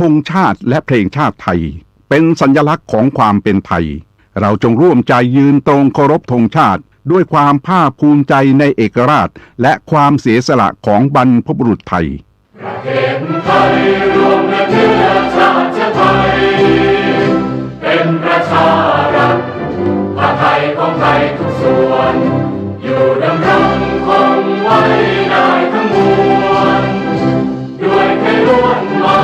ธงชาติและเพลงชาติไทยเป็นสัญลักษณ์ของความเป็นไทยเราจงร่วมใจยืนตรงเคารพธงชาติด้วยความภาคภูมิใจในเอกราชและความเสียสละของบรรพบุรุษไทยประเทศไทยรวมและเชื้อชาติไทยเป็นประชารัฐผ้าไทยของไทยทุกส่วนอยู่ดำรงคงไว้ได้ทั้งมวลด้วยแค่ล้วนหมา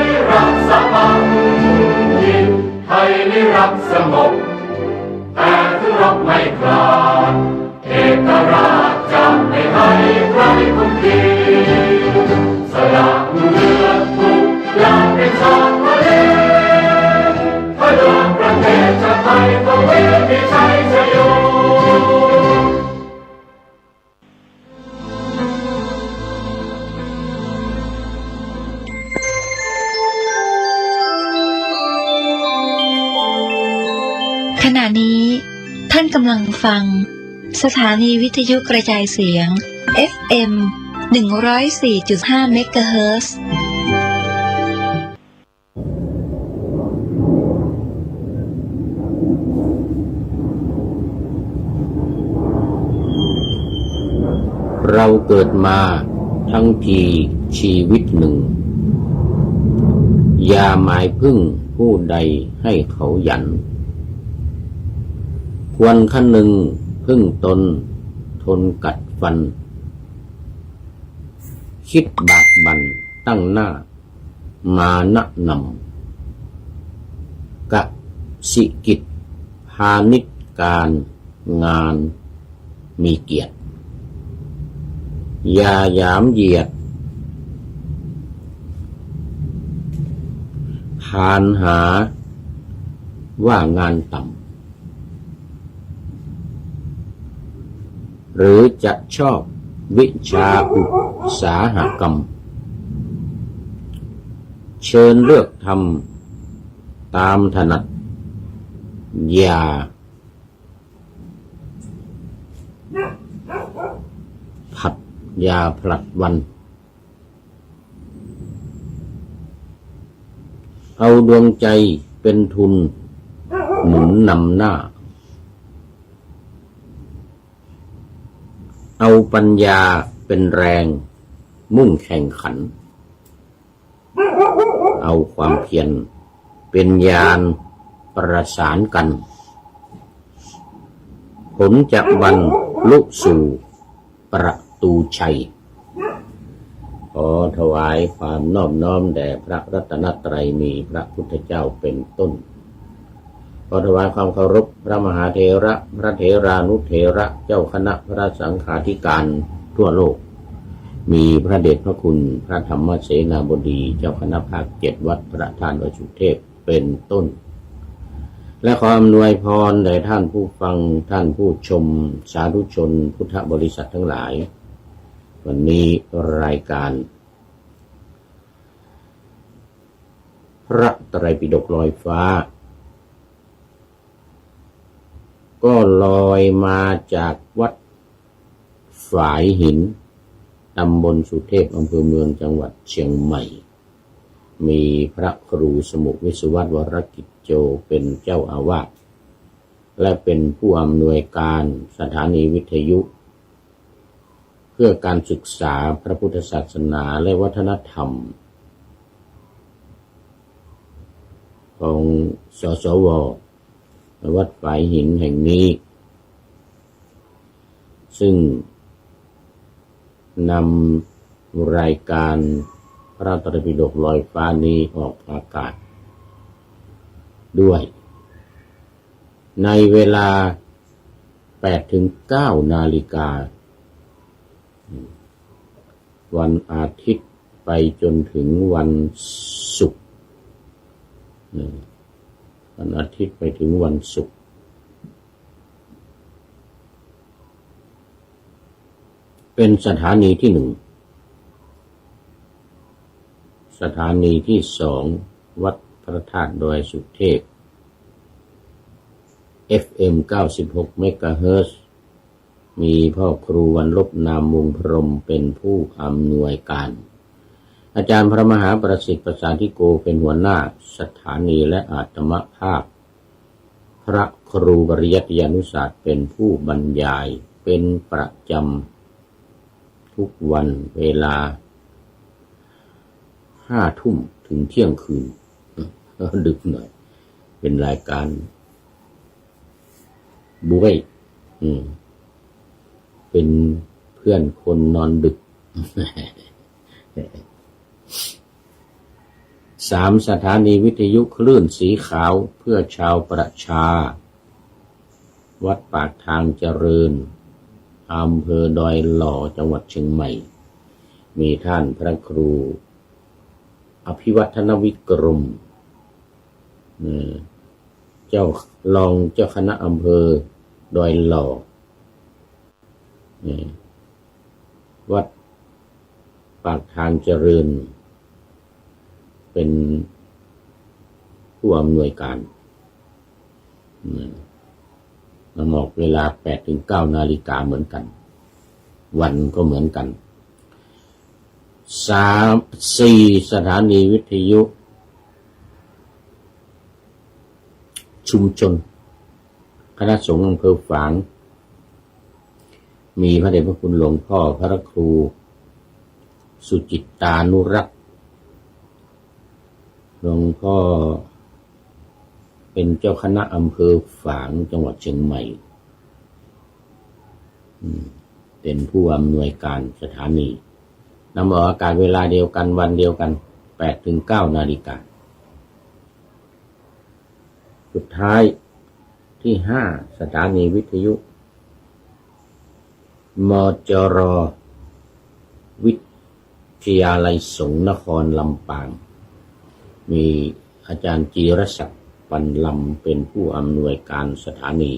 ยรักษาพันธิตไทยนิรักสงบแต่ถึงรบไม่กล้าเอกราชจะไม่ให้ใครคุมขีสละเลือดทุกอย่างเป็นชาติทะเลพลังประเทศชาติไทยต้องมีชัยชโยขณะนี้ท่านกำลังฟังสถานีวิทยุกระจายเสียง FM 104.5 เมกะเฮิรตซ์เราเกิดมาทั้งทีชีวิตหนึ่งอย่าหมายพึ่งผู้ใดให้เขาหยันควรคนึงพึ่งตนทนกัดฟันคิดบากบั่นตั้งหน้ามานะนำกะสิกิจพาณิชการงานมีเกียรติอย่าหยามเหยียดพานหาว่างานต่ำหรือจะชอบวิชาอุตสาหกรรมเชิญเลือกทำตามถนัดอย่าผลัดวันเอาดวงใจเป็นทุนหนุนนำหน้าเอาปัญญาเป็นแรงมุ่งแข่งขันเอาความเพียรเป็นยานประสานกันผลจะบรรลุสู่ประตูชัยขอถวายความนอบน้อมแด่พระรัตนตรัยมีพระพุทธเจ้าเป็นต้นขอถวายความเคารพพระมหาเถระพระเถรานุเถระเจ้าคณะพระสังฆาธิการทั่วโลกมีพระเดชพระคุณพระธรรมเสนาบดีเจ้าคณะภาค7วัดพระธาตุดอยสุเทพเป็นต้นและขออำนวยพรแด่ท่านผู้ฟังท่านผู้ชมสาธุชนพุทธบริษัททั้งหลายวันนี้รายการพระไตรปิฎกลอยฟ้าก็ลอยมาจากวัดฝายหินตำบลสุเทพอำเภอเมืองจังหวัดเชียงใหม่มีพระครูสมุวิศวัตรวรกิจโจเป็นเจ้าอาวาสและเป็นผู้อำนวยการสถานีวิทยุเพื่อการศึกษาพระพุทธศาสนาและวัฒนธรรมของสสว.วัดฝายหินแห่งนี้ซึ่งนำรายการพระไตรปิฎกลอยฟ้านี้ออกอากาศด้วยในเวลา 8-9 นาฬิกาวันอาทิตย์ไปจนถึงวันศุกร์วันอาทิตย์ไปถึงวันศุกร์เป็นสถานีที่1สถานีที่2วัดพระธาตุดอยสุเทพ FM 96 เมกะเฮิรตซ์มีพ่อครูวันลบนามวงพรหมเป็นผู้อำนวยการ อาจารย์พระมหาประสิทธิ์ประสานธิโกเป็นหัวหน้าสถานีและอาตมภาพพระครูปริยัติยานุศาสตร์เป็นผู้บรรยายเป็นประจำทุกวันเวลา5 ทุ่มถึงเที่ยงคืนดึกหน่อยเป็นรายการบุ้ยเป็นเพื่อนคนนอนดึก 3 สถานีวิทยุคลื่นสีขาวเพื่อชาวประชาวัดปากทางเจริญอำเภอดอยหล่อจังหวัดเชียงใหม่มีท่านพระครูอภิวัฒนวิกรมเจ้ารองเจ้าคณะอำเภอดอยหล่อวัดปากทางเจริญเป็นผู้อำนวยการมาบอกเวลา 8-9 นาฬิกาเหมือนกันวันก็เหมือนกัน4 สถานีวิทยุชุมชนคณะสงฆ์อำเภอฝางมีพระเดชพระคุณหลวงพ่อพระครูสุจิตตานุรักษ์หลวงพ่อเป็นเจ้าคณะอำเภอฝางจังหวัดเชียงใหม่เป็นผู้อำนวยการสถานีนำออกอากาศเวลาเดียวกันวันเดียวกัน 8-9 นาฬิกาสุดท้ายที่ 5 สถานีวิทยุมจร.วิทยาลัยสงฆ์นครลำปางมีอาจารย์จีรศักดิ์ปันลำเป็นผู้อำนวยการสถานี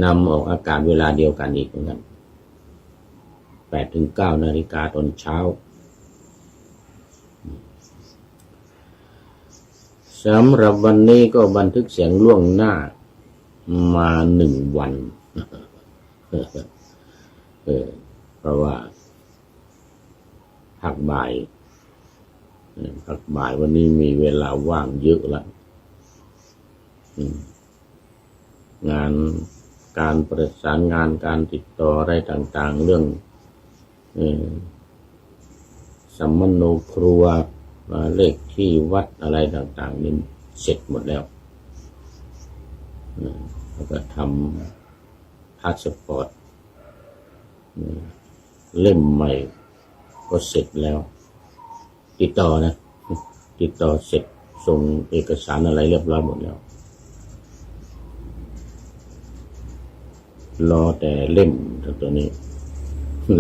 นำออกอากาศเวลาเดียวกันอีกเหมือนกัน 8-9 นาฬิกาตอนเช้าสำหรับวันนี้ก็บันทึกเสียงล่วงหน้ามา1 วัน เพราะว่าพักบ่ายวันนี้มีเวลาว่างเยอะแล้วงานการประสานงานการติดต่ออะไรต่างๆเรื่องสัมมโนครัวเลขที่วัดอะไรต่างๆนี่เสร็จหมดแล้วแล้วก็ทำพาสปอร์ตเล่มใหม่ก็เสร็จแล้วติดต่อเสร็จส่งเอกสารอะไรเรียบร้อยหมดแล้วรอแต่เล่มตัวนี้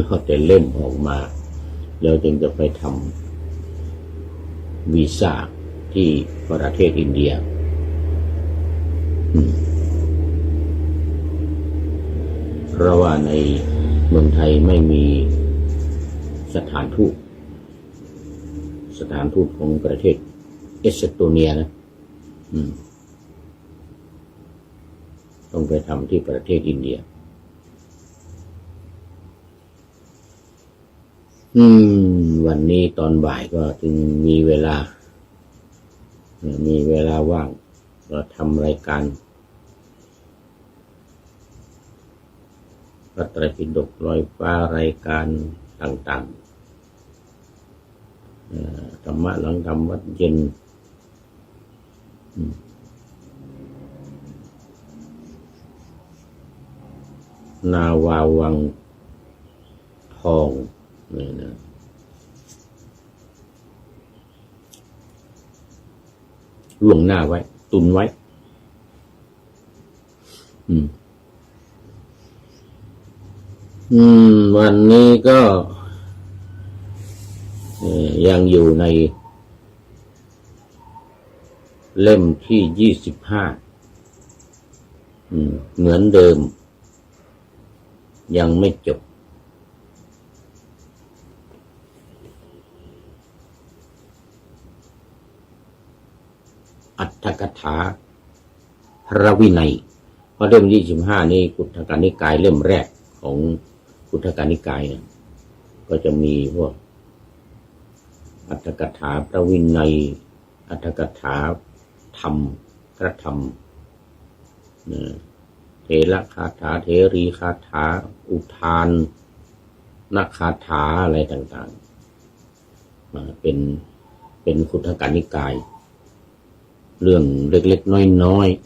รอแต่เล่มออกมาแล้วจึงจะไปทำวีซ่าที่ประเทศอินเดียเพราะว่าในเมืองไทยไม่มีสถานทูตของประเทศเอสโตเนียนะต้องไปทำที่ประเทศอินเดียวันนี้ตอนบ่ายก็จึงมีเวลาว่างก็ทำรายการพระไตรปิฎกลอยฟ้ารายการต่างๆธรรมะหลังธรรมวัดเย็นนาวาวังทองนี่นะล่วงหน้าไว้ตุนไว้วันนี้ก็ยังอยู่ในเล่มที่25เหมือนเดิมยังไม่จบอัตถกถาพระวินัยเพราะเล่ม25นี้กุฏกนิกายเล่มแรกของ พุทธกานิกายเนี่ยก็จะมีพวกอรรถกถาพระวินัยอรรถกถาธรรมพระธรรมเถระคาถาเถรีคาถาอุทานนักคาถาอะไรต่างๆเป็นพุทธกานิกายเรื่องเล็กๆน้อยๆ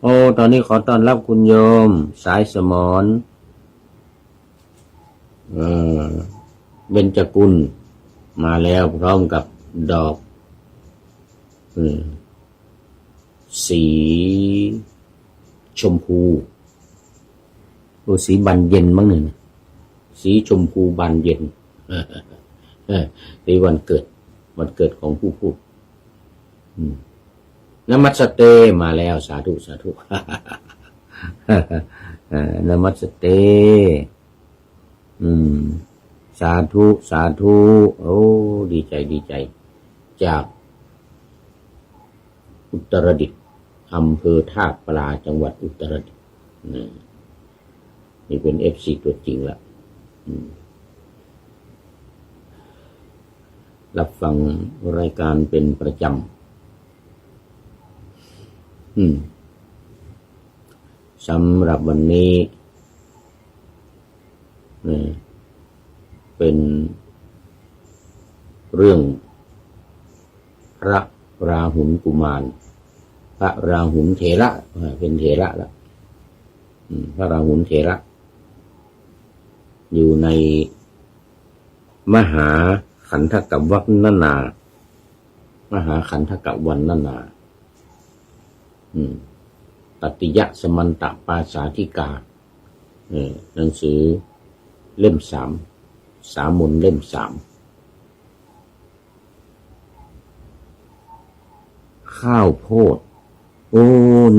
โอ้ตอนนี้ขอต้อนรับคุณโยมสายสมรเบญจกุลมาแล้วพร้อมกับดอกสีชมพูสีบานเย็นมั้งหนึ่งสีชมพูบานเย็นในวันเกิดของผู้พูดนมัสเตมาแล้วสาธุสาธุนมัสเตสาธุสาธุโอ้ดีใจจากอุตรดิตถ์อำเภอท่าปลาจังหวัดอุตรดิตถ์นี่เป็น FC ตัวจริงละรับฟังรายการเป็นประจำสำหรับวันนี้เป็นเรื่องพระราหุลกุมารพระราหุลเถระเป็นเถระแล้วพระราหุลเถระอยู่ในมหาขันธกวรรณนามหาขันธกวรรณนาตติยสมันตปาสาธิกาหนังสือเล่ม3 สามุญเล่ม3ข้าวโพดโอ้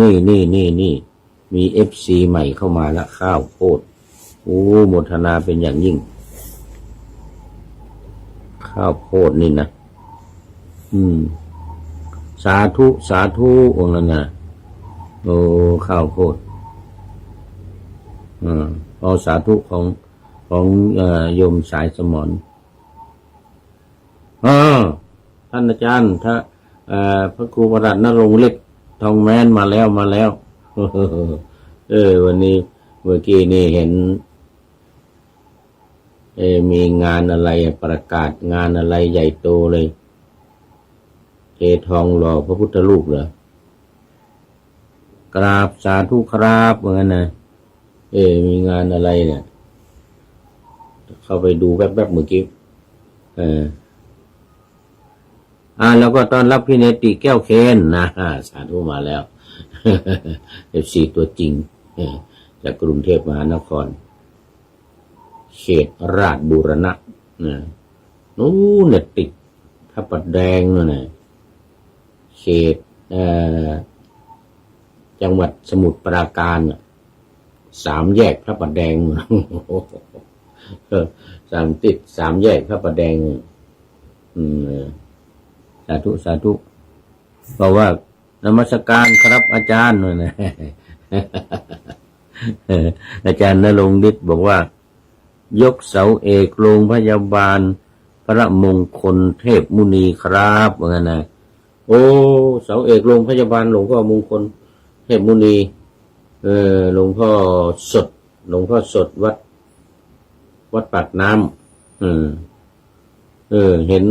นี่มี FC ใหม่เข้ามาแล้วข้าวโพดโอ้โมทนาเป็นอย่างยิ่งข้าวโพดนี่นะสาธุสาธุองค์นั้นนะโอ้ข้าวโพดเอาสาธุของโยมสายสมรท่านอาจารย์ถ้าพระครูประหลัดณรงค์เล็กทองแม้นมาแล้ววันนี้เมื่อกี้นี่เห็นมีงานอะไรประกาศงานอะไรใหญ่โตเลยเททองหล่อพระพุทธรูปเหรอกราบสาธุครับเหมือนกันนะมีงานอะไรเนี่ยเข้าไปดูแวบๆเมื่อกี้แล้วก็ต้อนรับพี่เนติแก้วเคนนะสาธุมาแล้วFC ตัวจริงจากกรุงเทพมหานครเขตราชบูรณะนู้นเนี่ยติดพระประแดงนู่นน่ะเขตจังหวัดสมุทรปราการ3 แยกพระประแดง3 แยกพระประแดงสาธุสาธุบอกว่านมัสการครับอาจารย์นู่นนะอาจารย์ณรงค์ฤทธิ์บอกว่ายกเสาเอกโรงพยาบาลพระมงคลเทพมุนีครับว่างั้นนะโอ้เสาเอกโรงพยาบาลหลวงพ่อมงคลเทพมุนีหลวงพ่อสดวัดปากน้ำเห็น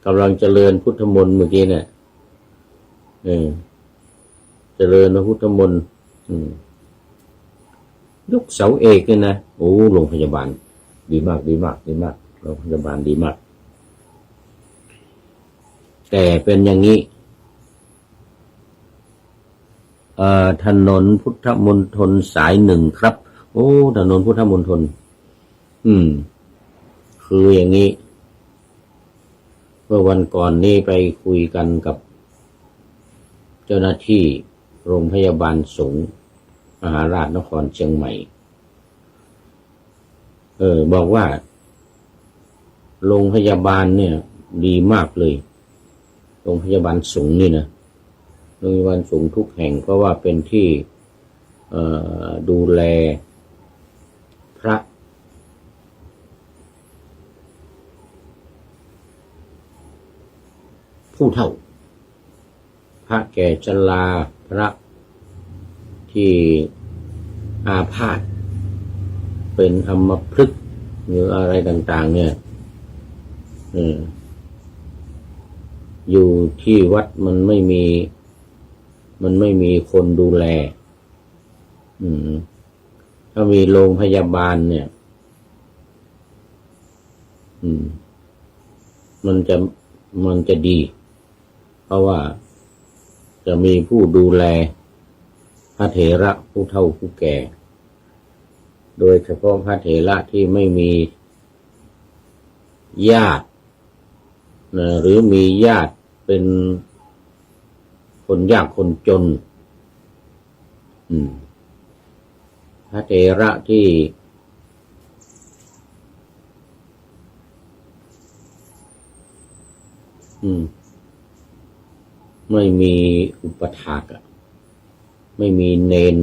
กำลังเจริญพุทธมนต์เมื่อกี้เนี่ยเจริญพุทธมนต์ยกเสาเอกเนี่ยนะโอ้โรงพยาบาลดีมากโรงพยาบาลดีมากแต่เป็นอย่างนี้ถนนพุทธมณฑลสาย1ครับโอ้ถนนพุทธมณฑลคืออย่างนี้เมื่อวันก่อนนี้ไปคุยกันกับเจ้าหน้าที่โรงพยาบาลสงฆ์มหาราชนครเชียงใหม่บอกว่าโรงพยาบาลเนี่ยดีมากเลยโรงพยาบาลสงฆ์นี่นะโรงพยาบาลสงฆ์ทุกแห่งเพราะว่าเป็นที่ ดูแลพระผู้เฒ่าพระแก่ชราพระที่อาพาธเป็นอัมพฤกษ์หรืออะไรต่างๆเนี่ยอยู่ที่วัดมันไม่มีคนดูแลถ้ามีโรงพยาบาลเนี่ยมันจะดีเพราะว่าจะมีผู้ดูแลพระเถระผู้เฒ่าผู้แก่โดยเฉพาะพระเถระที่ไม่มีญาติหรือมีญาติเป็นคนยากคนจนพระเถระที่ไม่มีอุปถากไม่มีเณร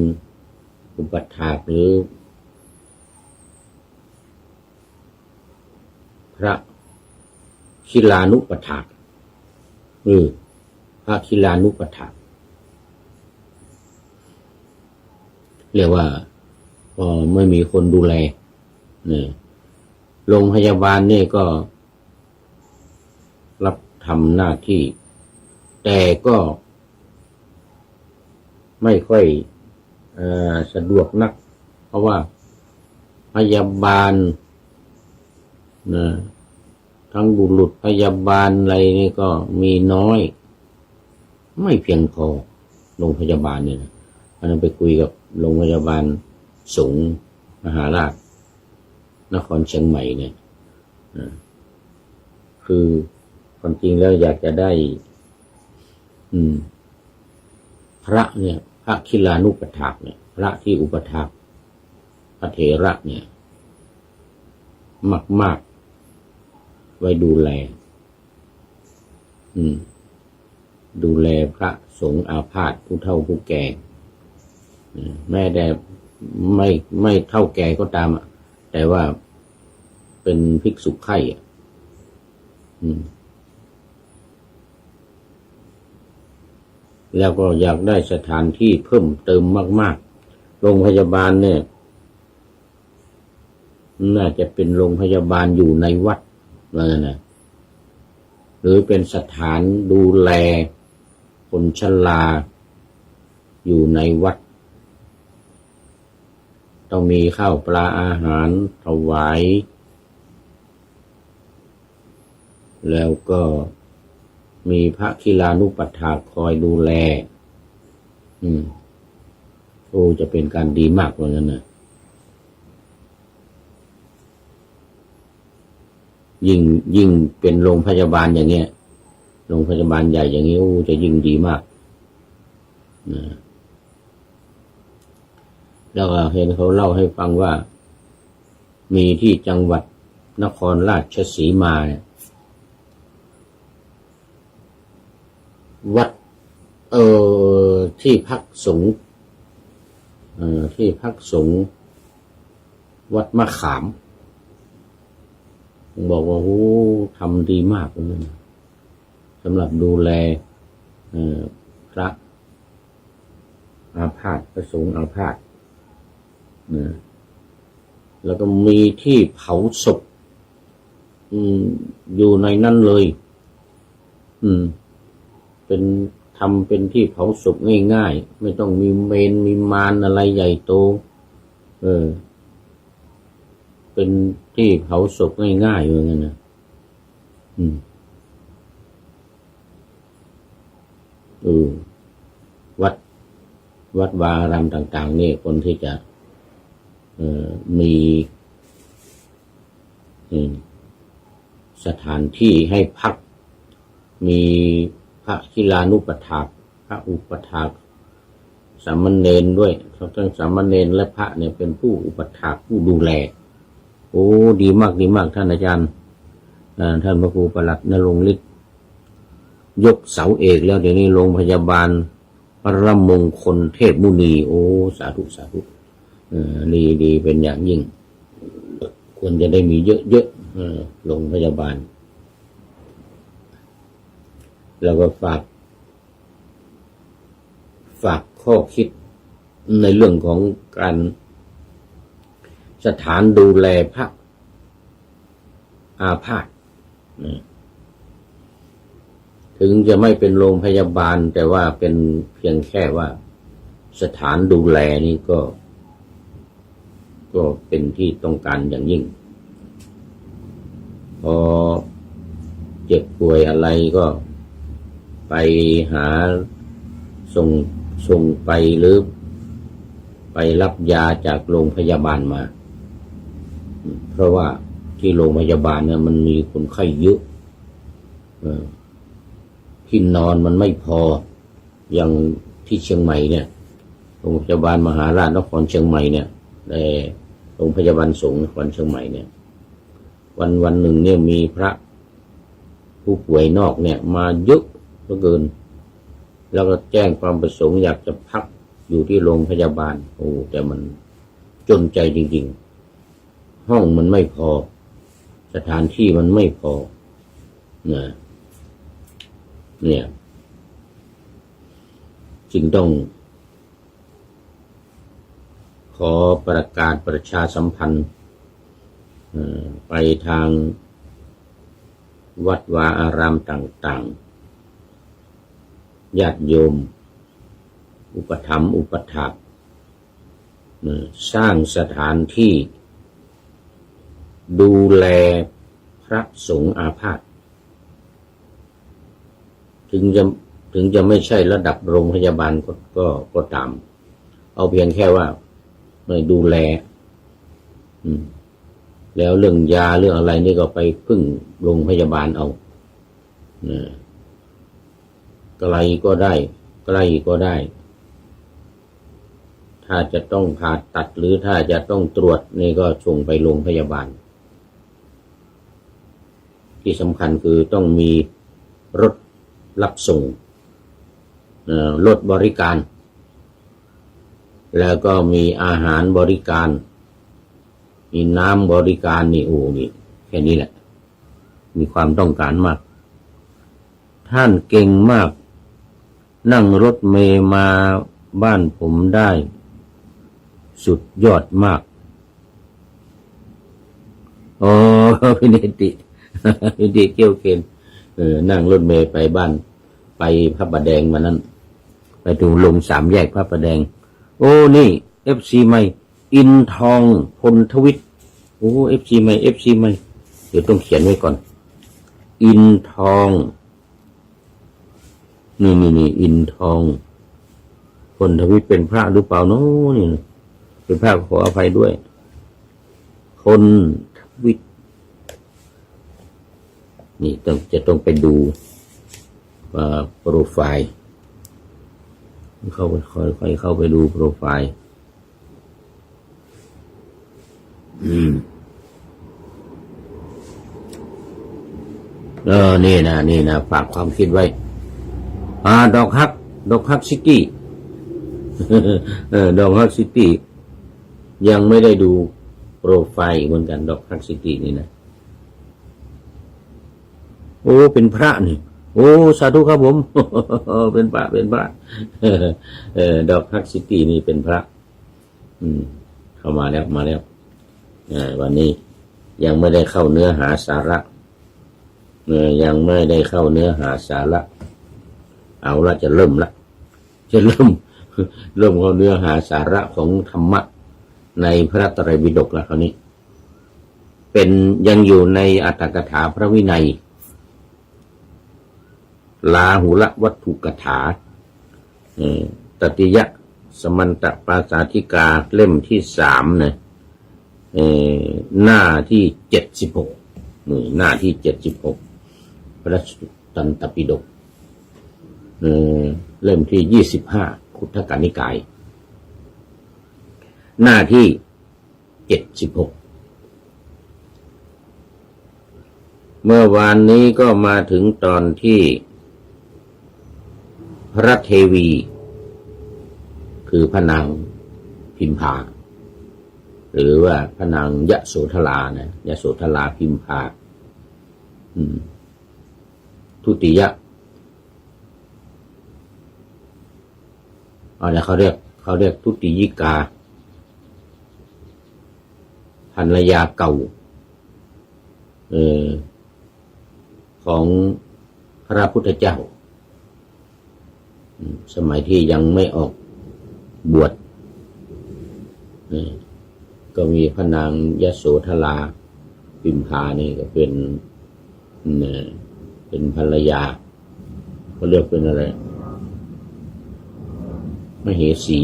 อุปถากหรือพระคิลานุปถากพระคิลานุปถากเรียกว่าไม่มีคนดูแลเนี่ยโรงพยาบาลนี่ก็รับทำหน้าที่แต่ก็ไม่ค่อยสะดวกนักเพราะว่าพยาบาลทั้งบุรุษพยาบาลอะไรนี่ก็มีน้อยไม่เพียงพอโรงพยาบาลเนี่ยนะอันนั้นไปคุยกับโรงพยาบาลสงฆ์มหาราชนครเชียงใหม่เนี่ยคือความจริงแล้วอยากจะได้พระเนี่ยพระคิลานุปถากเนี่ยพระที่อุปถากพระเถระเนี่ยมากไว้ดูแลดูแลพระสงฆ์อาพาธผู้เฒ่าผู้แก่แม้แต่ไม่เท่าแก่ก็ตามแต่ว่าเป็นภิกษุไข่แล้วก็อยากได้สถานที่เพิ่มเติมมากๆโรงพยาบาลเนี่ยน่าจะเป็นโรงพยาบาลอยู่ในวัดนะหรือเป็นสถานดูแลคนชราอยู่ในวัดต้องมีข้าวปลาอาหารถวายแล้วก็มีพระคิลานุปถากคอยดูแลจะเป็นการดีมากเหมือนกันนะยิ่งเป็นโรงพยาบาลอย่างเงี้ยโรงพยาบาลใหญ่อย่างนี้จะยิ่งดีมากนะแล้วก็เห็นเขาเล่าให้ฟังว่ามีที่จังหวัดนครราชสีมาวัดที่พักสงฆ์วัดมะขามบอกว่าโอ้ทำดีมากเลยสำหรับดูแลพระอาพาธพระสงฆ์อาพาธแล้วก็มีที่เผาศพอยู่ในนั้นเลยทำเป็นที่เผาศพง่ายๆไม่ต้องมีเมนมีมารอะไรใหญ่โตเป็นที่เผาศพง่ายๆอย่างนั้นนะวัดวาอารามต่างๆนี่คนที่จะมีสถานที่ให้พักมีพระคิลานุปถากพระอุปถากสามเณรด้วยทั้งสามเณรและพระเนี่ยเป็นผู้อุปถากผู้ดูแลโอ้ดีมากท่านอาจารย์ท่านพระครูประหลัดณรงค์ฤทธิ์ยกเสาเอกแล้วเดี๋ยวนี้โรงพยาบาลพ รมงคลเทพมุนีโอ้สาธุสาธุดีเป็นอย่างยิ่งควรจะได้มีเยอะๆโรงพยาบาลแล้วก็ฝากข้อคิดในเรื่องของการสถานดูแลพระอาพาธถึงจะไม่เป็นโรงพยาบาลแต่ว่าเป็นเพียงแค่ว่าสถานดูแลนี่ก็เป็นที่ต้องการอย่างยิ่งพอเจ็บป่วยอะไรก็ไปหาส่งไปหรือไปรับยาจากโรงพยาบาลมาเพราะว่าที่โรงพยาบาลเนี่ยมันมีคนไข้เยอะที่นอนมันไม่พออย่างที่เชียงใหม่เนี่ยโรงพยาบาลมหาราชนครเชียงใหม่เนี่ยในโรงพยาบาลสงฆ์นครเชียงใหม่เนี่ยวันหนึ่งเนี่ยมีพระผู้ป่วยนอกเนี่ยมาเยอะเหลือเกินแล้วก็แจ้งความประสงค์อยากจะพักอยู่ที่โรงพยาบาลโอ้แต่มันจนใจจริงๆห้องมันไม่พอสถานที่มันไม่พอเนี่ยจึงต้องขอประกาศประชาสัมพันธ์ไปทางวัดวาอารามต่างๆญาติโยมอุปถัมภ์อุปถากสร้างสถานที่ดูแลพระสงฆ์อาพาธถึงจะไม่ใช่ระดับโรงพยาบาลก็ตามเอาเพียงแค่ว่าไม่ดูแลแล้วเรื่องยาเรื่องอะไรนี่ก็ไปพึ่งโรงพยาบาลเอาไกลก็ได้ใกล้ก็ได้ถ้าจะต้องผ่าตัดหรือถ้าจะต้องตรวจนี่ก็ส่งไปโรงพยาบาลที่สำคัญคือต้องมีรถรับส่งรถบริการแล้วก็มีอาหารบริการมีน้ำบริการนี่โอ้นี่แค่นี้แหละมีความต้องการมากท่านเก่งมากนั่งรถเมล์มาบ้านผมได้สุดยอดมากโอ้พี่เนติพี่เนติเกี่ยวเกณฑ์นั่งรถเมล์ไปบ้านไปพระประแดงมานั้นไปถึงลง3 แยกพระประแดงโอ้นี่ FC ใหม่อินทองพลทวิทย์โอ้ FC ใหม่ FC ใหม่เดี๋ยวต้องเขียนไว้ก่อนอินทองนี่อินทองพลทวิทย์เป็นพระหรือเปล่าเนาะนี่เป็นพระขออภัยด้วยพลทวิทย์นี่จะต้องไปดูโปรไฟล์ค่อยเข้าไปดูโปรไฟล์นี่นะฝากความคิดไว้ดอกฮักซิตี้ ดอกฮักซิตี้ยังไม่ได้ดูโปรไฟล์เหมือนกันดอกฮักซิตี้นี่นะโอ้เป็นพระนี่โอ้สาธุครับผม เป็นพระดอกฮักซิตี้นี่เป็นพระเข้ามาแล้ววันนี้ยังไม่ได้เข้าเนื้อหาสาระยังไม่ได้เข้าเนื้อหาสาระเอาละจะเริ่มเข้าเนื้อหาสาระของธรรมะในพระไตรปิฎกแล้วคราวนี้เป็นยังอยู่ในอรรถกถาพระวินัยลาหุละวัตถุกถาตติยะสมันตปาสาธิกาเล่มที่3นะหน้าที่76หน้าที่76พระสุตตันตปิฎกเล่มที่25คุตถกนิกายหน้าที่76เมื่อวานนี้ก็มาถึงตอนที่พระเทวี คือพระนางพิมพาหรือว่าพระนางยโสธรานะยโสธราพิมพาทุติยะอะไรเขาเรียกทุติยิกาภรรยาเก่าของพระพุทธเจ้าสมัยที่ยังไม่ออกบวชก็มีพระนางยโสธราพิมพานี่ก็เป็นภรรยาเขาเรียกเป็นอะไรมเหสี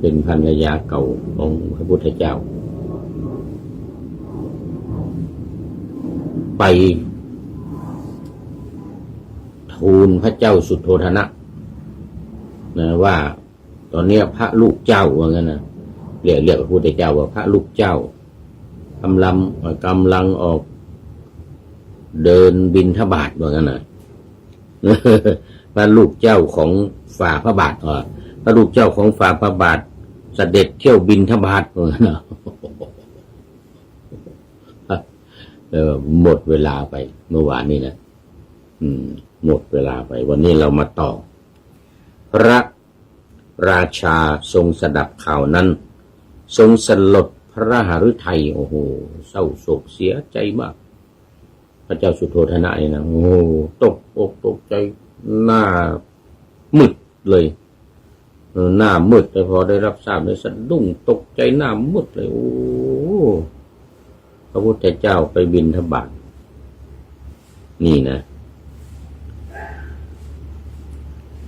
เป็นภรรยาเก่าของพระพุทธเจ้าไปทูลพระเจ้าสุโธทนะว่าตอนนี้พระลูกเจ้าว่างั้นนะเรียกพระพุทธเจ้าว่าพระลูกเจ้ากำลังออกเดินบิณฑบาตว่างั้นนะพระลูกเจ้าของฝ่าพระบาทพระลูกเจ้าของฝ่าพระบาทเสด็จเที่ยวบิณฑบาตว่างั้นนะหมดเวลาไปเมื่อวานนี้นะหมดเวลาไปวันนี้เรามาต่อพระราชาทรงสดับข่าวนั้นทรงสลดพระหฤทัยโอ้โหเศร้าโศกเสียใจมากพระเจ้าสุโธทนะนี่นะโอ้ตกอกตกใจหน้ามืดเลยหน้ามืดแต่พอได้รับทราบเลยสะดุ้งตกใจหน้ามืดเลยโอ้พระพุทธเจ้าไปบิณฑบาตนี่นะ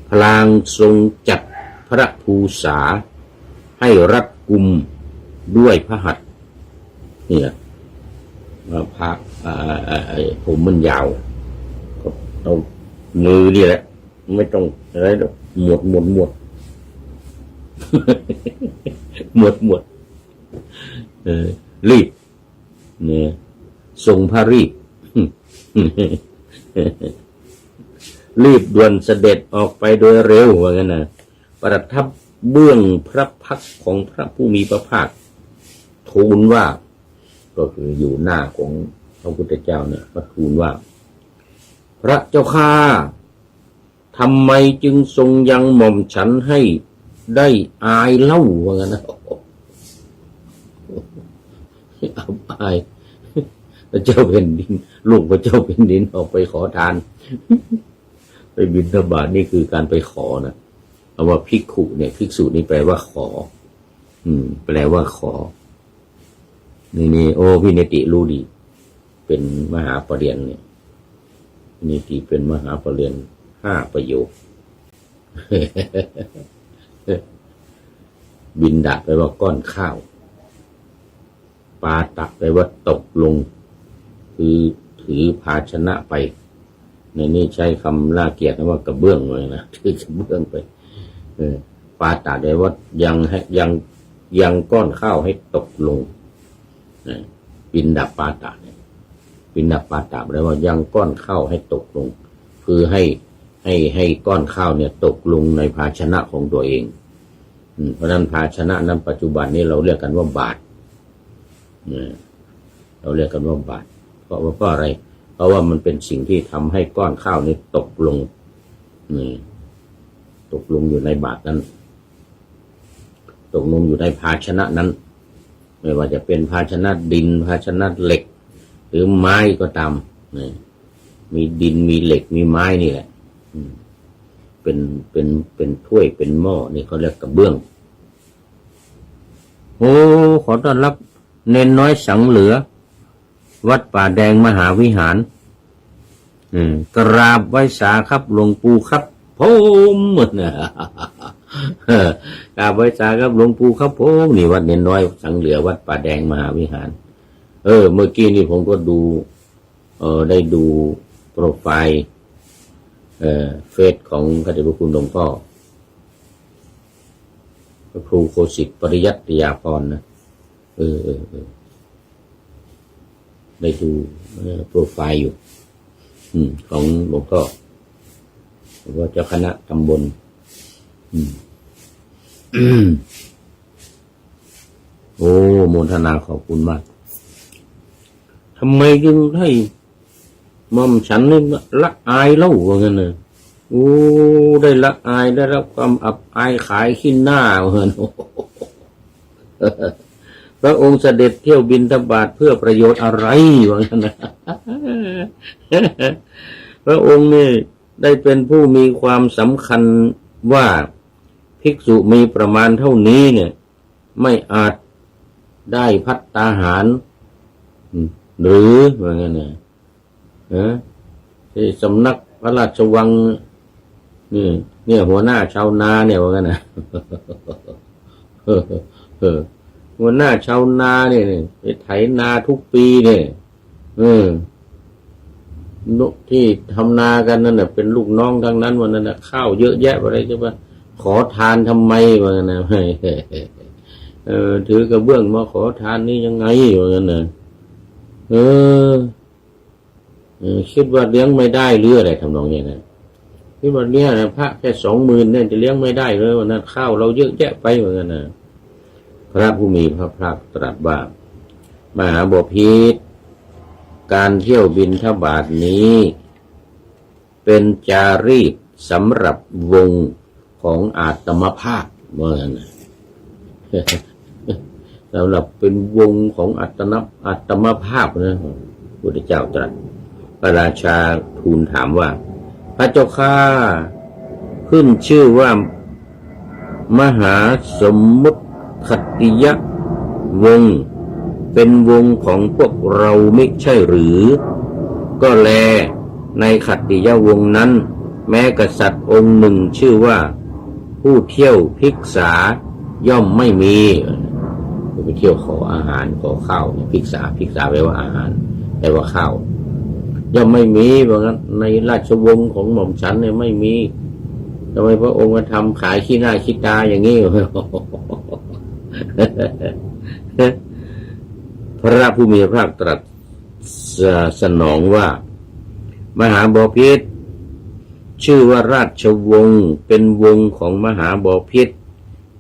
พลางทรงจัดพระภูษาให้รัดกุมด้วยพระหัตถ์เนี่ยพระผมมันยาวก็เอามือนี่แหละไม่ต้องอะไรหรอกหมดรีบเนี่ยทรงพระรีบ รีบด่วนเสด็จออกไปโดยเร็วว่างั้นนะประทับเบื้องพระพักตร์ของพระผู้มีพระภาคทูลว่าก็คืออยู่หน้าของพระพุทธเจ้าเนี่ยมาทูลว่าพระเจ้าข้าทำไมจึงทรงยังหม่อมฉันให้ได้อายเล่าว่างั้นนะอับอายพระเจ้าแผ่นดินลูกพระเจ้าแผ่นดินออกไปขอทานไปบิณฑบาตนี่คือการไปขอนะเอาว่าภิกขุเนี่ยภิกษุนี่แปลว่าขอแปลว่าขอนี่โอ้พี่เนติรู้ดีเป็นมหาปรริญญาเนี่ยนี่ที่เป็นมหาปรริญญา5 ประโยค บินดาแปลว่าก้อนข้าวปาตะแปลว่าตกลงคือถือภาชนะไปในนี้ใช้คำน่าเกลียดนะว่ากระเบื้องเลยนะถือกระเบื้องไปปาตะแปลว่ายังก้อนข้าวให้ตกลงบินดาปาตะเนี่ยบินดาปาตะแปลว่ายังก้อนข้าวให้ตกลงคือให้ก้อนข้าวเนี่ยตกลงในภาชนะของตัวเองเพราะนั้นภาชนะนั้นปัจจุบันนี้เราเรียกกันว่าบาตรเราเรียกกันว่าบาตรเพราะอะไรเพราะว่ามันเป็นสิ่งที่ทำให้ก้อนข้าวนี้ตกลงตกลงอยู่ในบาตรนั้นตกลงอยู่ในภาชนะนั้นไม่ว่าจะเป็นภาชนะดินภาชนะเหล็กหรือไม้ก็ตามมีดินมีเหล็กมีไม้นี่แหละเป็นถ้วยเป็นหม้อนี่เขาเรียกกระเบื้องโอ้ขอต้อนรับเนนน้อยสังเหลือวัดป่าแดงมหาวิหารกราบไหว้สาครับหลวงปู่ครับผมกราบไหว้สาครับหลวงปู่ครับผมนี่วัดเนนน้อยสังเหลือวัดป่าแดงมหาวิหารเมื่อกี้นี่ผมก็ดูได้ดูโปรไฟล์เฟซของพระเดชพระคุณหลวงพ่อพระครูโคสิตปริยัติยาภรณ์นะได้ดูโปรไฟล์อยู่ของหลวงพ่อ ว่าเจ้าคณะตำบลโอ้โมทนาขอบคุณมากทำไมจึงให้ม่อมฉันนี่ละอายเล่าว่างั้นน่ะโอ้ได้ละอายได้รับความอับอายขายขี้หน้าว่างั้นพระองค์เสด็จเที่ยวบิณฑบาตเพื่อประโยชน์อะไรว่างั้นนะพระองค์นี่ได้เป็นผู้มีความสำคัญว่าภิกษุมีประมาณเท่านี้เนี่ยไม่อาจได้ภัตตาหารหรือว่างั้นนะที่สำนักพระราชวังเนี่ยหัวหน้าชาวนาเนี่ยว่างั้นนะหัวหน้าชาวนาเนี่ยไปไถนาทุกปีเนี่ยที่ทำนากันนั่นน่ะเป็นลูกน้องทั้งนั้นวันนั้นน่ะข้าวเยอะแยะอะไรใช่ปะขอทานทำไมวะงั้นนะถือกระเบื้องมาขอทานนี่ยังไงวะงั้นน่ะคิดว่าเลี้ยงไม่ได้หรืออะไรทำนองนี้นะคิดว่าเนี่ยนะพระแค่20,000เนี่ยจะเลี้ยงไม่ได้เลยวันนั้นข้าวเราเยอะแยะไปวะงั้นนะพระผู้มีพระภาคตรัสว่ามหาบพิตรการเที่ยวบิณฑบาตนี้เป็นจารีตสำหรับวงของอาตมภาพเมื่อนั้นสำหรับเป็นวงของอาตมภาพนะพุทธเจ้าตรัสพระราชาทูลถามว่าพระเจ้าข้าขึ้นชื่อว่ามหาสมมุติขัตติยวงศ์เป็นวงของพวกเราไม่ใช่หรือก็แลในขัตติยวงศ์นั้นแม้กษัตริย์องค์หนึ่งชื่อว่าผู้เที่ยวภิกษาย่อมไม่มีไปเที่ยวขออาหารขอข้าวภิกษาแปลว่าอาหารแต่ว่าข้าวย่อมไม่มีเพราะงั้นในราชวงศ์ของหม่อมฉันเนี่ยไม่มีทำไมพระองค์มาทำขายขี้หน้าขี้ตาอย่างนี้พระผู้มีพระภาคตรัสสนองว่ามหาบพิตรชื่อว่าราชวงศ์เป็นวงของมหาบพิตร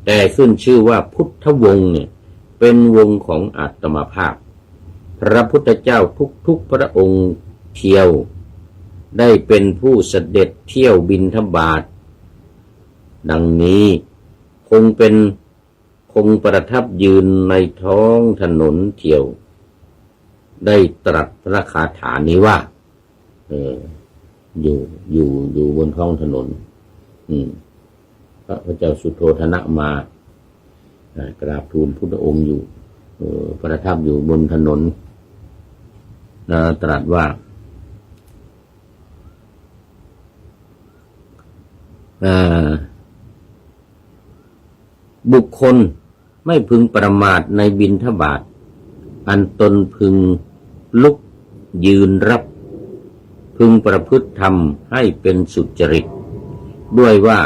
แต่ขึ้นชื่อว่าพุทธวงศ์เนี่ยเป็นวงของอาตมาภาพพระพุทธเจ้าทุกพระองค์เที่ยวได้เป็นผู้เสด็จเที่ยวบิณฑบาตดังนี้คงประทับยืนในท้องถนนเที่ยวได้ตรัสพระคาถานี้ว่าอยู่บนท้องถนนพระเจ้าสุโธทนะมากราบทูลพุทธองค์อยู่ประทับอยู่บนถนนตรัสว่าบุคคลไม่พึงประมาทในบิณฑบาตอันตนพึงลุกยืนรับพึงประพฤติธรรมให้เป็นสุจริตด้วยว่า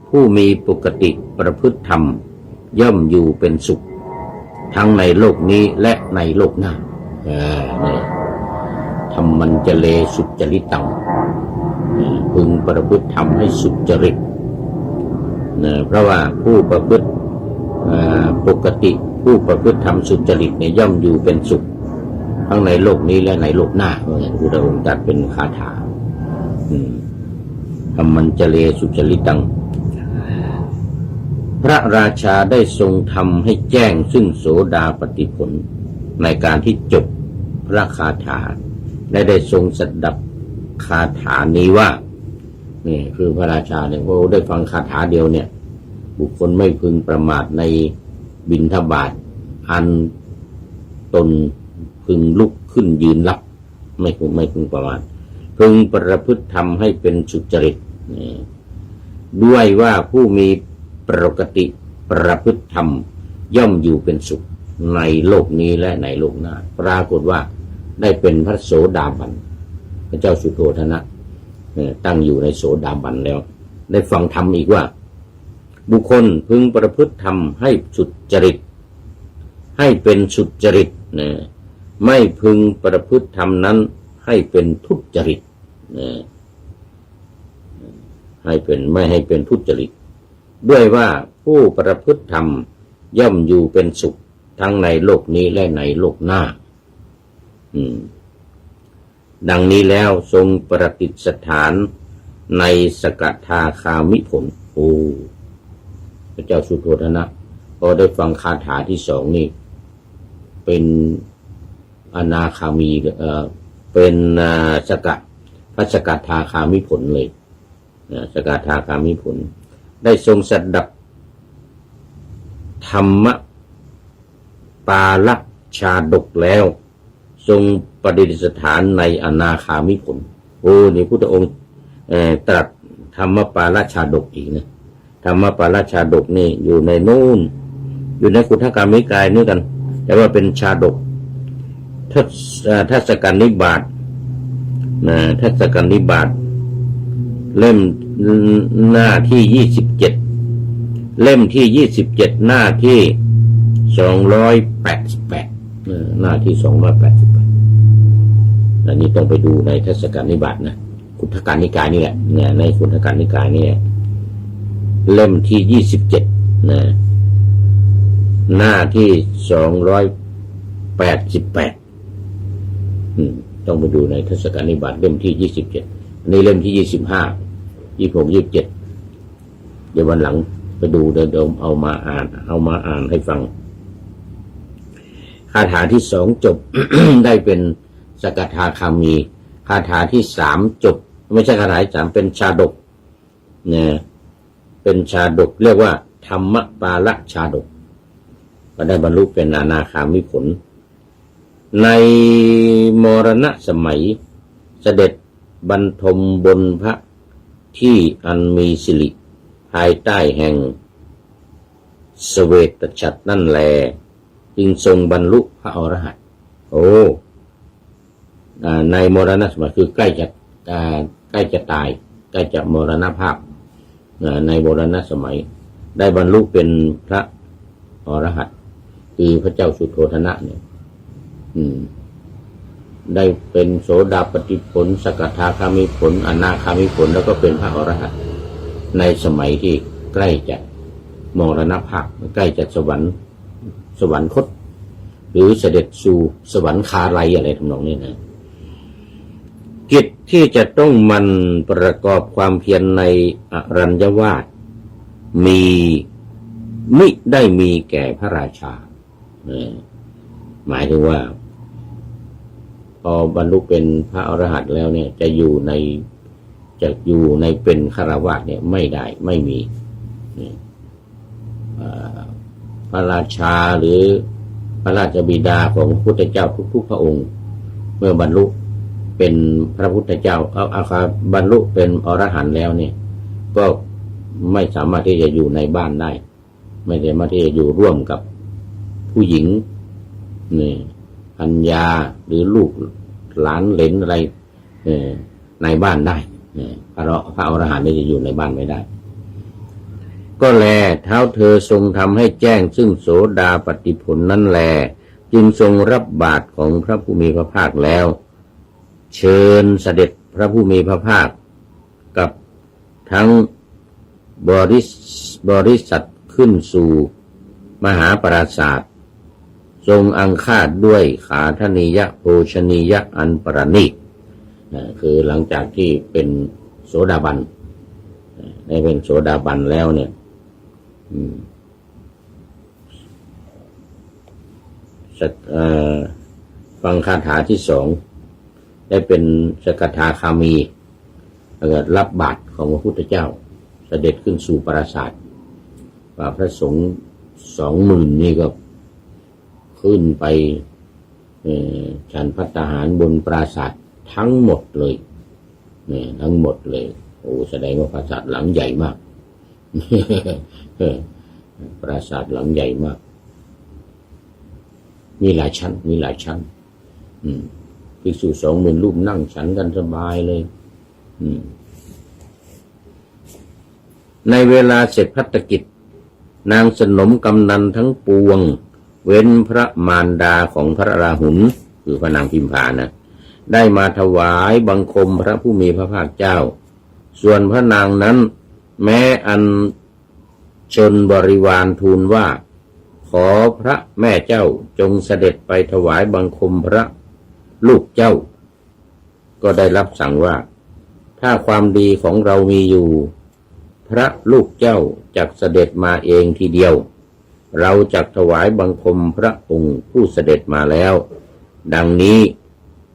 ผู้มีปกติประพฤติธรรมย่อมอยู่เป็นสุขทั้งในโลกนี้และในโลกหน้าธรรมันจะเลสุจริตตังพึงประพฤติธรรมให้สุจริตเพราะว่าผู้ประพฤติปกติผู้ประพฤติธรรมสุจริตเนี่ยย่อมอยู่เป็นสุขทั้งในโลกนี้และในโลกหน้าพระองค์ตรัสเป็นคาถาธรรมันจะเลสุจริตตังพระราชาได้ทรงทำให้แจ้งซึ่งโสดาปัตติผลในการที่จบพระคาถาและได้ทรงสดับคาถานี้ว่านี่คือพระราชาเนี่ยพอได้ฟังคาถาเดียวเนี่ยบุคคลไม่พึงประมาทในบิณฑบาตอันตนพึงลุกขึ้นยืนรับไม่พึงประมาทพึงประพฤติธรรมให้เป็นสุจริตด้วยว่าผู้มีปกติประพฤติธรรมย่อมอยู่เป็นสุขในโลกนี้และในโลกหน้าปรากฏว่าได้เป็นพระโสดาบันพระเจ้าสุโธทนะตั้งอยู่ในโสดาบันแล้วได้ฟังธรรมอีกว่าบุคคลพึงประพฤติธรรมให้สุจริตให้เป็นสุจริตไม่พึงประพฤติธรรมนั้นให้เป็นทุจริต ไม่ให้เป็นทุจริตด้วยว่าผู้ประพฤติธรรมย่อมอยู่เป็นสุขทั้งในโลกนี้และในโลกหน้าดังนี้แล้วทรงประดิษฐานในสกทาคามิผลพระเจ้าสุโธทนะพอได้ฟังคาถาที่สองนี่เป็นอนาคามีเป็นพระสกทาคามิผลเลยสกทาคามิผลได้ทรงสดับธรรมปาลชาดกแล้วทรงประดิษฐานในอนาคามิผลนี่พุทธองค์ตรัสธรรมปาลชาดกอีกนะธรรมปาลชาดกนี่อยู่ในนู่นอยู่ในคุถกามิกายนี่กันแต่ว่าเป็นชาดกทัศกนิบาตทัศกนิบาตเล่มหน้าที่27เล่มที่27หน้าที่288หน้าที่288อันนี้ต้องไปดูในทัศกนิบาตนะคุถกานิกายนี่แหละเนี่ยในคุถกานิกายนี่เล่มที่27หน้าที่288ต้องไปดูในทัศกนิบาตเล่มที่27อันนี้เล่มที่25 26 27เดี๋ยววันหลังไปดูเดิมเอามาอ่านให้ฟังคาถาที่2จบ ได้เป็นสกทาคามีคาถาที่3จบไม่ใช่คาถาที่3เป็นชาดกเนี่ยเป็นชาดกเรียกว่าธรรมปาลชาดกก็ได้บรรลุเป็นอนาคามิผลในมรณะสมัยเสด็จบรรทมบนพระที่อันมีสิริภายใต้แห่งเสเวตฉัตรนั่นแลจึงทรงบรรลุพระอรหันต์ในมรณะสมัยคือใกล้จะตายใกล้จะมรณภาพในมรณะสมัยได้บรรลุเป็นพระอรหันต์คือพระเจ้าสุโธทนะเนี่ยได้เป็นโสดาปัตติผลสกทาคามิผลอนาคามิผลแล้วก็เป็นพระอรหันต์ในสมัยที่ใกล้จะมรณภาพใกล้จะสวรรคตหรือเสด็จสู่สวรรคาลัยอะไรทำนองนี้นะกิจที่จะต้องมันประกอบความเพียรในอรัญญวาสมิได้มีแก่พระราชาหมายถึงว่าพอบรรลุเป็นพระอรหันต์แล้วเนี่ยจะอยู่ในเป็นฆราวาสเนี่ยไม่ได้ไม่มีพระราชาหรือพระราชบิดาของพระพุทธเจ้าทุกๆพระองค์เมื่อบรรลุเป็นพระพุทธเจ้าบรรลุเป็นอรหันต์แล้วเนี่ยก็ไม่สามารถที่จะอยู่ในบ้านได้ไม่สามารถที่จะอยู่ร่วมกับผู้หญิงนี่ภรรยาหรือลูกหลานเหลนอะไรในบ้านได้พระอรหันต์จะอยู่ในบ้านไม่ได้ก็แลเท้าเธอทรงทำให้แจ้งซึ่งโสดาปัตติผลนั้นแลจึงทรงรับบาตรของพระผู้มีพระภาคแล้วเชิญเสด็จพระผู้มีพระภาคกับทั้งบริษัทขึ้นสู่มหาปราสาททรงอังคาดด้วยขาธนียะโภชนียะอันประณีตคือหลังจากที่เป็นโสดาบันได้เป็นโสดาบันแล้วเนี่ยฟังคาถาที่2ได้เป็นสกทาคามีรับบาตรของพระพุทธเจ้าเสด็จขึ้นสู่ปราสาทว่าพระสงฆ์20,000นี่ก็ขึ้นไปฉันภัตตาหารบนปราสาททั้งหมดเลยทั้งหมดเลยแสดงว่าปราสาทหลังใหญ่มาก ปราสาทหลังใหญ่มากมีหลายชั้นภิกษุ20,000 รูปนั่งฉันกันสบายเลยในเวลาเสร็จภัตตกิจนางสนมกำนันทั้งปวงเว้นพระมารดาของพระราหุลคือพระนางพิมพานะได้มาถวายบังคมพระผู้มีพระภาคเจ้า ส่วนพระนางนั้นแม้อัญชนบริวารทูลว่าขอพระแม่เจ้าจงเสด็จไปถวายบังคมพระลูกเจ้าก็ได้รับสั่งว่าถ้าความดีของเรามีอยู่พระลูกเจ้าจักเสด็จมาเองทีเดียวเราจักถวายบังคมพระองค์ผู้เสด็จมาแล้วดังนี้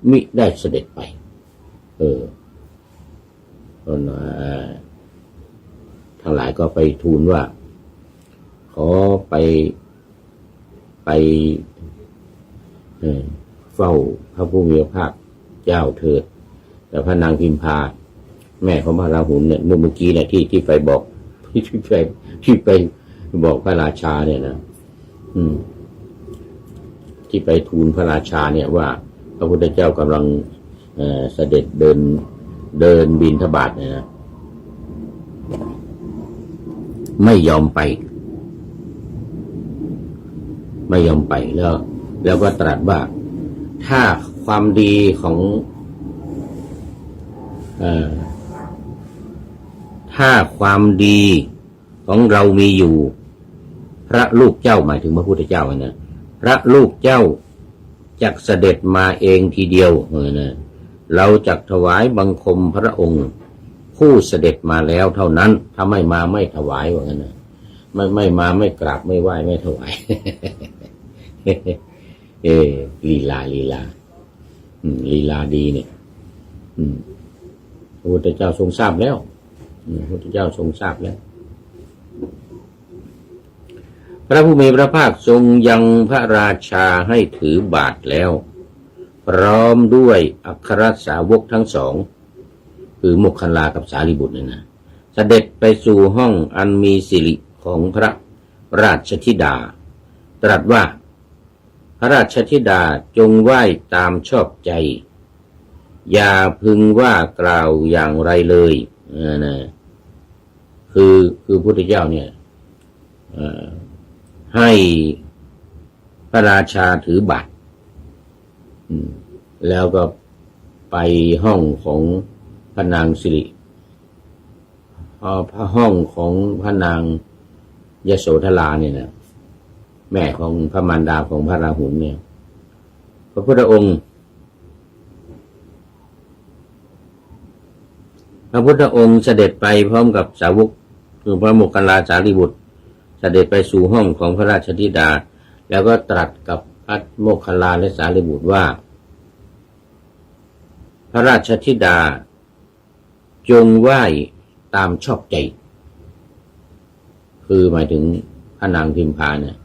มิได้เสด็จไปทั้งหลายก็ไปทูลว่าขอไปเฝ้าพระผู้มีพระภาคเจ้าเถิดแต่พระนางพิมพาแม่ของพระราหุลเนี่ยเมื่อกี้เนี่ยที่ไปบอกที่ไปบอกพระราชาเนี่ยนะที่ไปทูลพระราชาเนี่ยว่าพระพุทธเจ้ากำลังเสด็จเดินบิณฑบาตเนี่ยนะไม่ยอมไปแล้วก็ตรัสว่าถ้าความดีของถ้าความดีของเรามีอยู่พระลูกเจ้าหมายถึงพระพุทธเจ้านะพระลูกเจ้าจักเสด็จมาเองทีเดียวนะเราจักถวายบังคมพระองค์ผู้เสด็จมาแล้วเท่านั้นถ้าไม่มาไม่ถวายว่างั้นนะไม่มาไม่กราบไม่ไหว้ไม่ถวาย ลีลาลีลาดีเนี่ยพระพุทธเจ้าทรงทราบแล้วพระพุทธเจ้าทรงทราบแล้วพระผู้มีพระภาคทรงยังพระราชาให้ถือบาตรแล้วพร้อมด้วยอัครสาวกทั้งสองคือโมคคัลลากับสารีบุตรเนี่ยนะเสด็จไปสู่ห้องอันมีสิริของพระราชธิดาตรัสว่าพระราชธิดาจงไหว้ตามชอบใจอย่าพึงว่ากล่าวอย่างไรเลยนะคือพระพุทธเจ้าเนี่ยให้พระราชาถือบาตรแล้วก็ไปห้องของพระนางสิริพระห้องของพระนางยโสธราเนี่ยนะแม่ของพระมารดาของพระราหุลเนี่ยพระพุทธองค์เสด็จไปพร้อมกับสาวกคือพระโมคคัลลาสารีบุตรเสด็จไปสู่ห้องของพระราชธิดาแล้วก็ตรัสกับพระโมคคัลลาและสารีบุตรว่าพระราชธิดาจงไหว้ตามชอบใจคือหมายถึงพระนางพิมพาเนี่ย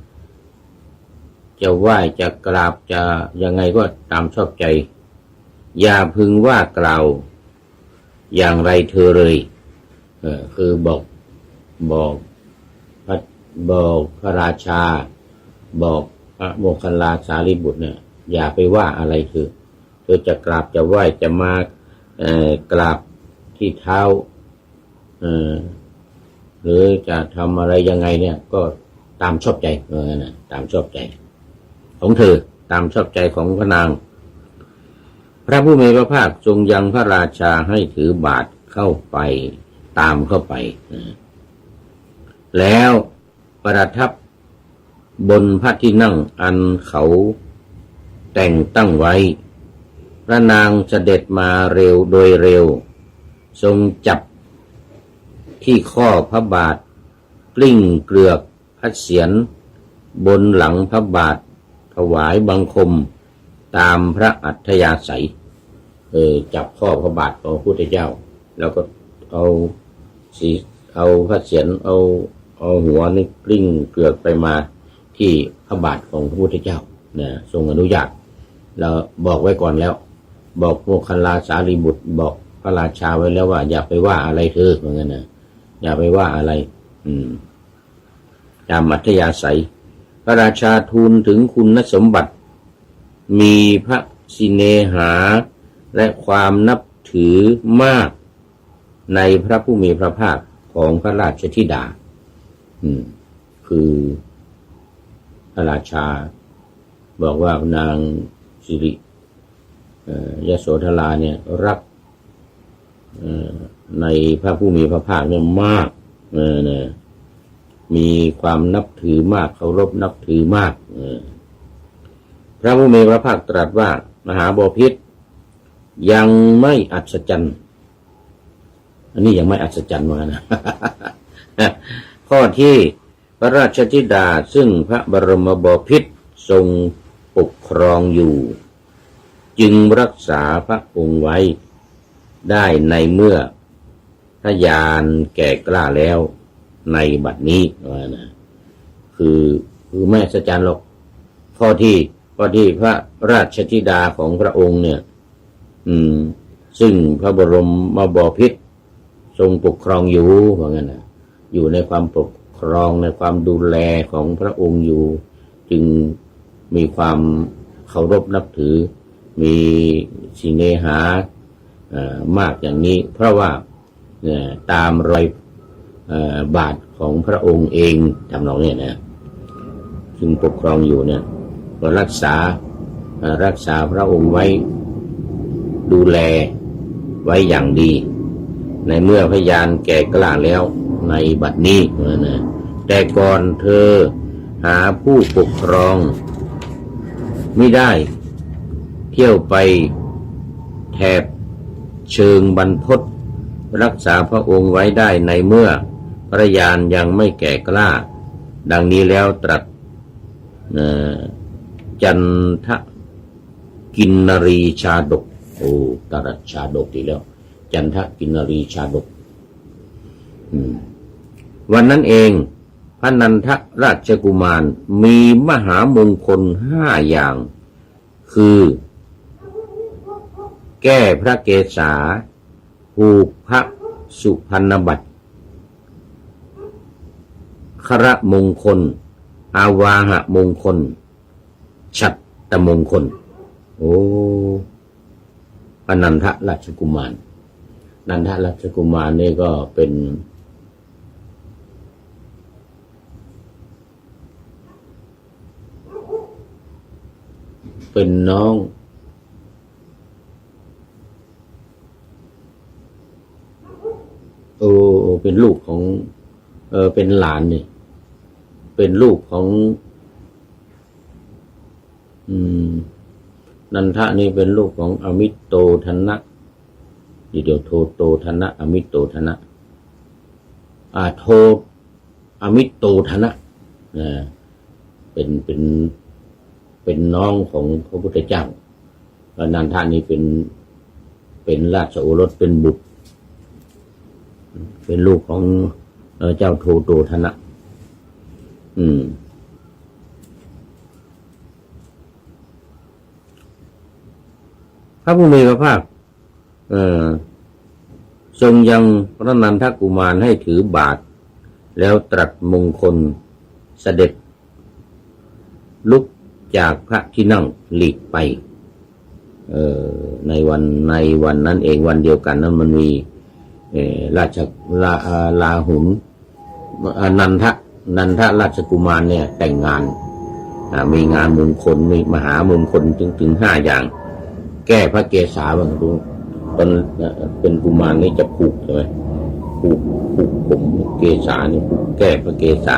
จะไหว้จะกราบจะยังไงก็ตามชอบใจอย่าพึงว่ากล่าวอย่างไรเธอเลยคือบอกพระราชาบอกพระโมคคัลลาสารีบุตรเนี่ยอย่าไปว่าอะไรเธอจะกราบจะไหว้จะมากราบที่เท้าหรือจะทำอะไรยังไงเนี่ยก็ตามชอบใจนะตามชอบใจของเธอตามชอบใจของพระนางพระผู้มีพระภาคทรงยังพระราชาให้ถือบาตรเข้าไปตามเข้าไปแล้วประทับบนพระที่นั่งอันเขาแต่งตั้งไว้พระนางเสด็จมาเร็วโดยเร็วทรงจับที่ข้อพระบาทกลิ้งเกลือกพระเศียรบนหลังพระบาทถวายบังคมตามพระอัธยาศัยจับข้อพระบาทของพระพุทธเจ้าแล้วก็เอาพระเศียรเอาหัวนี่กลิ้งเกลือกไปมาที่พระบาทของพระพุทธเจ้านะทรงอนุญาตแล้วบอกไว้ก่อนแล้วบอกโมคคัลลาสารีบุตรบอกพระราชาไว้แล้วว่าอย่าไปว่าอะไรเธอเหมือนกันนะอย่าไปว่าอะไรตามอัธยาศัยพระราชาทูลถึงคุณสมบัติมีพระสิเนหาและความนับถือมากในพระผู้มีพระภาคของพระราชธิดาคือพระราชาบอกว่านางสิริยโสธราเนี่ย ในพระผู้มีพระภาคเนี่ยมากมีความนับถือมากเคารพนับถือมากพระผู้มีพระภาคตรัสว่ามหาบพิตรยังไม่อัศจรรย์อันนี้ยังไม่อัศจรรย์มานะ ข้อที่พระราชธิดาซึ่งพระบรมบพิตรทรงปกครองอยู่จึงรักษาพระองค์ไว้ได้ในเมื่อพระญาณแก่กล้าแล้วในบัดนี้ว่านะคือไม่อัศจรรย์หรอกข้อที่พระราชธิดาของพระองค์เนี่ยซึ่งพระบรมบพิตรทรงปกครองอยู่ว่างั้นนะอยู่ในความปกครองในความดูแลของพระองค์อยู่จึงมีความเคารพนับถือมีสิเนหามากอย่างนี้เพราะว่าตามรอยบาทของพระองค์เองทำนองนี้นะซึ่งปกครองอยู่เนี่ยก็รักษาพระองค์ไว้ดูแลไว้อย่างดีในเมื่อพระญาณแก่กล้าแล้วในบัดนี้นะแต่ก่อนเธอหาผู้ปกครองไม่ได้เที่ยวไปแถบเชิงบรรพตรักษาพระองค์ไว้ได้ในเมื่อพระญาณยังไม่แก่กล้าดังนี้แล้วตรัสจันทกินนรีชาดกตรัสชาดกอีกแล้วจันทกินนรีชาดกวันนั้นเองพระนันทราชกุมารมีมหามงคล5 อย่างคือแก้พระเกศาผูกพระสุพรรณบัตรคระมงคลอาวาหะมงคลฉัตตมงคลพระนันทราชกุมารนันทราชกุมารนี่ก็เป็นน้องเป็นลูกของเป็นหลานนี่เป็นลูกของนันทะนี่เป็นลูกของอมิตโตธนะเดี๋ยวโทโตธนะอมิตโตธนะโทอมิตโตธนะเป็นน้องของพระพุทธเจ้าแล้วนันทะนี่เป็นราชโอรสเป็นบุตรเป็นลูกของเจ้าโทโตธนะพระผู้มีพระภาคทรงยังพระนันทกุมารให้ถือบาตรแล้วตรัสมงคลเสด็จลุกจากพระที่นั่งหลีกไปในวันนั้นเองวันเดียวกันนั้นมันมีลาหุนนันทราชกุมารเนี่ยแต่งงานมีงานมงคลมีมหามงคลถึง5 อย่างแก้พระเกศาบ้างดูตอนเป็นกุมารนี่จะผูกใช่ไหมผูกผมเกศานี่ผูกแก้พระเกศา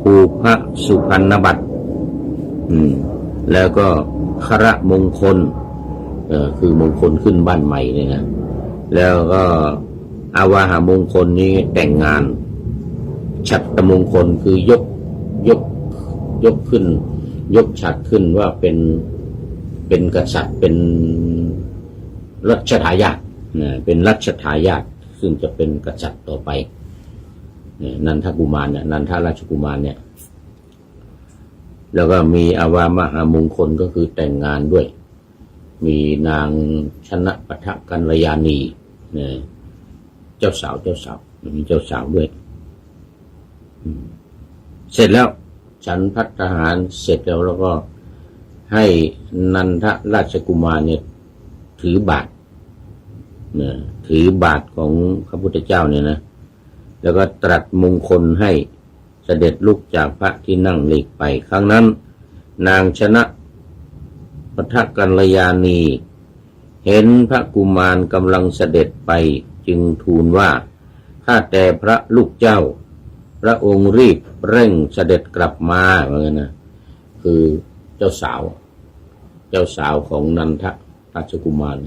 ผูกพระสุพรรณบัตรแล้วก็คระมงคลคือมงคลขึ้นบ้านใหม่เนี่ยนะแล้วก็อาวาหามงคลนี้แต่งงานฉัตรมงคลคือยกขึ้นยกฉัตรขึ้นว่าเป็นกษัตริย์เป็นรัชทายาทเป็นรัชทายาทซึ่งจะเป็นกษัตริย์ต่อไปนันทกุมารเนี่ยนันทราชกุมารเนี่ยแล้วก็มีอาวามหามงคลก็คือแต่งงานด้วยมีนางชนะปทกัลยาณีเจ้าสาวมีเจ้าสาวด้วยเสร็จแล้วฉันภัตตาหารเสร็จแล้วก็ให้นันทราชกุมารเนี่ยถือบาตรถือบาตรของพระพุทธเจ้าเนี่ยนะแล้วก็ตรัสมงคลให้เสด็จลุกจากพระที่นั่งหลีกไปครั้งนั้นนางชนะปทกัลยาณีเห็นพระกุมารกำลังเสด็จไป จึงทูลว่าข้าแต่พระลูกเจ้าพระองค์รีบเร่งเสด็จกลับมาเหมือนกันนะคือเจ้าสาวของนันทราชกุมาร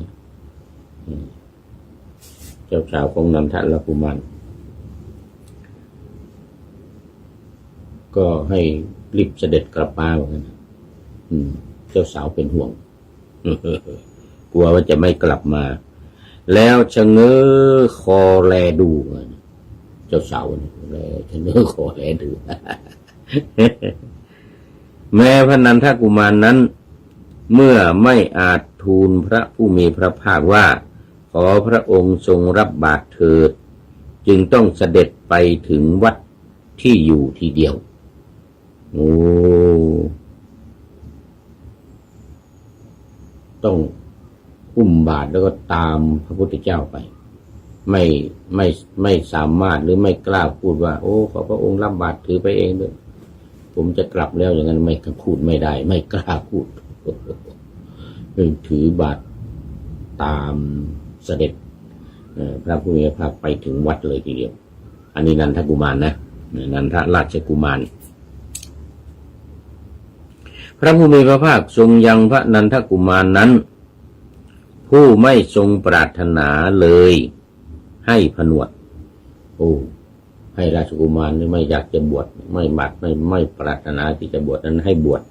เจ้าสาวของนันทราชกุมารก็ให้รีบเสด็จกลับมาเหมือนกันเจ้าสาวเป็นห่วงกลัวว่าจะไม่กลับมาแล้วชะเง้อคอแลดูเจ้าสาวชะเง้อคอแลดู แม้พระนันทกุมารนั้นเมื่อไม่อาจทูลพระผู้มีพระภาคว่าขอพระองค์ทรงรับบาตรเถิดจึงต้องเสด็จไปถึงวัดที่อยู่ทีเดียวต้องอุ้มบาตรแล้วก็ตามพระพุทธเจ้าไปไม่สามารถหรือไม่กล้าพูดว่าโอ้ขอพระองค์รับบาตรถือไปเองด้วยผมจะกลับแล้วอย่างนั้นไม่พูดไม่ได้ไม่กล้าพูดถือบาตรตามเสด็จพระผู้มีพระภาคไปถึงวัดเลยทีเดียวอันนี้นันทกุมารนะนันทราชกุมารพระผู้มีพระภาคทรงยังพระนันทกุมารนั้นผู้ไม่ทรงปรารถนาเลยให้ผนวดให้ราชกุมารไม่อยากจะบวชไม่ปรารถนาที่จะบวชนั้นให้บวช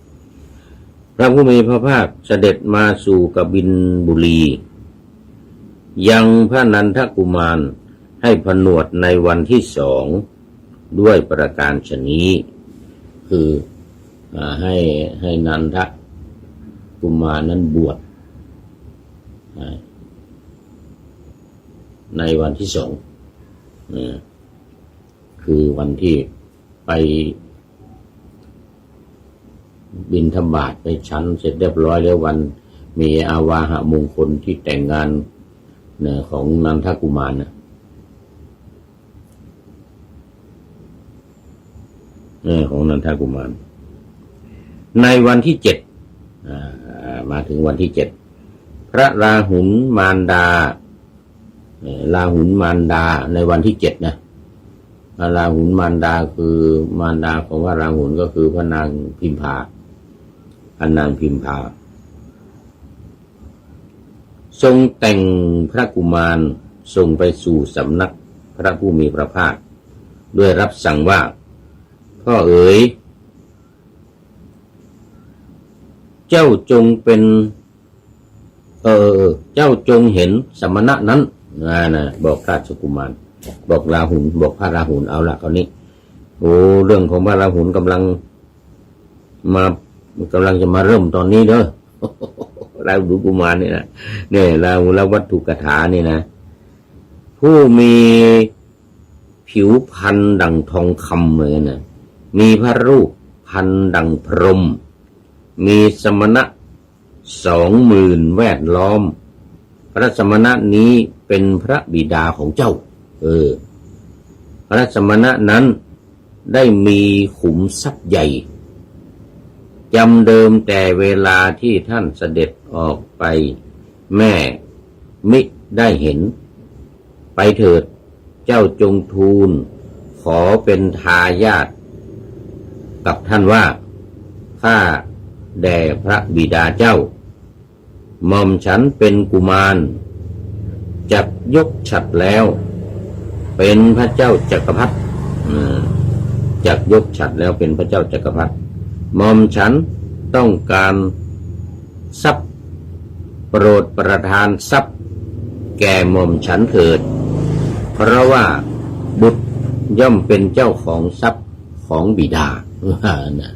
พระผู้มีพระภาคเสด็จมาสู่กบิลบุรียังพระนันทกุมารให้ผนวดในวันที่2ด้วยประการฉนี้คือให้นันทกุมารนั้นบวชในวันที่2คือวันที่ไปบิณฑบาตไปฉันเสร็จเรียบร้อยแล้ววันมีอาวาหะมงคลที่แต่งงานของนันทกุมารของนันทกุมารในวันที่7มาถึงวันที่7พระราหุลมารดาในวันที่7นะพระราหุลมารดาคือมารดาของพระราหุลก็คือพระนางพิมพาทรงแต่งพระกุมารทรงไปสู่สำนักพระผู้มีพระภาคด้วยรับสั่งว่าพ่อเอ๋ยเจ้าจงเป็นเจ้าจงเห็นสมณะนั้นนะบอกราชกุมารบอกราหุลบอกพระราหุลเอาละคราวนี้เรื่องของพระราหุลกำลังจะมาเริ่มตอนนี้เด้อราหุลกุมารนี่นะเนี่ยราหุลวัตถุกถานี่นะผู้มีผิวพรรณดั่งทองคำเหมือนนะมีพระรูปพรรณดั่งพรหมมีสมณะ 20,000 แวดล้อมพระสมณะนี้เป็นพระบิดาของเจ้าพระสมณะนั้นได้มีขุมทรัพย์ใหญ่จำเดิมแต่เวลาที่ท่านเสด็จออกไปแม่มิได้เห็นไปเถิดเจ้าจงทูลขอเป็นทายาทกับท่านว่าข้าแด่พระบิดาเจ้าหม่อมฉันเป็นกุมารจักยกฉัตรแล้วเป็นพระเจ้าจักรพรรดิจักยกฉัตรแล้วเป็นพระเจ้าจักรพรรดิหม่อมฉันต้องการทรัพย์โปรดประทานทรัพย์แก่หม่อมฉันเถิดเพราะว่าบุตรย่อมเป็นเจ้าของทรัพย์ของบิดานะ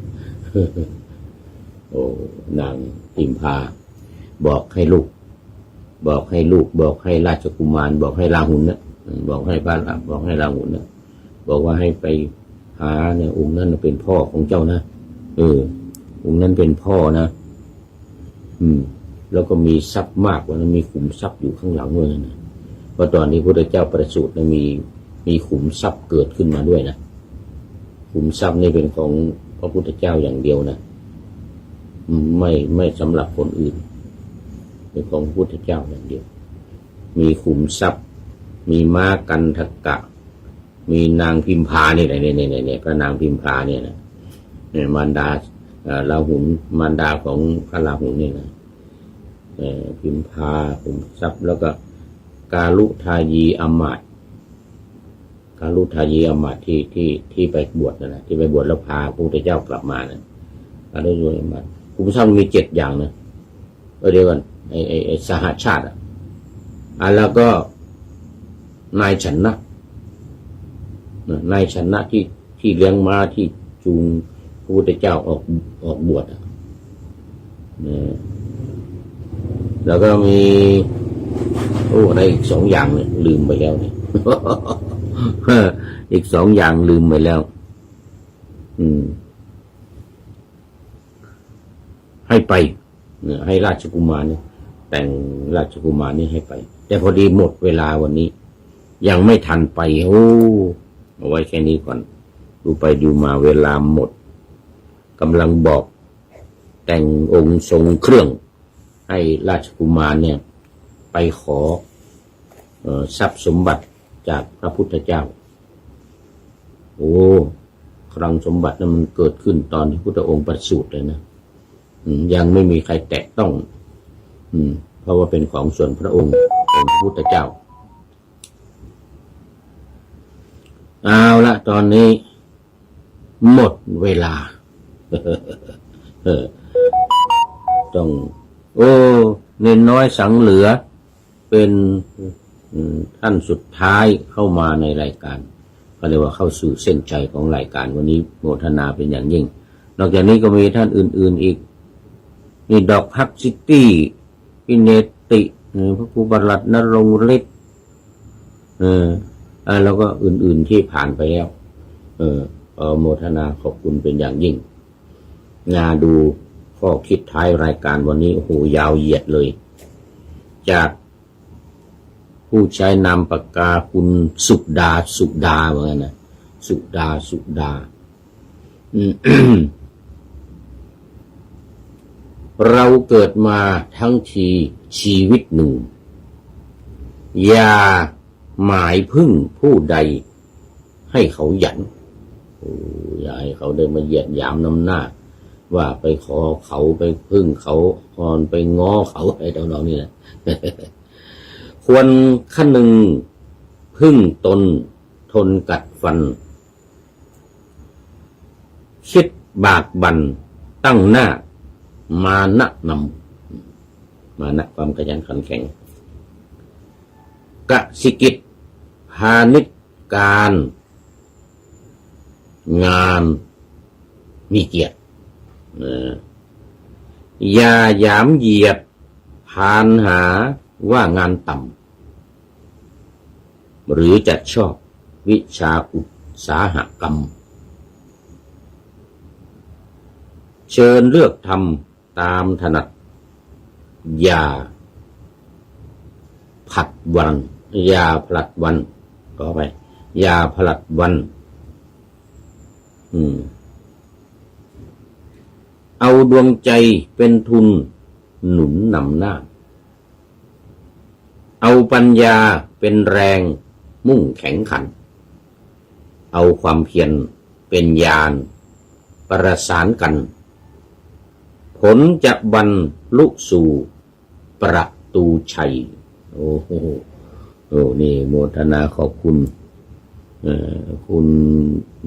นางพิมพาบอกให้ลูกบอกให้ราชกุมารบอกให้ราหุลนะบอกให้ราหุลนะบอกว่าให้ไปหาเนี่ยองค์นั้นเป็นพ่อของเจ้านะองค์นั้นเป็นพ่อนะแล้วก็มีทรัพย์มากกว่านั้นมีขุมทรัพย์อยู่ข้างหลังด้วยนะเพราะตอนนี้พระพุทธเจ้าประสูตินะมีขุมทรัพย์เกิดขึ้นมาด้วยนะขุมทรัพย์นี่เป็นของพระพุทธเจ้าอย่างเดียวนะไม่สำหรับคนอื่นเป็นของพระพุทธเจ้าอย่างเดียวมีขุมทรัพย์ มีม้ากันทกะมีนางพิมพาเนี่ยพระนางพิมพาเนี่ยนะมารดาราหุลมารดาของพระราหุลเนี่ยนะพิมพาขุมทรัพย์แล้วก็กาลุทายีอมาตย์กาลุทายีอมาตย์ที่ไปบวชนะที่ไปบวชแล้วพาพระพุทธเจ้ากลับมานะกาลุทายีอมาตย์ขุมทรัพย์มี7อย่างนะเดี๋ยวกันไอ้สหชาติแล้วก็นายชนะที่เลี้ยงม้าที่จูงพระพุทธเจ้าออกบวชแล้วก็มีอะไรอีก2 อย่างเนี่ยลืมไปแล้วเนี่ย อีก2 อย่างลืมไปแล้วให้ไปให้ราชกุมารเนี่ยแต่งราชกุมารนี่ให้ไปแต่พอดีหมดเวลาวันนี้ยังไม่ทันไปเอาไว้แค่นี้ก่อนดูไปดูมาเวลาหมดกำลังบอกแต่งองค์ทรงเครื่องให้ราชกุมารเนี่ยไปขอทรัพย์สมบัติจากพระพุทธเจ้าคลังสมบัตินั้นมันเกิดขึ้นตอนที่พุทธองค์ประสูติเลยนะยังไม่มีใครแตะต้องเพราะว่าเป็นของส่วนพระองค์ของพระพุทธเจ้าเอาละตอนนี้หมดเวลา ต้องเนนน้อยสังเหลือเป็นท่านสุดท้ายเข้ามาในรายการก็เรียกว่าเข้าสู่เส้นใจของรายการวันนี้โมทนาเป็นอย่างยิ่งนอกจากนี้ก็มีท่านอื่นๆอีกนี่ดอกฮักซิตี้พิเนติพระครูบรัตนรงค์ฤทธิ์แล้วก็อื่นๆที่ผ่านไปแล้วโมทนาขอบคุณเป็นอย่างยิ่งดูข้อคิดท้ายรายการวันนี้โอ้โหยาวเหยียดเลยจากผู้ใช้นามปากกาคุณสุดาเหมือนกันนะสุดา เราเกิดมาทั้งทีชีวิตหนึ่งอย่าหมายพึ่งผู้ใดให้เขาหยันอย่าให้เขาได้มาเหยียดหยามน้ำหน้าว่าไปขอเขาไปพึ่งเขาไปง้อเขาไอ้ตอนนี้แหละ ควรคนึงพึ่งตนทนกัดฟันคิดบากบั่นตั้งหน้ามานะนำมานะความขยันขันแข็งกสิกิจพาณิชการงานมีเกียรติอย่าหยามเหยียดพานหาว่างานต่ำหรือจะชอบวิชาอุตสาหกรรมเชิญเลือกทำตามถนัดอย่าผลัดวันอย่าผลัดวันก็ไปอย่าผลัดวันเอาดวงใจเป็นทุนหนุนนำหน้าเอาปัญญาเป็นแรงมุ่งแข็งขันเอาความเพียรเป็นยานประสานกันผลจะบรรลุสู่ประตูชัยโอ้โหนี่โมทนาขอบคุณคุณ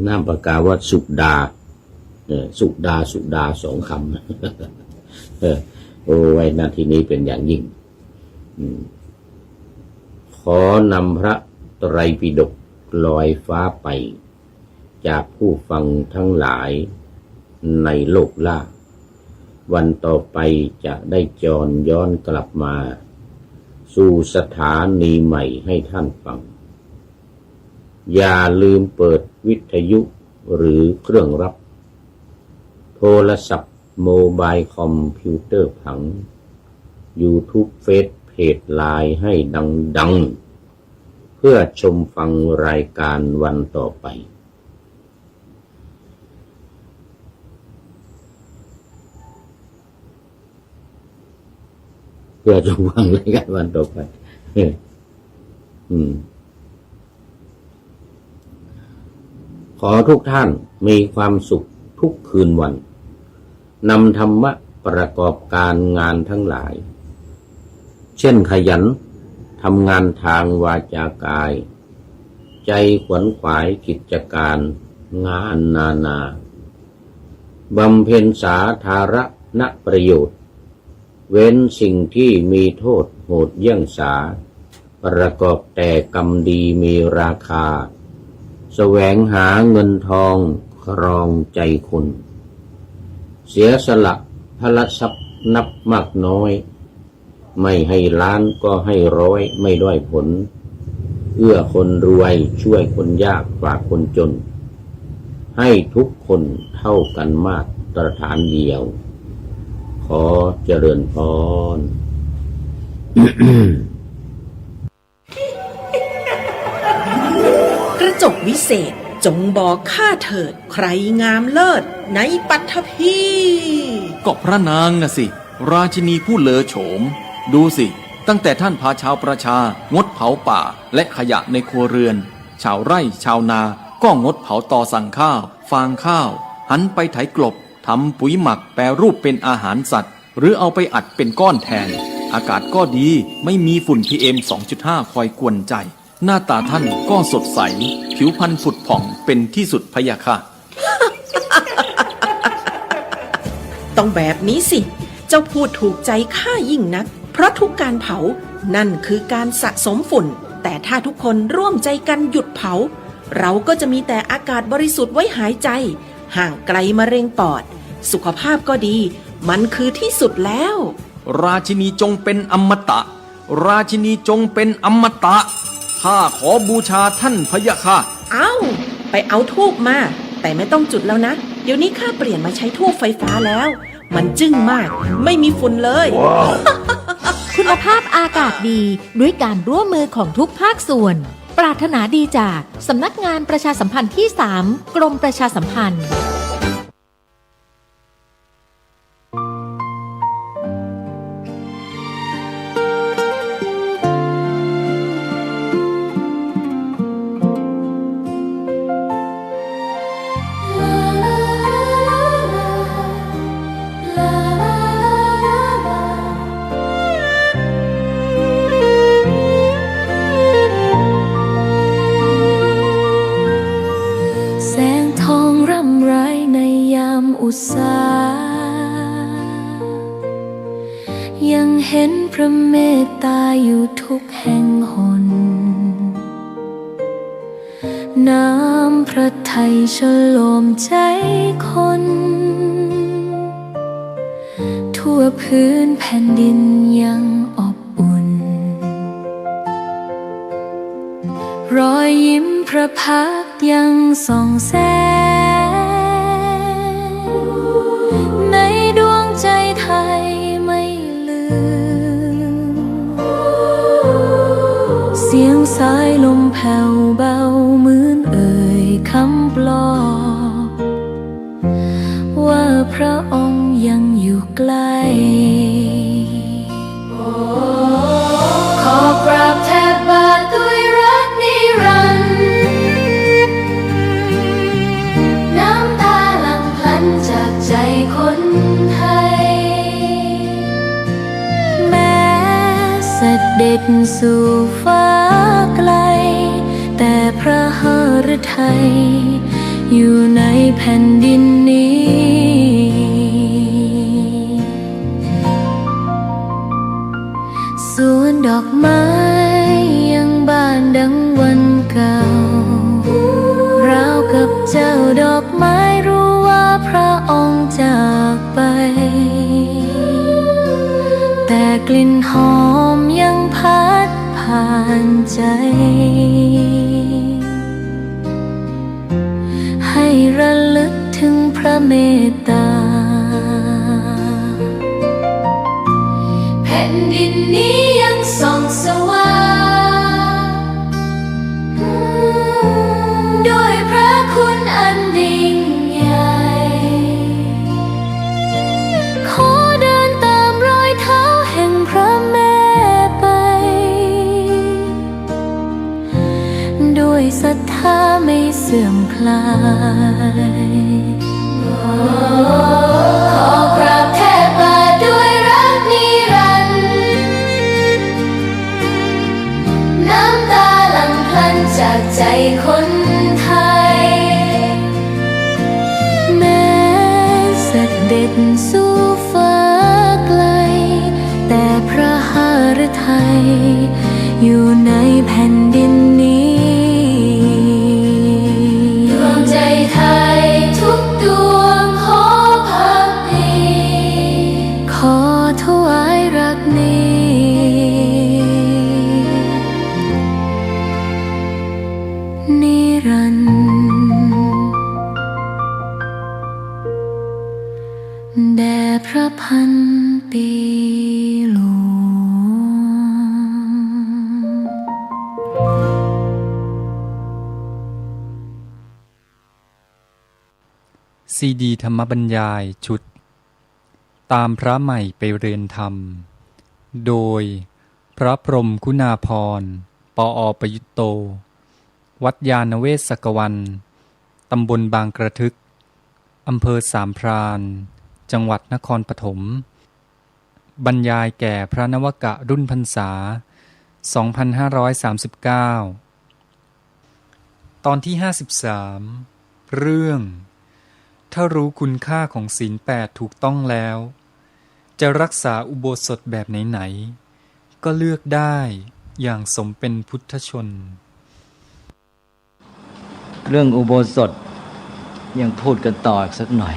นามปากกาว่าสุดา2 คำไว้นาทีนี้เป็นอย่างยิ่งขอนำพระไตรปิฎกลอยฟ้าไปจากผู้ฟังทั้งหลายในโลกล่าวันต่อไปจะได้จรย้อนกลับมาสู่สถานีใหม่ให้ท่านฟังอย่าลืมเปิดวิทยุหรือเครื่องรับโทรศัพท์โมบายคอมพิวเตอร์ผัง YouTube เฟซเพจไลน์ให้ดังเพื่อชมฟังรายการวันต่อไปเพื่อชมฟังรายการวันต่อไป ขอทุกท่านมีความสุขทุกคืนวันนำธรรมะประกอบการงานทั้งหลายเช่นขยันทำงานทางวาจากายใจขวนขวายกิจการงานนานาบำเพ็ญสาธารณประโยชน์เว้นสิ่งที่มีโทษโหดเยี่ยงสาประกอบแต่กรรมดีมีราคาแสวงหาเงินทองครองใจคนเสียสละพละทรัพย์นับมากน้อยไม่ให้ล้านก็ให้ร้อยไม่ด้อยผลเอื้อคนรวยช่วยคนยากฝากคนจนให้ทุกคนเท่ากันมาตรฐานเดียวขอเจริญพร กระจกวิเศษจงบอกข้าเถิดใครงามเลิศในปัทภีก็พระนางน่ะสิราชินีผู้เลอโฉมดูสิตั้งแต่ท่านพาชาวประชางดเผาป่าและขยะในครัวเรือนชาวไร่ชาวนาก็งดเผาตอสั่งข้าวฟางข้าวหันไปไถกลบทำปุ๋ยหมักแปรรูปเป็นอาหารสัตว์หรือเอาไปอัดเป็นก้อนแทนอากาศก็ดีไม่มีฝุ่น PM 2.5 คอยกวนใจหน้าตาท่านก็สดใสผิวพรรณผุดผ่องเป็นที่สุดพะยะค่ะ ต้องแบบนี้สิเจ้าพูดถูกใจข้ายิ่งนักเพราะทุกการเผานั่นคือการสะสมฝุ่นแต่ถ้าทุกคนร่วมใจกันหยุดเผาเราก็จะมีแต่อากาศบริสุทธิ์ไว้หายใจห่างไกลมะเร็งปอดสุขภาพก็ดีมันคือที่สุดแล้วราชินีจงเป็นอมตะราชินีจงเป็นอมตะข้าขอบูชาท่านพะยะค่ะไปเอาธูปมาแต่ไม่ต้องจุดแล้วนะเดี๋ยวนี้ข้าเปลี่ยนมาใช้ธูปไฟฟ้าแล้วมันจึ้งมากไม่มีฝุ่นเลย wow. คุณภาพอากาศดีด้วยการร่วมมือของทุกภาคส่วนปรารถนาดีจากสำนักงานประชาสัมพันธ์ที่ 3 กรมประชาสัมพันธ์อุตสายังเห็นพระเมตตาอยู่ทุกแห่งหนน้ำพระทัยฉโลมใจคนทั่วพื้นแผ่นดินยังอบอุ่นรอยยิ้มพระพักตร์ยังส่องแสในดวงใจไทยไม่ลืมเสียงสายลมแผ่วเบาเหมือนเอ่ยคำปลอบว่าพระองค์ยังอยู่ใกล้ขอกราบแทบบาทด้วยรักนิรันดร์น้ำตาหลั่งพลันจากใจคนไทยแม้เสด็จสู่ฟ้าไกลแต่พระหฤทัยอยู่ในแผ่นดินนี้สวนดอกไม้ยังบานดังวันเก่าราวกับเจ้าดอกไม้รู้ว่าพระองค์จากไปแต่กลิ่นหอมยังพัดผ่านใจให้ระลึกถึงพระเมตตาแผ่นดินนี้ยังส่องสว่างด้วยพระคุณอันยิ่งใหญ่ขอเดินตามรอยเท้าแห่งพระแม่ไปด้วยศรัทธาไม่เสื่อมคลาย ขอกราบแทบบาทด้วยรักนิรันดร์น้ำตาหลั่งพลันจากใจคนไทยแม้เสด็จสู่ฟ้าไกลแต่พระหฤทัยอยู่ในแผ่นดินนี้ดวงใจไทยทุกดวงขอพักดีขอถวายรักนี้นิรันดร์แด่พระพันปีหลวงซีดีธรรมบรรยายชุดตามพระใหม่ไปเรียนธรรมโดยพระพรหมคุณาภรณ์ปอ.ประยุตโตวัดยานเวศกวันตำบลบางกระทึกอำเภอสามพรานจังหวัดนครปฐมบรรยายแก่พระนวกะรุ่นพรรษา 2539 ตอนที่ 53 เรื่องถ้ารู้คุณค่าของศีล 8 ถูกต้องแล้วจะรักษาอุโบสถแบบไหนๆก็เลือกได้อย่างสมเป็นพุทธชนเรื่องอุโบสถยังพูดกันต่ออีกสักหน่อย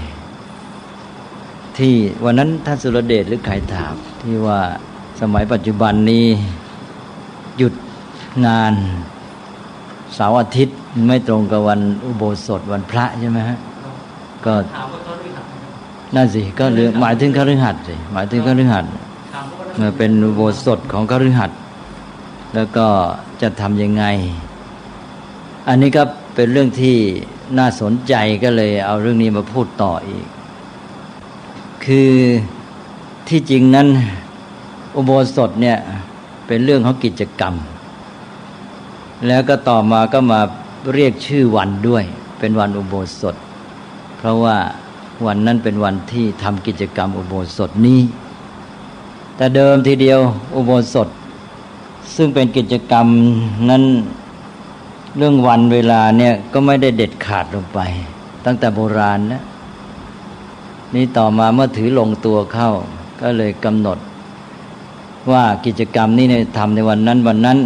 ที่วันนั้นท่านสุรเดชหรือใครถามที่ว่าสมัยปัจจุบันนี้หยุดงานเสาร์อาทิตย์ไม่ตรงกับวันอุโบสถวันพระใช่ไหมฮะก็นั่นสิก็หมายถึงคฤหัสถ์สิหมายถึงคฤหัสถ์มันเป็นอุโบสถของคฤหัสถ์แล้วก็จะทำยังไงอันนี้ก็เป็นเรื่องที่น่าสนใจก็เลยเอาเรื่องนี้มาพูดต่ออีกคือที่จริงนั้นอุโบสถเนี่ยเป็นเรื่องของกิจกรรมแล้วก็ต่อมาก็มาเรียกชื่อวันด้วยเป็นวันอุโบสถเพราะว่าวันนั้นเป็นวันที่ทำกิจกรรมอุโบสถนี้แต่เดิมทีเดียวอุโบสถซึ่งเป็นกิจกรรมนั้นเรื่องวันเวลาเนี่ยก็ไม่ได้เด็ดขาดลงไปตั้งแต่โบราณนะนี่ต่อมาเมื่อถือลงตัวเข้าก็เลยกำหนดว่ากิจกรรมนี้เนี่ยทำในวันนั้น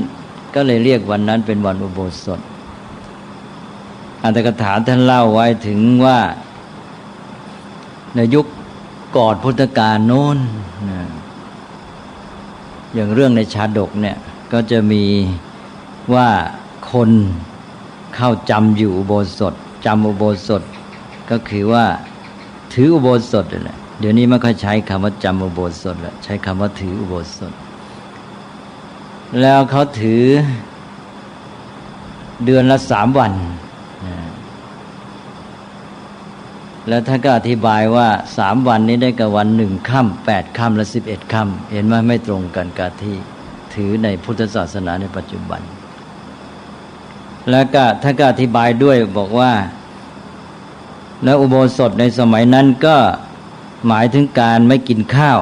ก็เลยเรียกวันนั้นเป็นวันอุโบสถอัตถกถาท่านเล่าไว้ถึงว่าในยุคก่อนพุทธกาลโน้นอย่างเรื่องในชาดกเนี่ยก็จะมีว่าคนเข้าจำอยู่อุโบสถจำอุโบสถก็คือว่าถืออุโบสถแหละเดี๋ยวนี้ไม่ค่อยใช้คำว่าจำอุโบสถแล้วใช้คำว่าถืออุโบสถแล้วเขาถือเดือนละ3 วันแล้วท่านก็อธิบายว่า3 วันนี้ได้กับวัน1 ค่ำ 8 ค่ำและ11 ค่ำเห็นไหมไม่ตรงกันกับที่ถือในพุทธศาสนาในปัจจุบันแล้วก็ท่านก็อธิบายด้วยบอกว่าแล้วอุโบสถในสมัยนั้นก็หมายถึงการไม่กินข้าว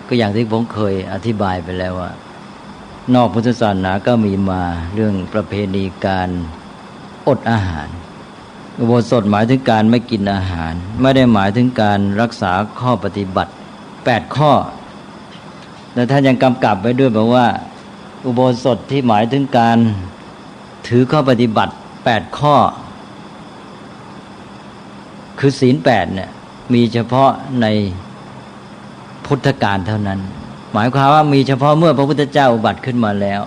ก็อย่างที่ผมเคยอธิบายไปแล้วว่านอกพุทธศาสนาก็มีมาเรื่องประเพณีการอดอาหารอุโบสถหมายถึงการไม่กินอาหารไม่ได้หมายถึงการรักษาข้อปฏิบัติ8 ข้อและท่านยังกำกับไว้ด้วยบอกว่าอุโบสถที่หมายถึงการถือข้อปฏิบัติ8 ข้อคือศีล 8เนี่ยมีเฉพาะในพุทธกาลเท่านั้นหมายความว่ามีเฉพาะเมื่อพระพุทธเจ้าอุบัติขึ้นมาแล้ว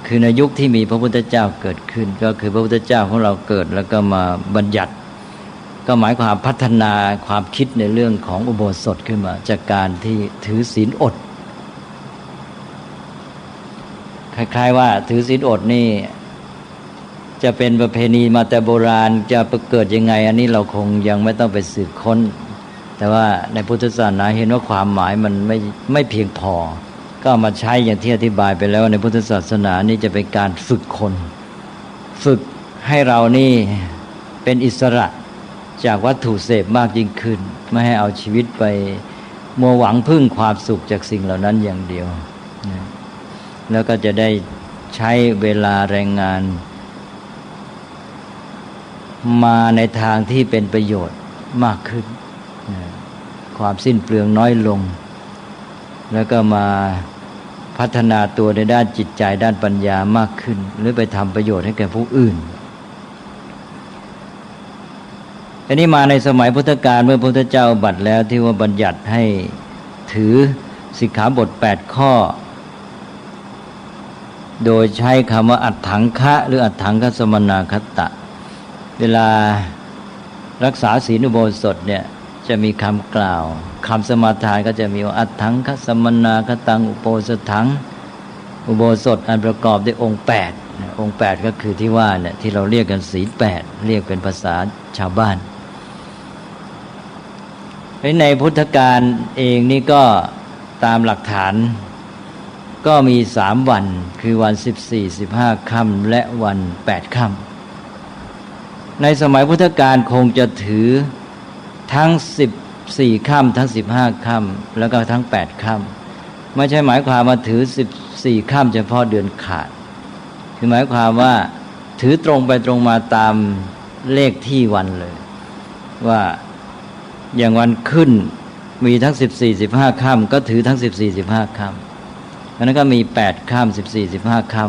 คือในยุคที่มีพระพุทธเจ้าเกิดขึ้นก็คือพระพุทธเจ้าของเราเกิดแล้วก็มาบัญญัติก็หมายความพัฒนาความคิดในเรื่องของอุโบสถขึ้นมาจากการที่ถือศีลอดคล้ายๆว่าถือศีลอดนี่จะเป็นประเพณีมาแต่โบราณจะเกิดยังไงอันนี้เราคงยังไม่ต้องไปสืบค้นแต่ว่าในพุทธศาสนาเห็นว่าความหมายมันไม่เพียงพอก็เอามาใช้อย่างที่อธิบายไปแล้วในพุทธศาสนานี่จะเป็นการฝึกคนฝึกให้เรานี่ เป็นอิสระจากวัตถุเสพมากยิ่งขึ้นไม่ให้เอาชีวิตไปมัวหวังพึ่งความสุขจากสิ่งเหล่านั้นอย่างเดียวนะแล้วก็จะได้ใช้เวลาแรงงานมาในทางที่เป็นประโยชน์มากขึ้นนะความสิ้นเปลืองน้อยลงแล้วก็มาพัฒนาตัวในด้านจิตใจด้านปัญญามากขึ้นหรือไปทำประโยชน์ให้แก่ผู้อื่นอันนี้มาในสมัยพุทธกาลเมื่อพระพุทธเจ้าบัตรแล้วที่ว่าบัญญัติให้ถือสิกขาบท8ข้อโดยใช้คำว่าอัตถังคะหรืออัตถังคสมนาคตะเวลารักษาศีลอุโบสถเนี่ยจะมีคำกล่าวคำสมาทานก็จะมีว่าอัตถังคสมนาคตังอุโบสถังอุโบสถอันประกอบด้วยองค์8องค์8ก็คือที่ว่าเนี่ยที่เราเรียกกันศีล8เรียกเป็นภาษาชาวบ้านในพุทธกาลเองนี่ก็ตามหลักฐานก็มี3วันคือวัน14 15ค่ำและวัน8ค่ำในสมัยพุทธกาลคงจะถือทั้ง14ค่ำทั้ง15ค่ำแล้วก็ทั้ง8ค่ำไม่ใช่หมายความว่าถือ14ค่ำเฉพาะเดือนขาดคือหมายความว่าถือตรงไปตรงมาตามเลขที่วันเลยว่าอย่างวันขึ้นมีทั้ง14 15ค่ำก็ถือทั้ง14 15ค่ำเพราะนั้นก็มี8ค่ำ14 15ค่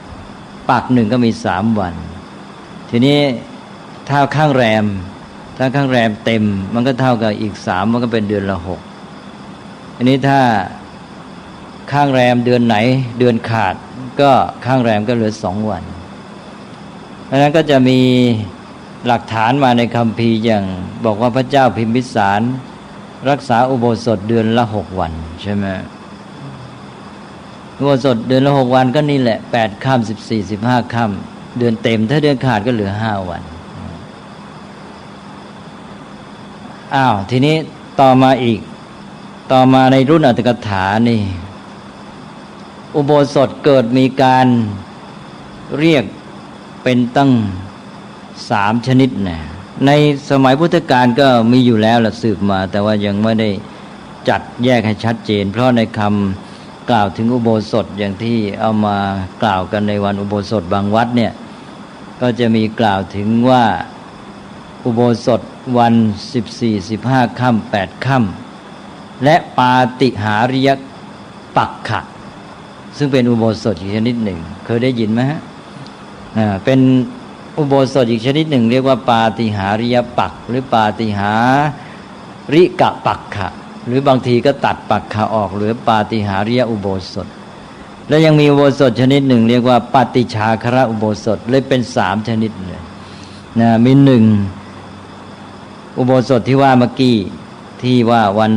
ำปักหนึ่งก็มี3วันทีนี้ถ้าข้างแรมเต็มมันก็เท่ากับอีก3มันก็เป็นเดือนละ6อันนี้ถ้าข้างแรมเดือนไหนเดือนขาดก็ข้างแรมก็เหลือ2วันเพราะนั้นก็จะมีหลักฐานมาในคัมภีร์อย่างบอกว่าพระเจ้าพิมพิสารรักษาอุโบสถเดือนละ6วันใช่ไหมอุโบสถเดือนละ6วันก็นี่แหละ8ค่ำ14 15ค่ำเดือนเต็มถ้าเดือนขาดก็เหลือ5วันทีนี้ต่อมาในรุ่นอัตถกถานี่อุโบสถเกิดมีการเรียกเป็นตั้ง3ชนิดนะในสมัยพุทธกาลก็มีอยู่แล้วล่ะสืบมาแต่ว่ายังไม่ได้จัดแยกให้ชัดเจนเพราะในคำกล่าวถึงอุโบสถอย่างที่เอามากล่าวกันในวันอุโบสถบางวัดเนี่ยก็จะมีกล่าวถึงว่าอุโบสถวัน14 15ค่ำ8ค่ำและปาติหาริยปักขะซึ่งเป็นอุโบสถอีกชนิดหนึ่งเคยได้ยินไหมฮะเป็นอุโบสถอีกชนิดหนึ่งเรียกว่าปาติหาริยปักหรือปาติหาริกะปักขะหรือบางทีก็ตัดปักขะออกเหลือปาติหาริยอุโบสถแล้วยังมีอุโบสถชนิดหนึ่งเรียกว่าปฏิชาคระอุโบสถเลยเป็น3ชนิดเลยมี1อุโบสถที่ว่าเมื่อกี้ที่ว่าวัน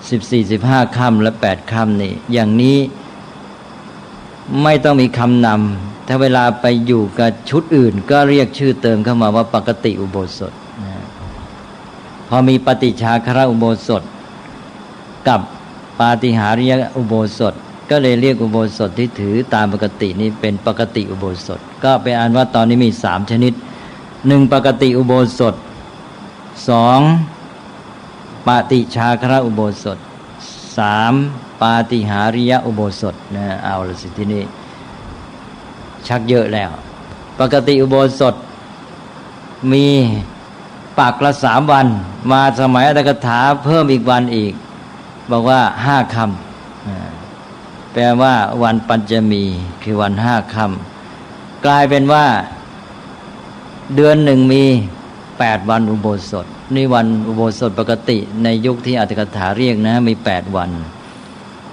14 15ค่ำและ8ค่ำนี่อย่างนี้ไม่ต้องมีคำนำถ้าเวลาไปอยู่กับชุดอื่นก็เรียกชื่อเติมเข้ามาว่าปกติอุโบสถพอมีปฏิชาคระอุโบสถกับปาติหาริยอุโบสถก็เลยเรียกอุโบสถที่ถือตามปกตินี้เป็นปกติอุโบสถก็เป็นอันว่าตอนนี้มี3ชนิด1ปกติอุโบสถ2ปฏิชาคระอุโบสถ3ปาติหาริยอุโบสถเอาละสิที่นี่ชักเยอะแล้วปกติอุโบสถมีปักละ3วันมาสมัยอัตถกถาเพิ่มอีกวันอีกบอกว่า5ค่ำแปลว่าวันปัญจมีคือวัน5ค่ำกลายเป็นว่าเดือนหนึ่งมี8วันอุโบสถนี่วันอุโบสถปกติในยุคที่อัตถกถาเรียกนะมี8วัน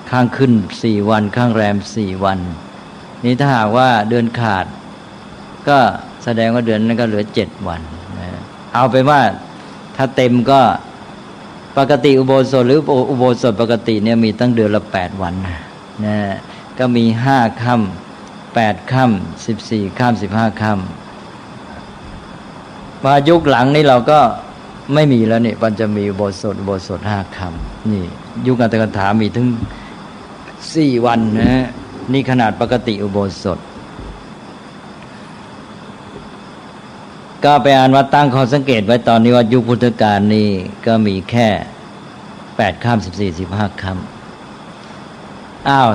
ข้างขึ้น4วันข้างแรม4วันนี่ถ้าหากว่าเดือนขาดก็แสดงว่าเดือนนั้นก็เหลือ7วันเอาเป็นว่าถ้าเต็มก็ปกติอุโบสถหรืออุโบสถปกติเนี่ยมีตั้งเดือนละ8วันนะก็มี5ค่ำ8ค่ำ14ค่ำ15ค่ำมายุคหลังนี้เราก็ไม่มีแล้วนี่มันจะมีอุโบสถ5ค่ำนี่ยุคอัตถกถามีถึง4วันนะนี่ขนาดปกติอุโบสถ ก็ไปอ่านว่าตั้งข้อสังเกตไว้ตอนนี้ว่ายุคพุทธกาลนี่ก็มีแค่8 ค่ำ 14 15 ค่ำ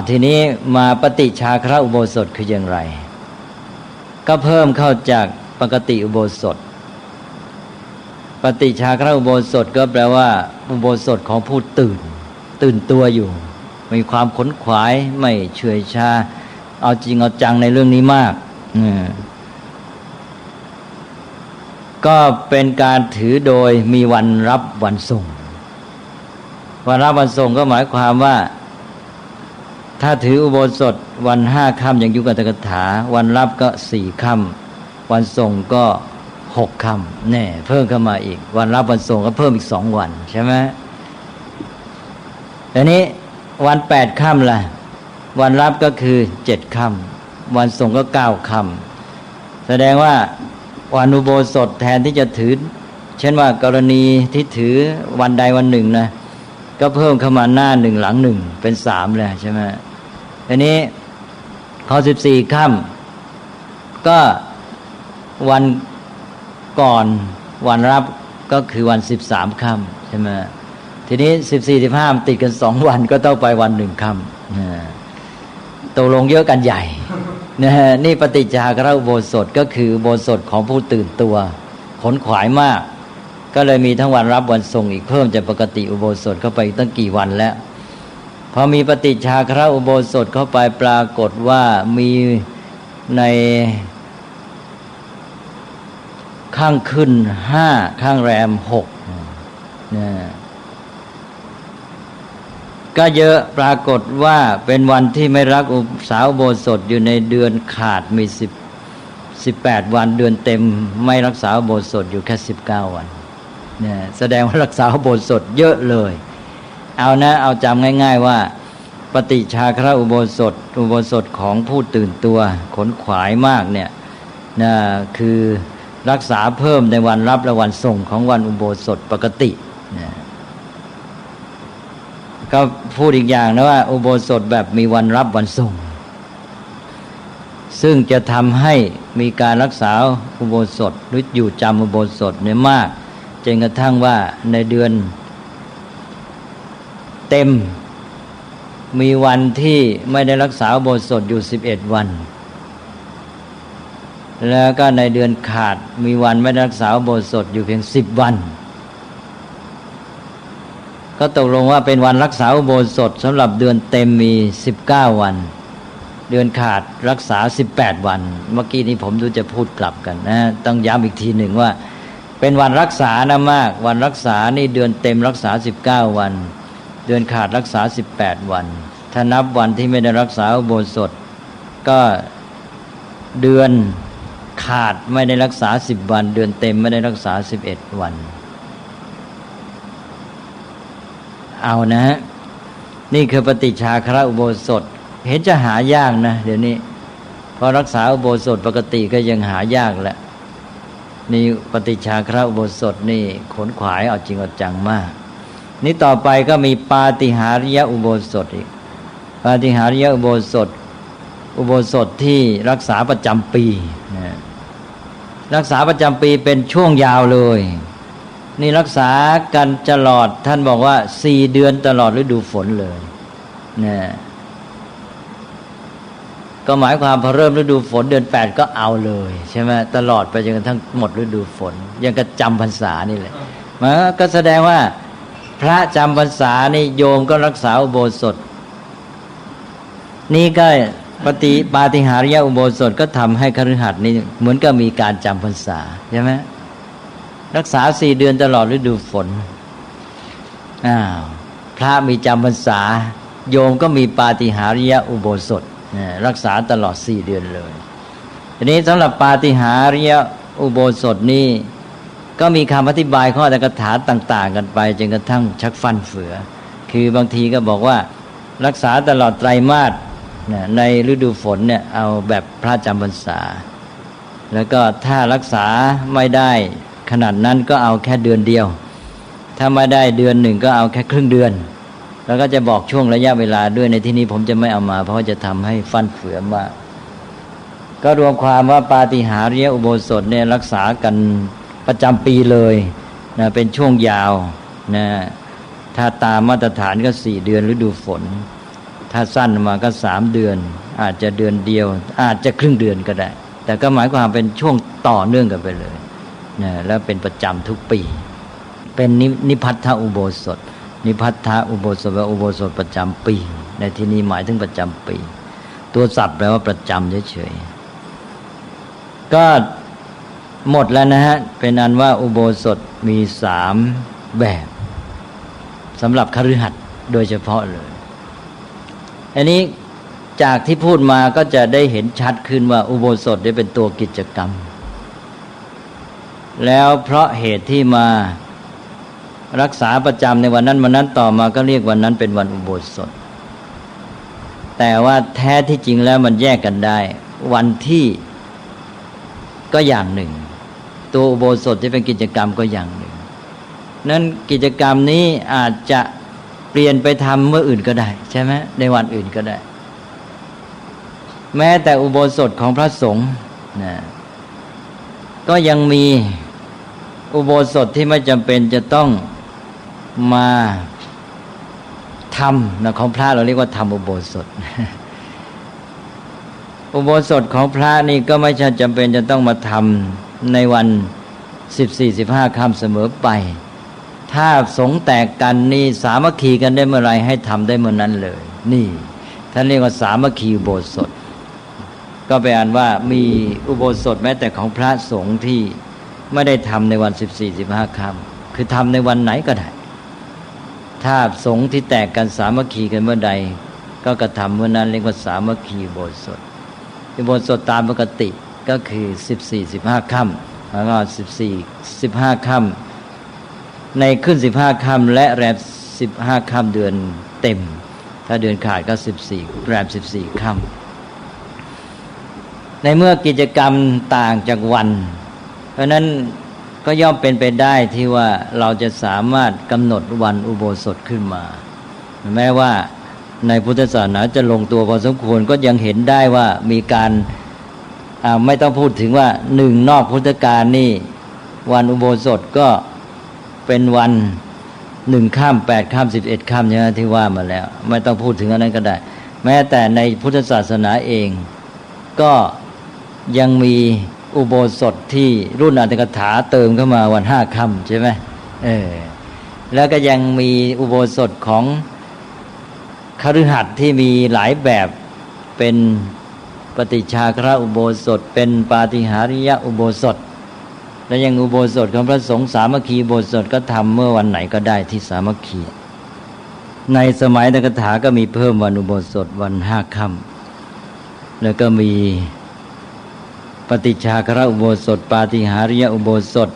ทีนี้มาปฏิชาครอุโบสถคืออย่างไรก็เพิ่มเข้าจากปกติอุโบสถปฏิชาครอุโบสถก็แปลว่าอุโบสถของผู้ตื่นตัวอยู่มีความขนขวายไม่เฉื่อยชาเอาจริงเอาจังในเรื่องนี้มากก็เป็นการถือโดยมีวันรับวันส่งวันรับวันส่งก็หมายความว่าถ้าถืออุโบสถวัน5 ค่ำอย่างยุคตกถาวันรับก็4 ค่ำวันส่งก็6 ค่ำแน่เพิ่มเข้ามาอีกวันรับวันส่งก็เพิ่มอีก2 วันใช่ไหมทีนี้วัน8 ค่ำล่ะวันรับก็คือ7 ค่ำวันส่งก็9 ค่ำแสดงว่าวันอุโบสถแทนที่จะถือเช่นว่ากรณีที่ถือวันใดวันหนึ่งนะก็เพิ่มเข้ามาหน้า1หลัง1เป็น3เลยใช่ไหมทีนี้พอ14 ค่ำก็วันก่อนวันรับก็คือวัน13 ค่ำใช่ไหมทีนี้14 15ติดกัน2 วันก็ต้องไปวัน1 ค่ำตกลงเยอะกันใหญ่นี่ปฏิจจาครอุโบสถก็คืออุโบสถของผู้ตื่นตัวขนขวายมากก็เลยมีทั้งวันรับวันส่งอีกเพิ่มจากปกติอุโบสถเข้าไปตั้งกี่วันแล้วพอมีปฏิจจาครอุโบสถเข้าไปปรากฏว่ามีในข้างขึ้น5ข้างแรม6ก็เยอะปรากฏว่าเป็นวันที่ไม่รักษาอุโบสถอยู่ในเดือนขาดมี18 วันเดือนเต็มไม่รักษาอุโบสถอยู่แค่19 วันเนี่ยแสดงว่ารักษาอุโบสถเยอะเลยเอาจำง่ายๆว่าปฏิชาครอุโบสถของผู้ตื่นตัวขนขวายมากเนี่ยคือรักษาเพิ่มในวันรับและวันส่งของวันอุโบสถปกติเนี่ยก็พูดอีกอย่างนะว่าอุโบสถแบบมีวันรับวันส่งซึ่งจะทำให้มีการรักษาอุโบสถหรืออยู่จำอุโบสถเนี่ยมากจนกระทั่งว่าในเดือนเต็มมีวันที่ไม่ได้รักษาอุโบสถอยู่11 วันแล้วก็ในเดือนขาดมีวันไม่ได้รักษาอุโบสถอยู่เพียง10 วันก็ตกลงว่าเป็นวันรักษาอุโบสถสำหรับเดือนเต็มมี19 วันเดือนขาดรักษา18 วันเมื่อกี้นี้ผมดูจะพูดกลับกันนะต้องย้ำอีกทีหนึ่งว่าเป็นวันรักษานะมากวันรักษานี่เดือนเต็มรักษา19 วันเดือนขาดรักษา18 วันถ้านับวันที่ไม่ได้รักษาอุโบสถก็เดือนขาดไม่ได้รักษา10 วันเดือนเต็มไม่ได้รักษา11 วันเอานะฮะนี่คือปฏิชาครอุโบสถเห็นจะหายากนะเดี๋ยวนี้พอรักษาอุโบสถปกติก็ยังหายากแหละนี่ปฏิชาครอุโบสถนี่ขนขวายเอาจริงเอาจังมากนี่ต่อไปก็มีปาติหาริยอุโบสถอีกปาติหาริยอุโบสถที่รักษาประจำปีนะรักษาประจำปีเป็นช่วงยาวเลยนี่รักษากันตลอดท่านบอกว่า4 เดือนตลอดฤดูฝนเลยนะก็หมายความพอเริ่มฤดูฝนเดือน8ก็เอาเลยใช่ไหมตลอดไปจนกระทั่งหมดฤดูฝนยังกระจำพรรษานี่แหละมันก็แสดงว่าพระจำพรรษานี่โยมก็รักษาอุโบสถนี่ก็ปาติหาริยอุโบสถก็ทำให้คฤหัสถ์นี่เหมือนกับมีการจำพรรษาใช่ไหมรักษา4 เดือนตลอดฤดูฝนพระมีจำพรรษาโยมก็มีปาติหาริยอุโบสถรักษาตลอด4 เดือนเลยทีนี้สำหรับปาติหาริยอุโบสถนี่ก็มีคำอธิบายข้ออัตถกถาต่างๆกันไปจนกระทั่งชักฟันเฟือคือบางทีก็บอกว่ารักษาตลอดไตรมาสในฤดูฝนเนี่ยเอาแบบพระจำพรรษาแล้วก็ถ้ารักษาไม่ได้ขนาดนั้นก็เอาแค่เดือนเดียวถ้าไม่ได้เดือนหนึ่งก็เอาแค่ครึ่งเดือนแล้วก็จะบอกช่วงระยะเวลาด้วยในที่นี้ผมจะไม่เอามาเพราะจะทำให้ฟันเฟือมาก ก็รวมความว่าปาฏิหาริยอุโบสถเนี่ยรักษากันประจำปีเลยนะเป็นช่วงยาวนะถ้าตามมาตรฐานก็4 เดือนฤดูฝนถ้าสั้นมาก็3 เดือนอาจจะเดือนเดียวอาจจะครึ่งเดือนก็ได้แต่ก็หมายความเป็นช่วงต่อเนื่องกันไปเลยนะแล้วเป็นประจำทุกปีเป็นนิพัทธอุโบสถนิพัทธอุโบสถว่าอุโบสถประจำปีในที่นี้หมายถึงประจำปีตัวศัพท์แปลว่าประจำเฉยๆก็หมดแล้วนะฮะเป็นอันว่าอุโบสถมี3 แบบสำหรับคฤหัสถ์โดยเฉพาะเลยอันนี้จากที่พูดมาก็จะได้เห็นชัดขึ้นว่าอุโบสถได้เป็นตัวกิจกรรมแล้วเพราะเหตุที่มารักษาประจำในวันนั้นต่อมาก็เรียกวันนั้นเป็นวันอุโบสถแต่ว่าแท้ที่จริงแล้วมันแยกกันได้วันที่ก็อย่างหนึ่งตัวอุโบสถที่เป็นกิจกรรมก็อย่างหนึ่งนั้นกิจกรรมนี้อาจจะเปลี่ยนไปทำเมื่ออื่นก็ได้ใช่ไหมในวันอื่นก็ได้แม้แต่อุโบสถของพระสงฆ์นะก็ยังมีอุโบสถที่ไม่จำเป็นจะต้องมาทำนะของพระเราเรียกว่าทำอุโบสถ อุโบสถของพระนี่ก็ไม่ใช่จำเป็นจะต้องมาทำในวัน14-15 ค่ำเสมอไปถ้าสงฆ์แตกกันนี่สามัคคีกันได้เมื่อไรให้ทำได้เมื่อนั้นเลยนี่ท่านเรียกว่าสามัคคีอุโบสถก็แปลว่ามีอุโบสถแม้แต่ของพระสงฆ์ที่ไม่ได้ทำในวัน14-15 ค่ำคือทำในวันไหนก็ได้ถ้าสงฆ์ที่แตกกันสามัคคีกันเมื่อใดก็กระทำเมื่อนั้นเรียกว่าสามัคคีอุโบสถอุโบสถตามปกติก็คือ14-15 ค่ำแล้วก็14-15 ค่ำในขึ้น15 ค่ำและแรม15 ค่ำเดือนเต็มถ้าเดือนขาดก็14แรม14 ค่ำในเมื่อกิจกรรมต่างจากวันเพราะนั้นก็ย่อมเป็นไปได้ที่ว่าเราจะสามารถกำหนดวันอุโบสถขึ้นมาแม้ว่าในพุทธศาสนาจะลงตัวพอสมควรก็ยังเห็นได้ว่ามีการไม่ต้องพูดถึงว่า1นอกพุทธกาลนี่วันอุโบสถก็เป็นวัน1 ค่ำ 8 ค่ำ 11 ค่ำใช่ไหมที่ว่ามาแล้วไม่ต้องพูดถึงอันนั้นก็ได้แม้แต่ในพุทธศาสนาเองก็ยังมีอุโบสถที่รุ่นอัตถกถาเติมเข้ามาวัน5 ค่ำใช่ไหมแล้วก็ยังมีอุโบสถของคฤหัสถ์ที่มีหลายแบบเป็นปฏิชาครอุโบสถเป็นปาฏิหาริยอุโบสถและยังอุโบสถของพระสงฆ์สามัคคีอุโบสถก็ทำเมื่อวันไหนก็ได้ที่สามัคคีในสมัยอัตถกถาก็มีเพิ่มวันอุโบสถวัน5 ค่ำแล้วก็มีปฏิชาครอุโบสถปาฏิหาริยอุโบสถ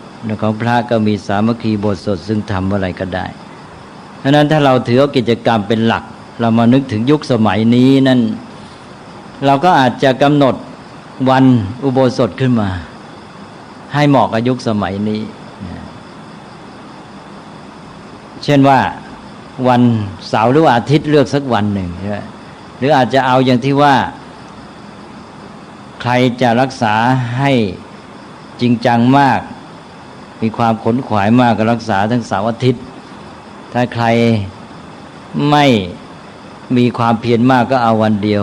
ของพระก็มีสามัคคีอุโบสถซึ่งทำเมื่อไหร่ก็ได้เพราะนั้นถ้าเราถือกิจกรรมเป็นหลักเรามานึกถึงยุคสมัยนี้นั่นเราก็อาจจะกำหนดวันอุโบสถขึ้นมาให้เหมาะกับยุคสมัยนี้เช่นว่าวันเสาร์หรืออาทิตย์เลือกสักวันหนึ่งใช่ไหมหรืออาจจะเอาอย่างที่ว่าใครจะรักษาให้จริงจังมากมีความขนขวายมากก็รักษาทั้งเสาร์อาทิตย์ถ้าใครไม่มีความเพียรมากก็เอาวันเดียว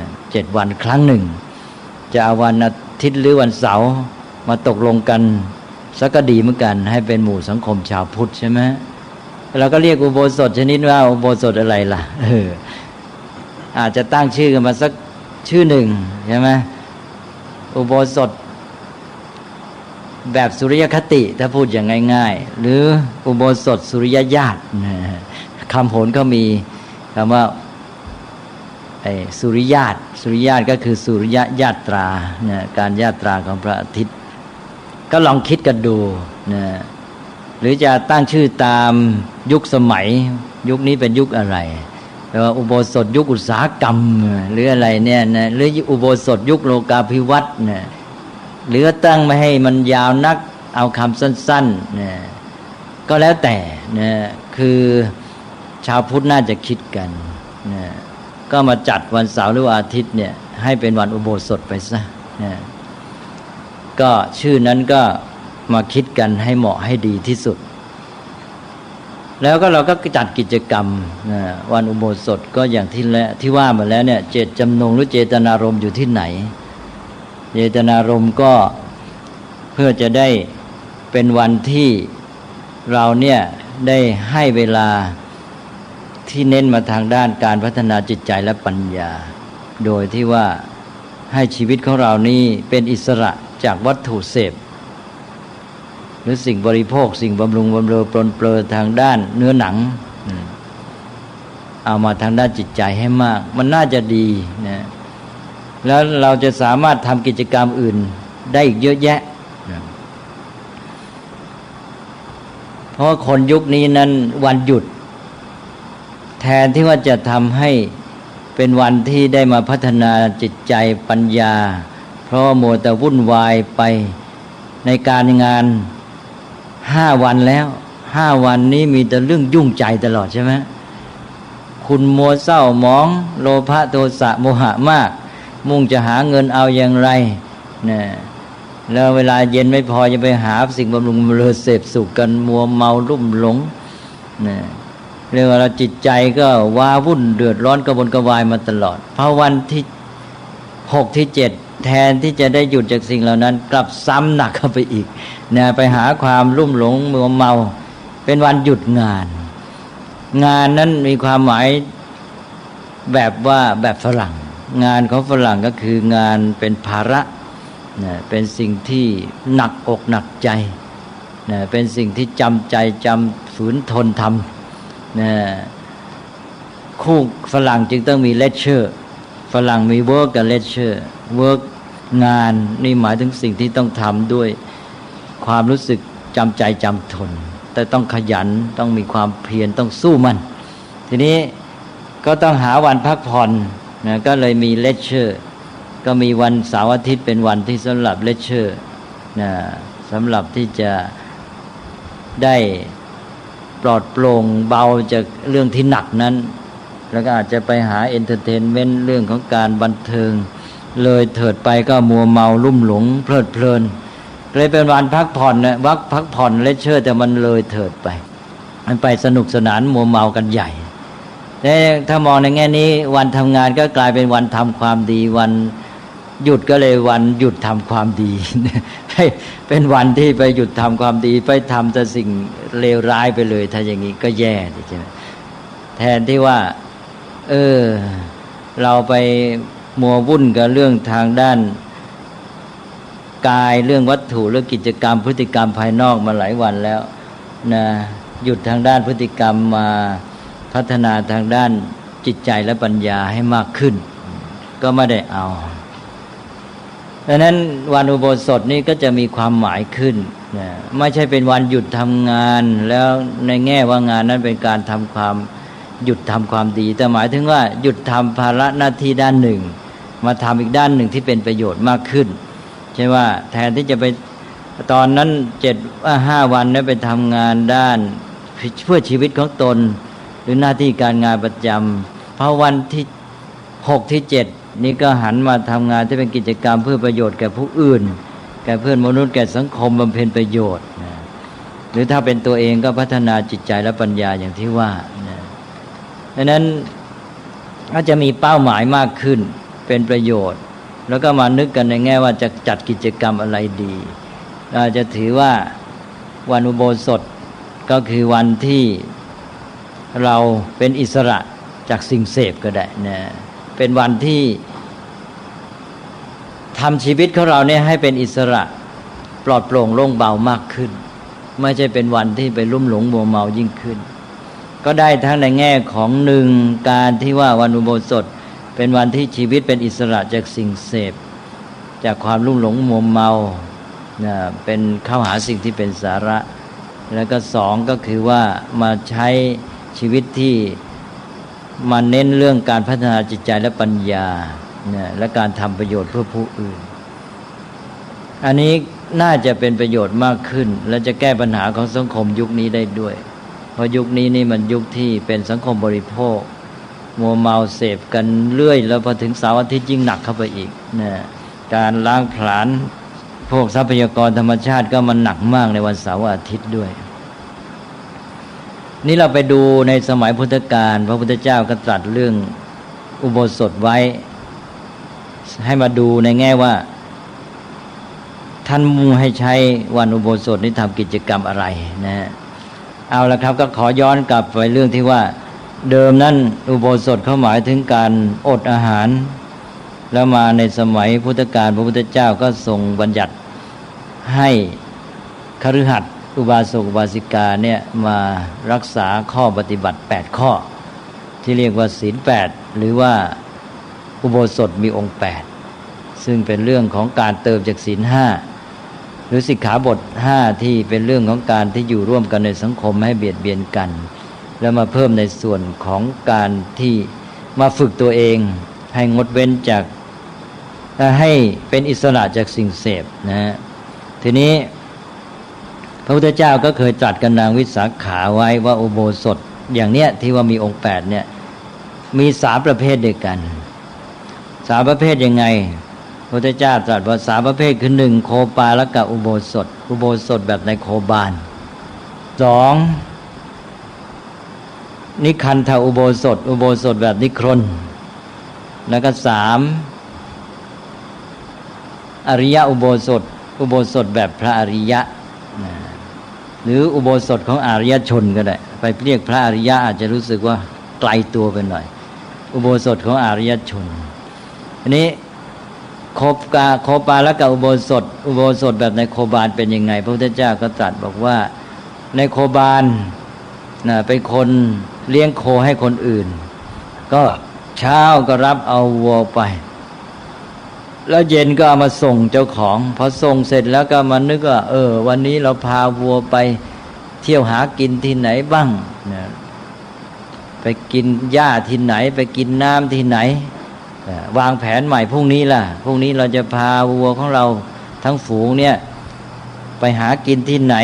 7 วันครั้งหนึ่งจะเอาวันอาทิตย์หรือวันเสาร์มาตกลงกันสักก็ดีเหมือนกันให้เป็นหมู่สังคมชาวพุทธใช่ไหมเราก็เรียกอุโบสถชนิดว่าอุโบสถอะไรล่ะอาจจะตั้งชื่อกันมาสักชื่อหนึ่งใช่ไหมอุโบสถแบบสุริยคติถ้าพูดอย่างง่ายๆหรืออุโบสถสุริยญาติคำโหรก็มีคำว่าสุริยญาติก็คือสุริยญาตราการญาตราของพระอาทิตย์ก็ลองคิดกันดูนะหรือจะตั้งชื่อตามยุคสมัยยุคนี้เป็นยุคอะไรแปลว่าอุโบสถยุคอุตสาหกรรมหรืออะไรเนี่ยนะหรืออุโบสถยุคโลกาภิวัตน์นะหรือตั้งไม่ให้มันยาวนักเอาคำสั้นๆนะก็แล้วแต่นะคือชาวพุทธน่าจะคิดกันนะก็มาจัดวันเสาร์หรือวันอาทิตย์เนี่ยให้เป็นวันอุโบสถไปซะ ก็ชื่อนั้นก็มาคิดกันให้เหมาะให้ดีที่สุดแล้วก็เราก็จัดกิจกรรมวันอุโบสถก็อย่างที่ว่ามาแล้วเนี่ยเจตจำนงหรือเจตนารมณ์อยู่ที่ไหนเจตนารมณ์ก็เพื่อจะได้เป็นวันที่เราเนี่ยได้ให้เวลาที่เน้นมาทางด้านการพัฒนาจิตใจและปัญญาโดยที่ว่าให้ชีวิตของเรานี้เป็นอิสระจากวัตถุเสพหรือสิ่งบริโภคสิ่งบำรุงบำเรอปรนเปรอทางด้านเนื้อหนังเอามาทางด้านจิตใจให้มากมันน่าจะดีนะแล้วเราจะสามารถทำกิจกรรมอื่นได้อีกเยอะแยะเพราะคนยุคนี้นั้นวันหยุดแทนที่ว่าจะทำให้เป็นวันที่ได้มาพัฒนาจิตใจปัญญาเพราะมัวแต่วุ่นวายไปในการงาน5 วันแล้ว5 วันนี้มีแต่เรื่องยุ่งใจตลอดใช่ไหมคุณมัวเศร้าหมองโลภะโทสะโมหะมากมุ่งจะหาเงินเอาอย่างไรเนี่ยแล้วเวลาเย็นไม่พอจะไปหาสิ่งบำรุงบำเรอเสพสุขกันมัวเมาลุ่มหลงเนี่ยเรียกว่าจิตใจก็ว้าวุ่นเดือดร้อนกระวนกระวายมาตลอดพอวันที่6ที่7แทนที่จะได้หยุดจากสิ่งเหล่านั้นกลับซ้ำหนักเข้าไปอีกนะไปหาความลุ่มหลงมัวเมาเป็นวันหยุดงานนั้นมีความหมายแบบฝรั่งงานของฝรั่งก็คืองานเป็นภาระนะเป็นสิ่งที่หนักอกหนักใจนะเป็นสิ่งที่จำใจจำฝืนทนทำนะคู่ฝรั่งจึงต้องมีเลคเชอร์ฝรั่งมีเวิร์กกับเลคเชอร์เวิร์กงานนี่หมายถึงสิ่งที่ต้องทำด้วยความรู้สึกจำใจจำทนแต่ต้องขยันต้องมีความเพียรต้องสู้มันทีนี้ก็ต้องหาวันพักผ่อนนะก็เลยมีเลคเชอร์ก็มีวันเสาร์อาทิตย์เป็นวันที่สำหรับเลคเชอร์นะสำหรับที่จะได้ปลอดโปร่งเบาจากเรื่องที่หนักนั้นแล้วก็อาจจะไปหาเอนเตอร์เทนเมนต์เรื่องของการบันเทิงเลยเถิดไปก็มัวเมาลุ่มหลงเพลิดเพลินเลยเป็นวันพักผ่อนนะวักพักผ่อนเลคเชอร์แต่มันเลยเถิดไปมันไปสนุกสนานมัวเมากันใหญ่แต่ถ้ามองในแง่นี้วันทำงานก็กลายเป็นวันทำความดีวันหยุดก็เลยวันหยุดทำความดีให้เป็นวันที่ไปหยุดทำความดีไปทำแต่สิ่งเลวร้ายไปเลยถ้าอย่างนี้ก็แย่ใช่ไหมแทนที่ว่าเราไปมัววุ่นกับเรื่องทางด้านกายเรื่องวัตถุเรื่องกิจกรรมพฤติกรรมภายนอกมาหลายวันแล้วนะหยุดทางด้านพฤติกรรมมาพัฒนาทางด้านจิตใจและปัญญาให้มากขึ้นก็ไม่ได้เอาดังนั้นวันอุโบสถนี้ก็จะมีความหมายขึ้นนะไม่ใช่เป็นวันหยุดทำงานแล้วในแง่ว่างานนั้นเป็นการทำความหยุดทำความดีแต่หมายถึงว่าหยุดทำภาระหน้าที่ด้านหนึ่งมาทำอีกด้านหนึ่งที่เป็นประโยชน์มากขึ้นใช่ว่าแทนที่จะไปตอนนั้น5 วันนั้นไปทำงานด้านเพื่อชีวิตของตนหรือหน้าที่การงานประจำพอวันที่6ที่7นี่ก็หันมาทำงานที่เป็นกิจกรรมเพื่อประโยชน์แก่ผู้อื่นแก่เพื่อนมนุษย์แก่สังคมบำเพ็ญประโยชน์นะหรือถ้าเป็นตัวเองก็พัฒนาจิตใจและปัญญาอย่างที่ว่านะดังนั้นก็จะมีเป้าหมายมากขึ้นเป็นประโยชน์แล้วก็มานึกกันในแง่ว่าจะจัดกิจกรรมอะไรดีเราจะถือว่าวันอุโบสถก็คือวันที่เราเป็นอิสระจากสิ่งเสพก็ได้นะเป็นวันที่ทำชีวิตของเราเนี่ยให้เป็นอิสระปลอดโปร่งโล่งเบามากขึ้นไม่ใช่เป็นวันที่ไปลุ่มหลงมัวเมายิ่งขึ้นก็ได้ทั้งในแง่ของหนึ่งการที่ว่าวันอุโบสถเป็นวันที่ชีวิตเป็นอิสระจากสิ่งเสพจากความลุ่มหลงมัวเมาเป็นเข้าหาสิ่งที่เป็นสาระแล้วก็สองก็คือว่ามาใช้ชีวิตที่มาเน้นเรื่องการพัฒนาจิตใจและปัญญาและการทำประโยชน์เพื่อผู้อื่นอันนี้น่าจะเป็นประโยชน์มากขึ้นและจะแก้ปัญหาของสังคมยุคนี้ได้ด้วยเพราะยุคนี้นี่มันยุคที่เป็นสังคมบริโภคมัวเมาเสพกันเรื่อยแล้วพอถึงเสาร์อาทิตย์ยิ่งหนักเข้าไปอีกนะ การล้างผลาญพวกทรัพยากรธรรมชาติก็มันหนักมากในวันเสาร์อาทิตย์ด้วยนี่เราไปดูในสมัยพุทธกาลพระพุทธเจ้าก็ตรัสเรื่องอุโบสถไว้ให้มาดูในแง่ว่าท่านมุ่งให้ใช้วันอุโบสถนี้ทำกิจกรรมอะไรนะเอาละครับก็ขอย้อนกลับไปเรื่องที่ว่าเดิมนั้นอุโบสถเขาหมายถึงการอดอาหารแล้วมาในสมัยพุทธกาลพระพุทธเจ้าก็ทรงบัญญัติให้คฤหัสถ์อุบาสกอุบาสิกาเนี่ยมารักษาข้อปฏิบัติ8ข้อที่เรียกว่าศีล8หรือว่าอุโบสถมีองค์8ซึ่งเป็นเรื่องของการเติมจากศีล5หรือสิกขาบท5ที่เป็นเรื่องของการที่อยู่ร่วมกันในสังคมให้เบียดเบียนกันแล้วมาเพิ่มในส่วนของการที่มาฝึกตัวเองให้งดเว้นจากให้เป็นอิสระจากสิ่งเสพนะฮะทีนี้พระพุทธเจ้าก็เคยตรัสกับนางวิสาขาไว้ว่าอุโบสถอย่างเนี้ยที่ว่ามีองค์8เนี่ยมี3ประเภทด้วยกัน3ประเภทยังไงพระพุทธเจ้าตรัสว่า3ประเภทคือ1โคปาลกะอุโบสถอุโบสถแบบในโคบาล2นิคันธอุโบสถอุโบสถแบบนิครนแล้วก็3อริยอุโบสถอุโบสถแบบพระอริยะหรืออุโบสถของอริยชนก็ได้ไปเรียกพระอริยะอาจจะรู้สึกว่าไกลตัวไปหน่อยอุโบสถของอริยชนอันนี้โคปาลกะอุโบสถแบบในโคบาลเป็นยังไงพระพุทธเจ้าก็ตรัสบอกว่าในโคบาลเป็นคนเลี้ยงโคให้คนอื่นก็เช้าก็รับเอาวัวไปแล้วเย็นก็เอามาส่งเจ้าของพอส่งเสร็จแล้วก็มานึกว่าวันนี้เราพาวัวไปเที่ยวหากินที่ไหนบ้างนะไปกินหญ้าที่ไหนไปกินน้ำที่ไหนวางแผนใหม่พรุ่งนี้ล่ะพรุ่งนี้เราจะพาวัวของเราทั้งฝูงเนี่ยไปหากินที่ไหน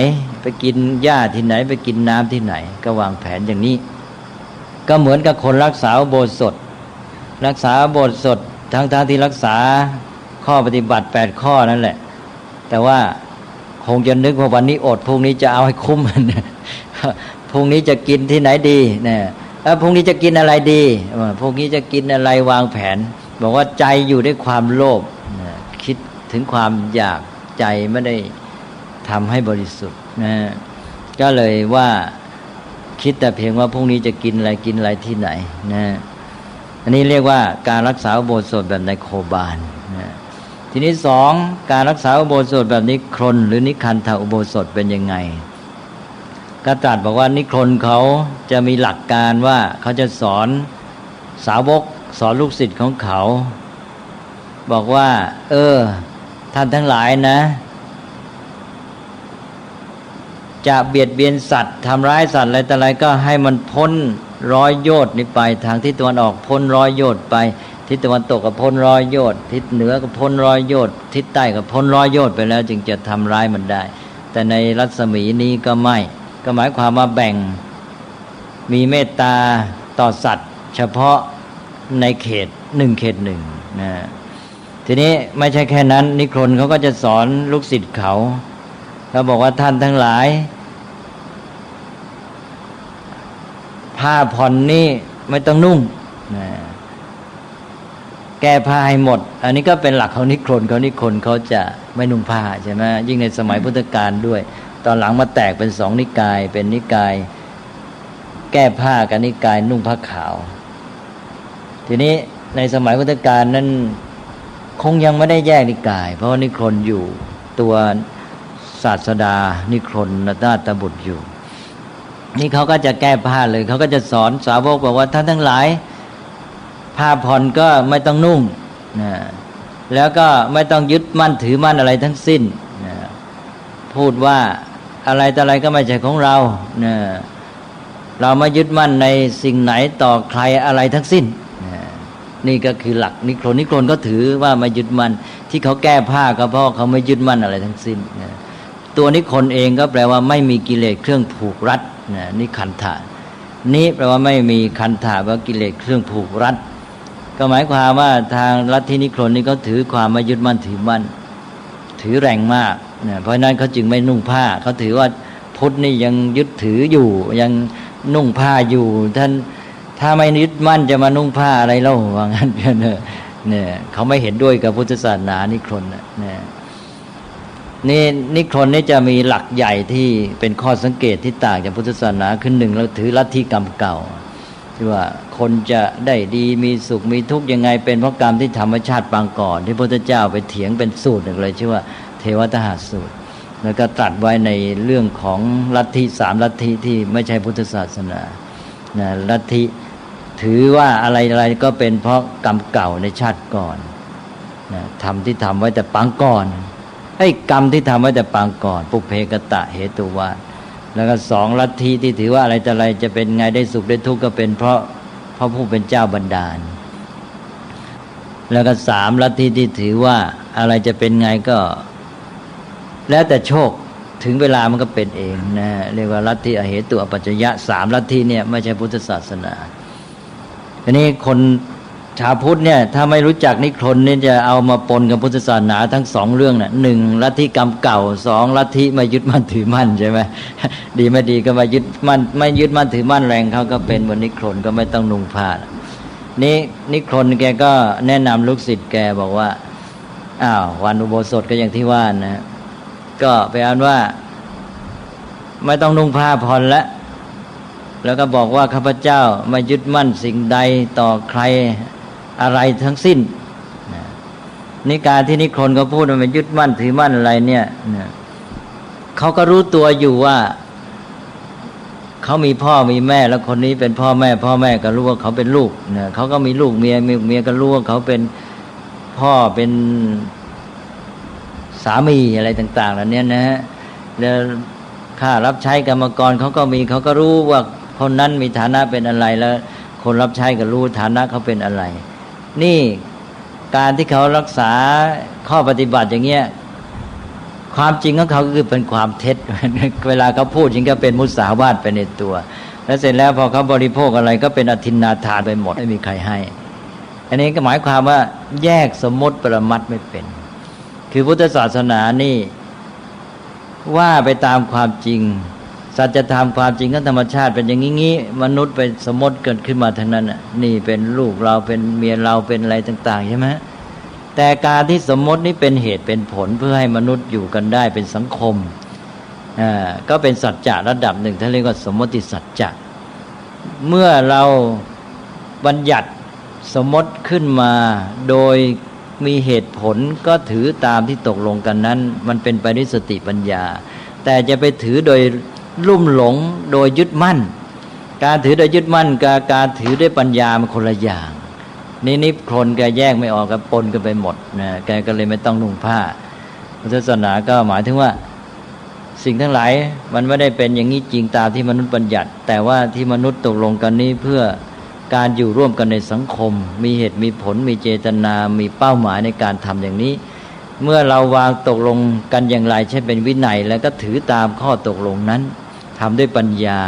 ไปกินหญ้าที่ไหนไปกินน้ำที่ไหนก็วางแผนอย่างนี้ก็เหมือนกับคนรักษาอุโบสถทั้งที่รักษาข้อปฏิบัติ8ข้อนั่นแหละแต่ว่าคงจะนึกว่าวันนี้อดพรุ่งนี้จะเอาให้คุ้มพรุ่งนี้จะกินที่ไหนดีเนี่ยพรุ่งนี้จะกินอะไรดีพรุ่งนี้จะกินอะไรวางแผนบอกว่าใจอยู่ด้วยความโลภคิดถึงความอยากใจไม่ได้ทำให้บริสุทธิ์นะก็เลยว่าคิดแต่เพียงว่าพรุ่งนี้จะกินอะไรที่ไหนนะอันนี้เรียกว่าการรักษาอุโบสถแบบในโคบาลนะทีนี้2การรักษาอุโบสถแบบนิครนหรือนิคันธอุโบสถเป็นยังไงก็ตรัสบอกว่านิครนเขาจะมีหลักการว่าเขาจะสอนสาวกสอนลูกศิษย์ของเขาบอกว่าท่านทั้งหลายนะจะเบียดเบียนสัตว์ทำร้ายสัตว์อะไรแต่อะไรก็ให้มันพ้น100 โยชน์นี้ไปทางทิศตะวันออกพ้น100 โยชน์ไปทิศตะวันตกก็พ้น100 โยชน์ทิศเหนือก็พ้น100 โยชน์ทิศใต้ก็พ้น100 โยชน์ไปแล้วจึงจะทำร้ายมันได้แต่ในรัศมีนี้ก็ไม่ก็หมายความว่าแบ่งมีเมตตาต่อสัตว์เฉพาะในเขต1นะทีนี้ไม่ใช่แค่นั้นนิครนเขาก็จะสอนลูกศิษย์เขาบอกว่าท่านทั้งหลายผ้าผ่อนนี่ไม่ต้องนุ่งแก้ผ้าให้หมดอันนี้ก็เป็นหลักของนิครนเขาจะไม่นุ่งผ้าใช่ไหมยิ่งในสมัยพุทธกาลด้วยตอนหลังมาแตกเป็น2 นิกายเป็นนิกายแก้ผ้ากับนิกายนุ่งผ้าขาวทีนี้ในสมัยพุทธกาลนั้นคงยังไม่ได้แยกนิกายเพราะนิครนอยู่ตัวศาสดานิครนนาถบุตรอยู่นี่เขาก็จะแก้ผ้าเลยเขาก็จะสอนสาวกบอกว่าท่านทั้งหลายผ้าผ่อนก็ไม่ต้องนุ่งนะแล้วก็ไม่ต้องยึดมั่นถือมั่นอะไรทั้งสิ้นนะพูดว่าอะไรต่ออะไรก็ไม่ใช่ของเรานะเราไม่ยึดมั่นในสิ่งไหนต่อใครอะไรทั้งสิ้นนะนี่ก็คือหลักนิครนก็ถือว่าไม่ยึดมั่นที่เขาแก้ผ้าก็เพราะเขาไม่ยึดมั่นอะไรทั้งสิ้นนะตัวนิครนเองก็แปลว่าไม่มีกิเลสเครื่องผูกรัดนิคันธะนี้แปลว่าไม่มีคันธะว่ากิเลสเครื่องผูกรัด ก็หมายความว่าทางลัทธินิครนนี่เขาถือความไม่ยึดมั่นถือมั่นถือแรงมากเนี่ยเพราะนั้นเขาจึงไม่นุ่งผ้าเขาถือว่าพุทธนี่ยังยึดถืออยู่ยังนุ่งผ้าอยู่ท่านถ้าไม่ยึดมั่นจะมานุ่งผ้าอะไรเล่าว่างั้นเนี่ยเขาไม่เห็นด้วยกับพุทธศาสนานิครนเนี่ยนี่นิครนนี่จะมีหลักใหญ่ที่เป็นข้อสังเกตที่ต่างจากพุทธศาสนาคือหนึ่งเราถือลัทธิกรรมเก่าที่ว่าคนจะได้ดีมีสุขมีทุกข์ยังไงเป็นเพราะกรรมที่ธรรมชาติปางก่อนที่พระพุทธเจ้าไปเถียงเป็นสูตรหนึ่งเลยชื่อว่าเทวทหสูตรแล้วก็ตรัสไว้ในเรื่องของลัทธิ3ลัทธิที่ไม่ใช่พุทธศาสนาลัทธิถือว่าอะไรๆก็เป็นเพราะกรรมเก่าในชาติก่อนทำที่ทำไว้แต่ปางก่อนให้กรรมที่ทำไว้แต่ปางก่อนปุเพกตะเหตุวาทแล้วก็2ลัทธิที่ถือว่าอะไรแต่อะไรจะเป็นไงได้สุขได้ทุกข์ก็เป็นเพราะผู้เป็นเจ้าบันดาลแล้วก็3ลัทธิที่ถือว่าอะไรจะเป็นไงก็แล้วแต่โชคถึงเวลามันก็เป็นเองนะเรียกว่าลัทธิอเหตุอปัจจยะ3ลัทธิเนี่ยไม่ใช่พุทธศาสนาทีนี้คนชาวพุทธเนี่ยถ้าไม่รู้จักนิครนนี่จะเอามาปนกับพุทธศาสนาทั้ง2เรื่องน่ะ1ลัทธิกรรมเก่า2ลัทธิไม่ยึดมั่นถือมั่นใช่ไหมดีไม่ดีก็มายึดมั่นไม่ยึดมั่นถือมั่นแรงเขาก็เป็นเหมือนนิครนก็ไม่ต้องนุ่งผ้านี่นิครนแกก็แนะนำลูกศิษย์แกบอกว่าวันอุโบสถก็อย่างที่ว่านะก็ไปอ่านว่าไม่ต้องนุ่งผ้าผ่อนแล้วก็บอกว่าข้าพเจ้าไม่ยึดมั่นสิ่งใดต่อใครอะไรทั้งสิ้นนี่การที่นิครนเขาพูดว่าไม่ยึดมั่นถือมั่นอะไรเนี่ยเขาก็รู้ตัวอยู่ว่าเขามีพ่อมีแม่แล้วคนนี้เป็นพ่อแม่ก็รู้ว่าเขาเป็นลูกเนี่ยเขาก็มีลูกเมียก็รู้ว่าเขาเป็นพ่อเป็นสามีอะไรต่างๆเหล่านี้นะฮะแล้วค่ารับใช้กรรมกรเขาก็มีเขาก็รู้ว่าคนนั้นมีฐานะเป็นอะไรแล้วคนรับใช้ก็รู้ฐานะเขาเป็นอะไรนี่การที่เขารักษาข้อปฏิบัติอย่างเงี้ยความจริงของเขาคือเป็นความเท็จ เวลาเขาพูดจริงก็เป็นมุสาวาทไปในตัวแล้วเสร็จแล้วพอเขาบริโภคอะไรก็เป็นอทินนาทานไปหมดไม่มีใครให้อันนี้ก็หมายความว่าแยกสมมติปรมัตถ์ไม่เป็นคือพุทธศาสนานี่ว่าไปตามความจริงสัจธรรมความจริงของธรรมชาติเป็นอย่างงี้มนุษย์ไปสมมติเกิดขึ้นมาทั้งนั้นนี่เป็นลูกเราเป็นเมียเราเป็นอะไรต่างๆใช่ไหมแต่การที่สมมตินี้เป็นเหตุเป็นผลเพื่อให้มนุษย์อยู่กันได้เป็นสังคมก็เป็นสัจจะระดับหนึ่งท่านเรียกว่าสมมติสัจจะเมื่อเราบัญญัติสมมติขึ้นมาโดยมีเหตุผลก็ถือตามที่ตกลงกันนั้นมันเป็นไปด้วยสติปัญญาแต่จะไปถือโดยลุ่มหลงโดยยึดมั่นการถือโดยยึดมั่นกับการถือด้วยปัญญามันคนละอย่างนิครนแกแยกไม่ออกกับปนกันไปหมดนะแกก็เลยไม่ต้องนุ่งผ้าพุทธศาสนาก็หมายถึงว่าสิ่งทั้งหลายมันไม่ได้เป็นอย่างนี้จริงตามที่มนุษย์บัญญัติแต่ว่าที่มนุษย์ตกลงกันนี้เพื่อการอยู่ร่วมกันในสังคมมีเหตุมีผลมีเจตนามีเป้าหมายในการทำอย่างนี้เมื่อเราวางตกลงกันอย่างไรใช่เป็นวินัยแล้วก็ถือตามข้อตกลงนั้นทำด้วยปัญญา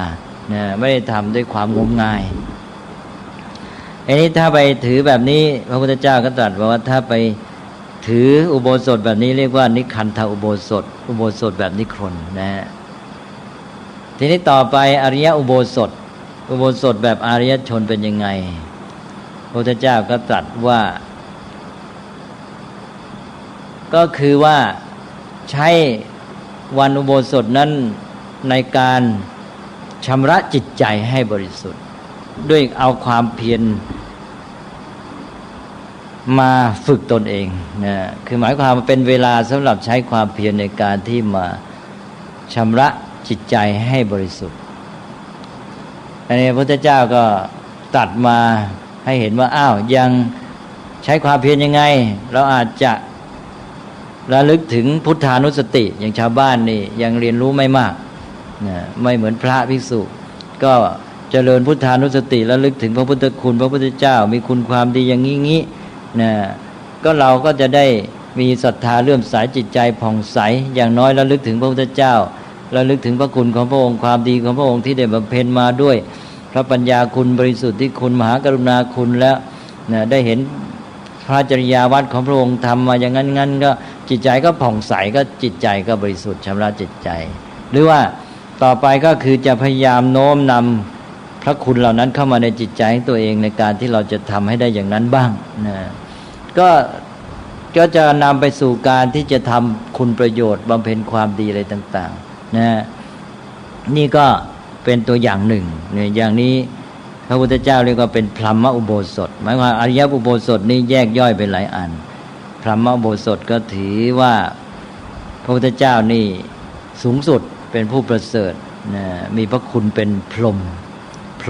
ไม่ได้ทำด้วยความงมงายอันนี้ถ้าไปถือแบบนี้พระพุทธเจ้าก็ตรัสว่าถ้าไปถืออุโบสถแบบนี้เรียกว่านิคันธอุโบสถแบบนิครนนะทีนี้ต่อไปอริยอุโบสถแบบอริยชนเป็นยังไงพระพุทธเจ้าก็ตรัสว่าก็คือว่าใช้วันอุโบสถนั้นในการชำระจิตใจให้บริสุทธิ์ด้วยเอาความเพียรมาฝึกตนเองนะคือหมายความว่าเป็นเวลาสำหรับใช้ความเพียรในการที่มาชำระจิตใจให้บริสุทธิ์อันนี้พระพุทธเจ้าก็ตรัสมาให้เห็นว่ายังใช้ความเพียรยังไงเราอาจจะระลึกถึงพุทธานุสติอย่างชาวบ้านนี่ยังเรียนรู้ไม่มากไม่เหมือนพระภิกษุก็เจริญพุทธานุสติระลึกถึงพระพุทธคุณพระพุทธเจ้ามีคุณความดีอย่างงี้ก็เราก็จะได้มีศรัทธาเลื่อมใสจิตใจผ่องใสอย่างน้อยระลึกถึงพระพุทธเจ้าระลึกถึงพระคุณของพระองค์ความดีของพระองค์ที่ได้บำเพ็ญมาด้วยพระปัญญาคุณบริสุทธิ์ที่คุณมหากรุณาคุณและ นะได้เห็นพระจริยาวัดของพระองค์ทำมาอย่างนั้นงั้นก็จิตใจก็ผ่องใสก็จิตใจก็บริสุทธิ์ชำระจิตใจหรือว่าต่อไปก็คือจะพยายามโน้มนำพระคุณเหล่านั้นเข้ามาในจิตใจของตัวเองในการที่เราจะทำให้ได้อย่างนั้นบ้างนะก็จะนำไปสู่การที่จะทำคุณประโยชน์บำเพ็ญความดีอะไรต่างๆนะนี่ก็เป็นตัวอย่างหนึ่งเนี่ยอย่างนี้พระพุทธเจ้าเรียกว่าเป็นพรหมอุโบสถหมายความอริยอุโบสถนี่แยกย่อยเป็นหลายอันพรหมอุโบสถก็ถือว่าพระพุทธเจ้านี่สูงสุดเป็นผู้ประเสริฐนะมีพระคุณเป็นพรห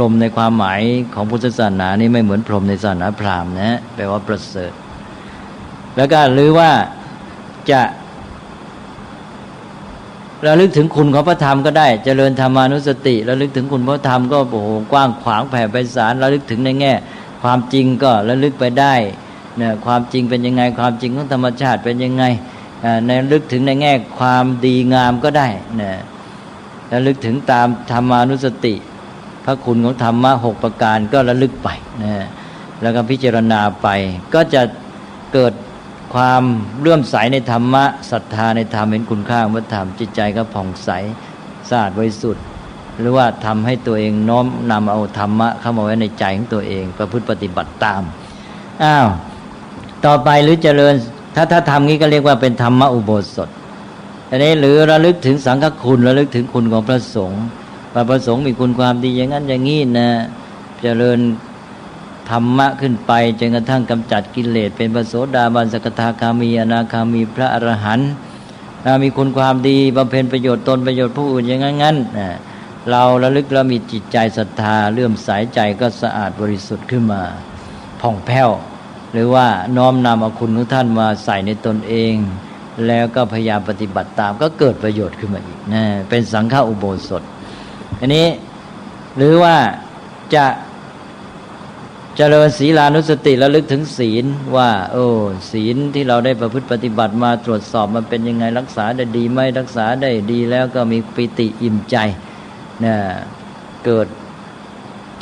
มในความหมายของพุทธศาสนานี่ไม่เหมือนพรหมในศาสนาพราหมณ์นะแปลว่าประเสริฐแล้วก็หรือว่าจะระลึกถึงคุณของพระธรรมก็ได้เจริญธรรมานุสติระลึกถึงคุณพระธรรมก็โอ้โหกว้างขวางแผ่ไพศาลระลึกถึงในแง่ความจริงก็ระลึกไปได้เนี่ยความจริงเป็นยังไงความจริงของธรรมชาติเป็นยังไงในระลึกถึงในแง่ความดีงามก็ได้เนี่ยระลึกถึงตามธรรมานุสติพระคุณของธรรมะ6ประการก็ระลึกไปนะแล้วก็พิจารณาไปก็จะเกิดความเลื่อมใสในธรรมะศรัทธาในธรรมเห็นคุณค่าของพระธรรมจิตใจก็ผ่องใสสะอาดบริสุทธิ์หรือว่าทำให้ตัวเองน้อมนำเอาธรรมะเข้ามาไว้ในใจของตัวเองประพฤติปฏิบัติตามต่อไปหรือเจริญถ้าทำนี้ก็เรียกว่าเป็นธรรมอุโบสถอันนี้หรือระลึกถึงสังฆคุณระลึกถึงคุณของพระสงฆ์ว่าพระสงฆ์มีคุณความดีอย่างนั้นอย่างนี้นะเจริญธรรมะขึ้นไปจนกระทั่งกำจัดกิเลสเป็นพระโสดาบันสกทาคามีอนาคามีพระอรหันต์มีคุณความดีบำเพ็ญประโยชน์ตนประโยชน์ผู้อื่นอย่างนั้นเราระลึกแล้วมีจิตใจศรัทธาเลื่อมใสใจก็สะอาดบริสุทธิ์ขึ้นมาผ่องแผ้วหรือว่าน้อมนำเอาคุณของท่านมาใส่ในตนเองแล้วก็พยายามปฏิบัติตามก็เกิดประโยชน์ขึ้นมาอีกนะเป็นสังฆอุโบสถอันนี้หรือว่าจะเจริญศีลานุสติระลึกถึงศีลว่าศีลที่เราได้ประพฤติปฏิบัติมาตรวจสอบมันเป็นยังไงรักษาได้ดีไหมรักษาได้ดีแล้วก็มีปิติอิ่มใจนะเกิด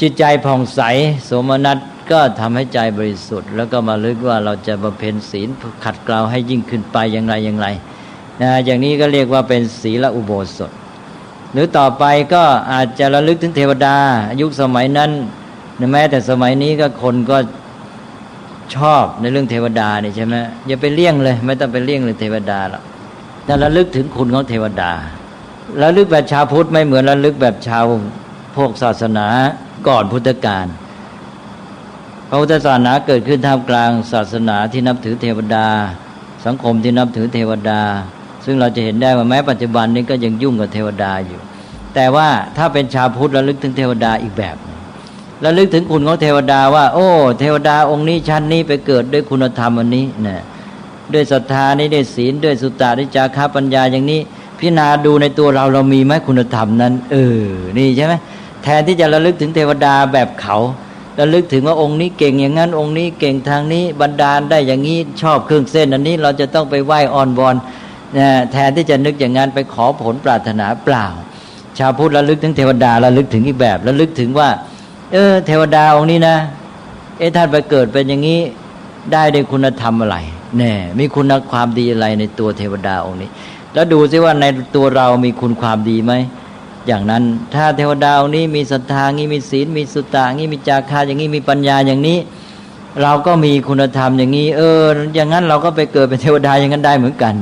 จิตใจผ่องใสโสมนัสก็ทำให้ใจบริสุทธิ์แล้วก็มาลึกว่าเราจะบำเพ็ญศีลขัดเกลาให้ยิ่งขึ้นไปอย่างไรนะอย่างนี้ก็เรียกว่าเป็นศีลอุโบสถหรือต่อไปก็อาจจะระลึกถึงเทวดายุคสมัยนั้นแม้แต่สมัยนี้ก็คนก็ชอบในเรื่องเทวดานี่ใช่ไหมอย่าไปเลี่ยงเลยไม่ต้องไปเลี่ยงเลยเทวดาหรอกแต่ระลึกถึงคุณของเทวดาระลึกแบบชาวพุทธไม่เหมือนระลึกแบบชาวพวกศาสนาก่อนพุทธกาลพระพุทธศาสนาเกิดขึ้นท่ามกลางศาสนาที่นับถือเทวดาสังคมที่นับถือเทวดาซึ่งเราจะเห็นได้ว่าแม้ปัจจุบันนี้ก็ยังยุ่งกับเทวดาอยู่แต่ว่าถ้าเป็นชาวพุทธระลึกถึงเทวดาอีกแบบระลึกถึงคุณของเทวดาว่าโอ้เทวดาองค์นี้ชั้นนี้ไปเกิดด้วยคุณธรรมอันนี้นะด้วยศรัทธานี้ด้วยศีลด้วยสุตตะด้วยจาคะปัญญาอย่างนี้พิจารณาดูในตัวเรามีไหมคุณธรรมนั้นนี่ใช่ไหมแทนที่จะระลึกถึงเทวดาแบบเขาระลึกถึงว่าองค์นี้เก่งอย่างนั้นองค์นี้เก่งทางนี้บันดาลได้อย่างนี้ชอบเครื่องเส้นอันนี้เราจะต้องไปไหว้อ่อนวอนแทนที่จะนึกอย่างนั้นไปขอผลปรารถนาเปล่าชาวพุทธระลึกถึงเทวดาระลึกถึงอีกแบบระลึกถึงว่าเทวดาองค์นี้นะท่านไปเกิดเป็นอย่างนี้ได้ด้วยคุณธรรมอะไรมีคุณความดีอะไรในตัวเทวดาองค์นี้แล้วดูซิว่าในตัวเรามีคุณความดีไหมอย่างนั้นถ้าเทวดาองค์นี้มีศรัทธางี้มีศีลมีสุตตะงี้มีจาคะอย่างนี้มีปัญญาอย่างนี้เราก็มีคุณธรรมอย่างนี้อย่างนั้นเราก็ไปเกิดเป็นเทวดาอย่างนั้นได้เหมือนกัน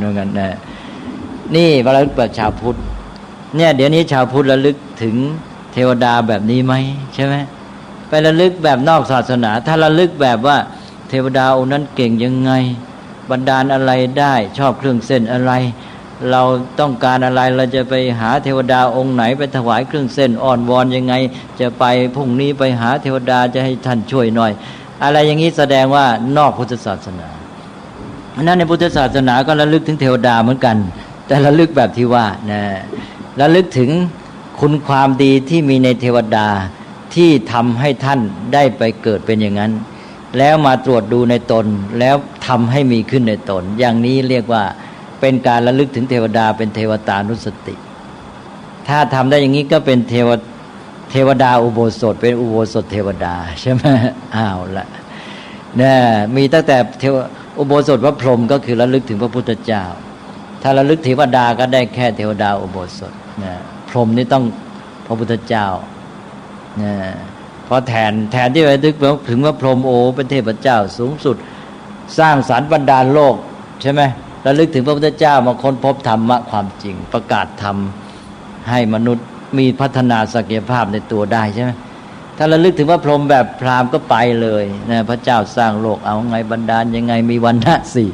นี่ระลึกแบบชาวพุทธเนี่ยเดี๋ยวนี้ชาวพุทธระลึกถึงเทวดาแบบนี้ไหมใช่ไหมไประลึกแบบนอกศาสนาถ้าระลึกแบบว่าเทวดาองค์นั้นเก่งยังไงบันดาลอะไรได้ชอบเครื่องเส้นอะไรเราต้องการอะไรเราจะไปหาเทวดาองค์ไหนไปถวายเครื่องเส้นอ้อนวอนยังไงจะไปพรุ่งนี้ไปหาเทวดาจะให้ท่านช่วยหน่อยอะไรอย่างนี้แสดงว่านอกพุทธศาสนานั้นในพุทธศาสนาก็ระลึกถึงเทวดาเหมือนกันแต่ระลึกแบบที่ว่าระลึกถึงคุณความดีที่มีในเทวดาที่ทำให้ท่านได้ไปเกิดเป็นอย่างนั้นแล้วมาตรวจดูในตนแล้วทำให้มีขึ้นในตนอย่างนี้เรียกว่าเป็นการระลึกถึงเทวดาเป็นเทวตานุสติถ้าทำได้อย่างนี้ก็เป็นเทวดาอุโบสถเป็นอุโบสถเทวดาใช่ไหมละ นะมีตั้งแต่อุโบสถพระพรหมก็คือระลึกถึงพระพุทธเจ้าถ้าระลึกเทวดาก็ได้แค่เทวดาอุโบสถนะพรหมนี่ต้องพระพุทธเจ้านะเพราะแทนที่ระลึกถึงพระพรหมโอ้เป็นเทพเจ้าสูงสุดสร้างสรรค์บรรดาลโลกใช่ไหมระลึกถึงพระพุทธเจ้ามาค้นพบธรรมะความจริงประกาศธรรมให้มนุษย์มีพัฒนาศักยภาพในตัวได้ใช่ไหมถ้าระลึกถึงพระพรหมแบบพราหมณ์ก็ไปเลยนะพระเจ้าสร้างโลกเอาไงบันดาลยังไงมีวรรณะสี่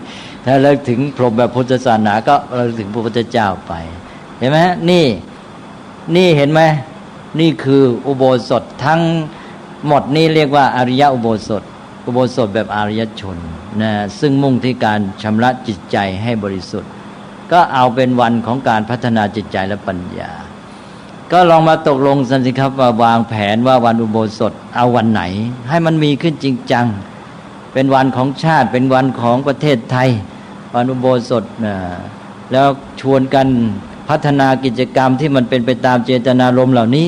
ถ้าระลึกถึงพรหมแบบพุทธศาสนาก็ระลึกถึงพระพุทธเจ้าไปเห็นไหมนี่เห็นไหมนี่คืออุโบสถทั้งหมดนี่เรียกว่าอริยอุโบสถแบบอริยชนนะซึ่งมุ่งที่การชำระจิตใจให้บริสุทธิ์ก็เอาเป็นวันของการพัฒนาจิตใจและปัญญาก็ลองมาตกลงกันสิครับว่าวางแผนว่าวันอุโบสถเอาวันไหนให้มันมีขึ้นจริงจังเป็นวันของชาติเป็นวันของประเทศไทยวันอุโบสถแล้วชวนกันพัฒนากิจกรรมที่มันเป็นไปตามเจตนารมณ์เหล่านี้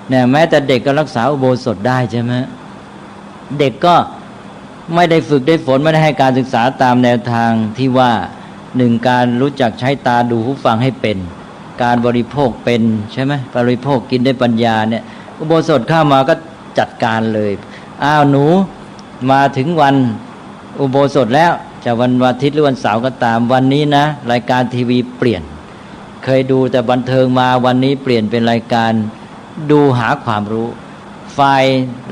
เนี่ยแม้แต่เด็กก็รักษาอุโบสถได้ใช่ไหมเด็กก็ไม่ได้ฝึกได้ฝนไม่ได้ให้การศึกษาตามแนวทางที่ว่าหนึ่งการรู้จักใช้ตาดูหูฟังให้เป็นการบริโภคเป็นใช่ไหมบริโภคกินได้ปัญญาเนี่ยอุโบสถเข้ามาก็จัดการเลยหนูมาถึงวันอุโบสถแล้วจะวันอาทิตย์หรือวันเสาร์ก็ตามวันนี้นะรายการทีวีเปลี่ยนเคยดูแต่บันเทิงมาวันนี้เปลี่ยนเป็นรายการดูหาความรู้ฝ่าย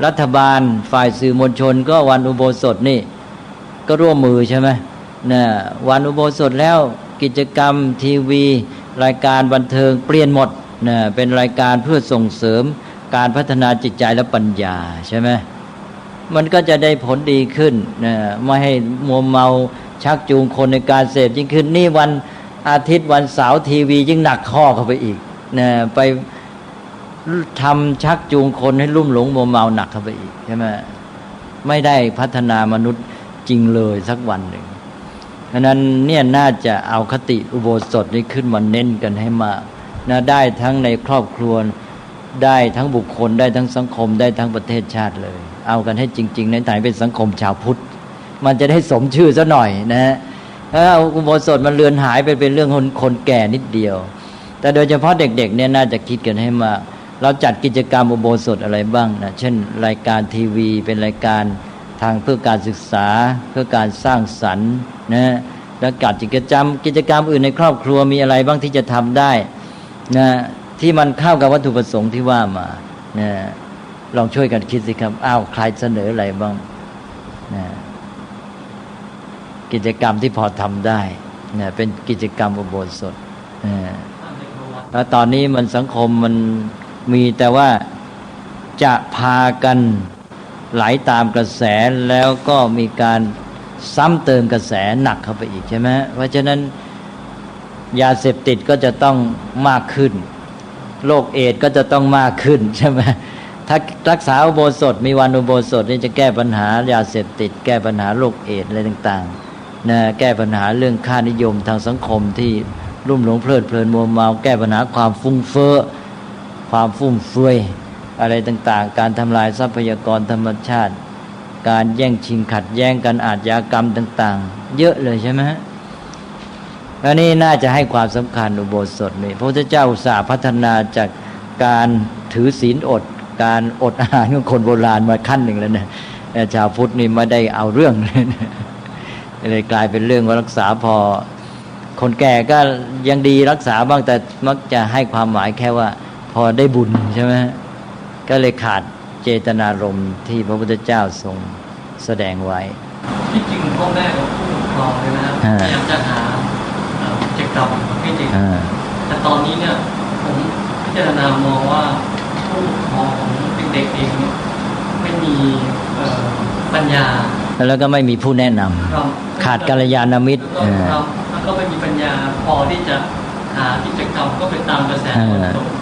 รัฐบาลฝ่ายสื่อมวลชนก็วันอุโบสถนี่ก็ร่วมมือใช่ไหมเนี่ยวันอุโบสถแล้วกิจกรรมทีวีรายการบันเทิงเปลี่ยนหมดเนี่ยเป็นรายการเพื่อส่งเสริมการพัฒนาจิตใจและปัญญาใช่ไหมมันก็จะได้ผลดีขึ้นนะไม่ให้มัวเมาชักจูงคนในการเสพยิ่งขึ้นนี่วันอาทิตย์วันเสาร์ทีวียิ่งหนักข้อเข้าไปอีกนะไปทำชักจูงคนให้ลุ่มหลงมัวเมาหนักเข้าไปอีกใช่ไหมไม่ได้พัฒนามนุษย์จริงเลยสักวันหนึ่งฉะนั้นเนี่ยน่าจะเอาคติอุโบสถนี้ขึ้นมาเน้นกันให้มากนะได้ทั้งในครอบครัวได้ทั้งบุคคลได้ทั้งสังคมได้ทั้งประเทศชาติเลยเอากันให้จริงๆในฐานเป็นสังคมชาวพุทธมันจะได้สมชื่อซะหน่อยนะถ้าอุโบสถมันเลือนหายไปเป็นเรื่องคนแก่นิดเดียวแต่โดยเฉพาะเด็กๆเนี่ยน่าจะคิดกันให้มากเราจัดกิจกรรมอุโบสถอะไรบ้างนะเช่นรายการทีวีเป็นรายการทางเพื่อการศึกษาเพื่อการสร้างสรรค์นะแล้วจัดกิจกรรมอื่นในครอบครัวมีอะไรบ้างที่จะทำได้นะที่มันเข้ากับวัตถุประสงค์ที่ว่ามานะลองช่วยกันคิดสิครับใครเสนออะไรบ้างนะกิจกรรมที่พอทำได้นะเป็นกิจกรรมอุโบสถแล้วตอนนี้มันสังคมมันมีแต่ว่าจะพากันไหลตามกระแสแล้วก็มีการซ้ำเติมกระแสหนักเข้าไปอีกใช่ไหมเพราะฉะนั้นยาเสพติดก็จะต้องมากขึ้นโรคเอดส์ก็จะต้องมากขึ้นใช่ไหมถ้ารักษาอุโบสถมีวันอุโบสถนี่จะแก้ปัญหายาเสพติดแก้ปัญหาโรคเอดส์อะไรต่างๆนะแก้ปัญหาเรื่องค่านิยมทางสังคมที่ลุ่มหลงเพลิดเพลินมัวเมาแก้ปัญหาความฟุ้งเฟ้อความฟุ่มเฟือยอะไรต่างๆการทำลายทรัพยากรธรรมชาติการแย่งชิงขัดแย้งกันอาชญากรรมต่างๆเยอะเลยใช่ไหมแล้วนี่น่าจะให้ความสำคัญอุโบสถนี่พระพุทธเจ้าอุตส่าห์พัฒนาจากการถือศีลอดการอดอาหารของคนโบราณมาขั้นหนึ่งแล้วนะชาวพุทธนี่ไม่ได้เอาเรื่องเลยกลายเป็นเรื่องว่ารักษาพอคนแก่ก็ยังดีรักษาบ้างแต่มักจะให้ความหมายแค่ว่าพอได้บุญใช่ไหมก็เลยขาดเจตนารมณ์ที่พระพุทธเจ้าทรงแสดงไว้ที่จริงพ่อแม่กับผู้ปกครองเลยนะครับพยายามจะหากิจกรรมให้เด็กแต่ตอนนี้เนี่ยผมพิจารณามองว่าผู้ปกครองของเด็กๆเองไม่มีปัญญาแล้วก็ไม่มีผู้แนะนำขาดกัลยาณมิตรแล้วก็ไม่มีปัญญาพอที่จะหากิจกรรมก็ไปตามกระแส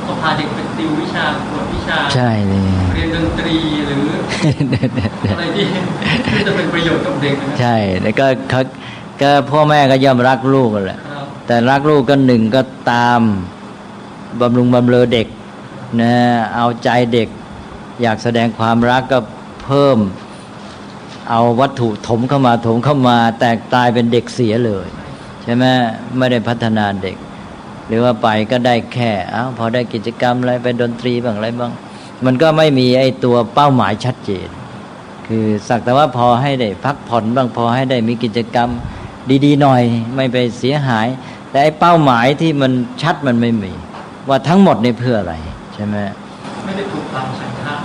ก็พาเด็กไปติววิชาตรวจวิชาใช่เลยเรียนดนตรีหรืออะไรที่จะเป็นประโยชน์กับเด็กนะใช่แล้วก็พ่อแม่ก็ย่อมรักลูกแหละแต่รักลูกก็หนึ่งก็ตามบำรุงบำเรอเด็กนะเอาใจเด็กอยากแสดงความรักก็เพิ่ม เอาวัตถุถมเข้ามาแต่กลายเป็นเด็กเสียเลยใช่ไหมไม่ได้พัฒนาเด็กหรือว่าไปก็ได้แค่พอได้กิจกรรมอะไรไปดนตรีบ้างอะไรบ้างมันก็ไม่มีไอ้ตัวเป้าหมายชัดเจนคือสักแต่ว่าพอให้ได้พักผ่อนบ้างพอให้ได้มีกิจกรรมดีๆหน่อยไม่ไปเสียหายแต่ไอ้เป้าหมายที่มันชัดมันไม่มีว่าทั้งหมดนี่เพื่ออะไรใช่ไหมไม่ได้ถูกตามสัญชาติ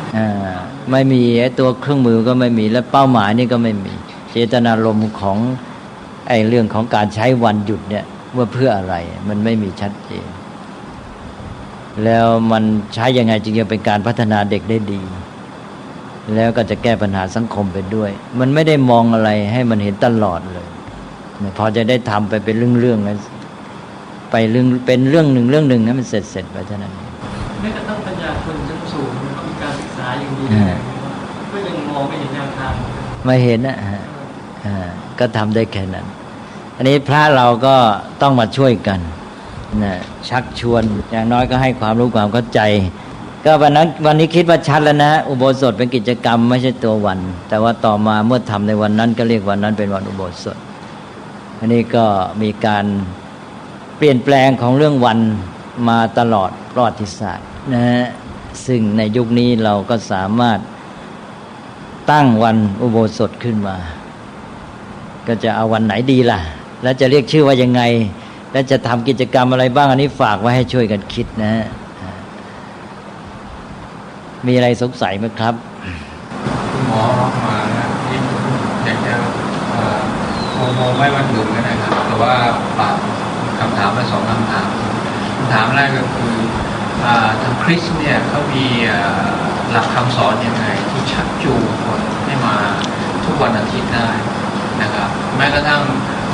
ไม่มีไอ้ตัวเครื่องมือก็ไม่มีและเป้าหมายนี่ก็ไม่มีเจตนารมณ์ของไอ้เรื่องของการใช้วันหยุดเนี่ยว่าเพื่ออะไรมันไม่มีชัดเจนแล้วมันใช้ยังไงจึงจะเป็นการพัฒนาเด็กได้ดีแล้วก็จะแก้ปัญหาสังคมไปด้วยมันไม่ได้มองอะไรให้มันเห็นตลอดเลยพอจะได้ทำไปเป็นเรื่องๆแล้วไปเรื่องเป็นเรื่องหนึ่งให้มันเสร็จไปเท่านั้นเองไม่กระทั่งปัญญาชนชั้นสูงมีการศึกษาอย่างดีก็ยังมองไม่เห็นแนวทางไม่เห็นก็ทำได้แค่นั้นอันนี้พระเราก็ต้องมาช่วยกันชักชวนอย่างน้อยก็ให้ความรู้ความเข้าใจก็วันนี้คิดว่าชัดแล้วนะอุโบสถเป็นกิจกรรมไม่ใช่ตัววันแต่ว่าต่อมาเมื่อทำในวันนั้นก็เรียกวันนั้นเป็นวันอุโบสถอันนี้ก็มีการเปลี่ยนแปลงของเรื่องวันมาตลอดประวัติศาสตร์นะซึ่งในยุคนี้เราก็สามารถตั้งวันอุโบสถขึ้นมาก็จะเอาวันไหนดีล่ะแล้วจะเรียกชื่อว่ายังไงและจะทำกิจกรรมอะไรบ้างอันนี้ฝากไว้ให้ช่วยกันคิดนะมีอะไรสงสัยไหมครับคุณหมอร้องมาที่อยากจะโมไม่วันหยุดก็ได้ครับแต่ว่าฝากคำถามมา2 คำถามแรกก็คือทางคริสต์เนี่ยเขามีหลักคำสอนยังไงที่ชักจูงคนให้มาทุกวันอาทิตย์ได้นะครับแม้กระทั่ง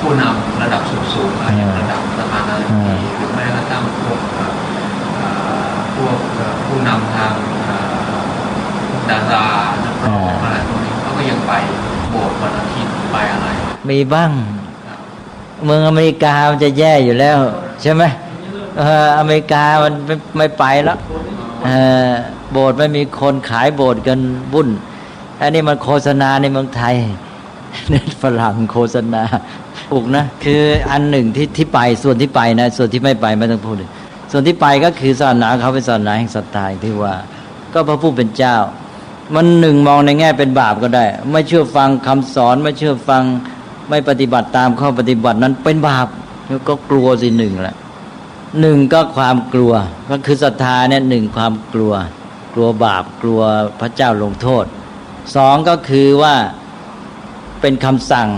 ผู้นำระดับสูงๆอย่างระดับประธานาธิบดีหรือแม้กระทั่งพวกผู้นำทางดารานักร้องอะไรพวกนี้เขาก็ยังไปโบสถ์วันอาทิตย์ไปอะไรมีบ้างเมืองอเมริกามันจะแย่อยู่แล้วใช่ไหมอเมริกามันไม่ไปแล้วโบสถ์ไม่มีคนขายโบสถ์กันวุ่นอันนี้มันโฆษณาในเมืองไทยฝรั่งโฆษณาถูกนะคืออันหนึ่งที่ไปส่วนที่ไปนะส่วนที่ไม่ไปไม่ต้องพูดเลยส่วนที่ไปก็คือศาสนาเขาเป็นศาสนาแห่งศรัทธาที่ว่าก็พระผู้เป็นเจ้ามันหนึ่งมองในแง่เป็นบาปก็ได้ไม่เชื่อฟังคำสอนไม่เชื่อฟังไม่ปฏิบัติตามข้อปฏิบัตินั้นเป็นบาปก็กลัวสิหนึ่งแหละหนึ่งก็ความกลัวก็คือศรัทธาเนี่ยหนึ่งความกลัวบาปกลัวพระเจ้าลงโทษสองก็คือว่าเป็นคำสั่ง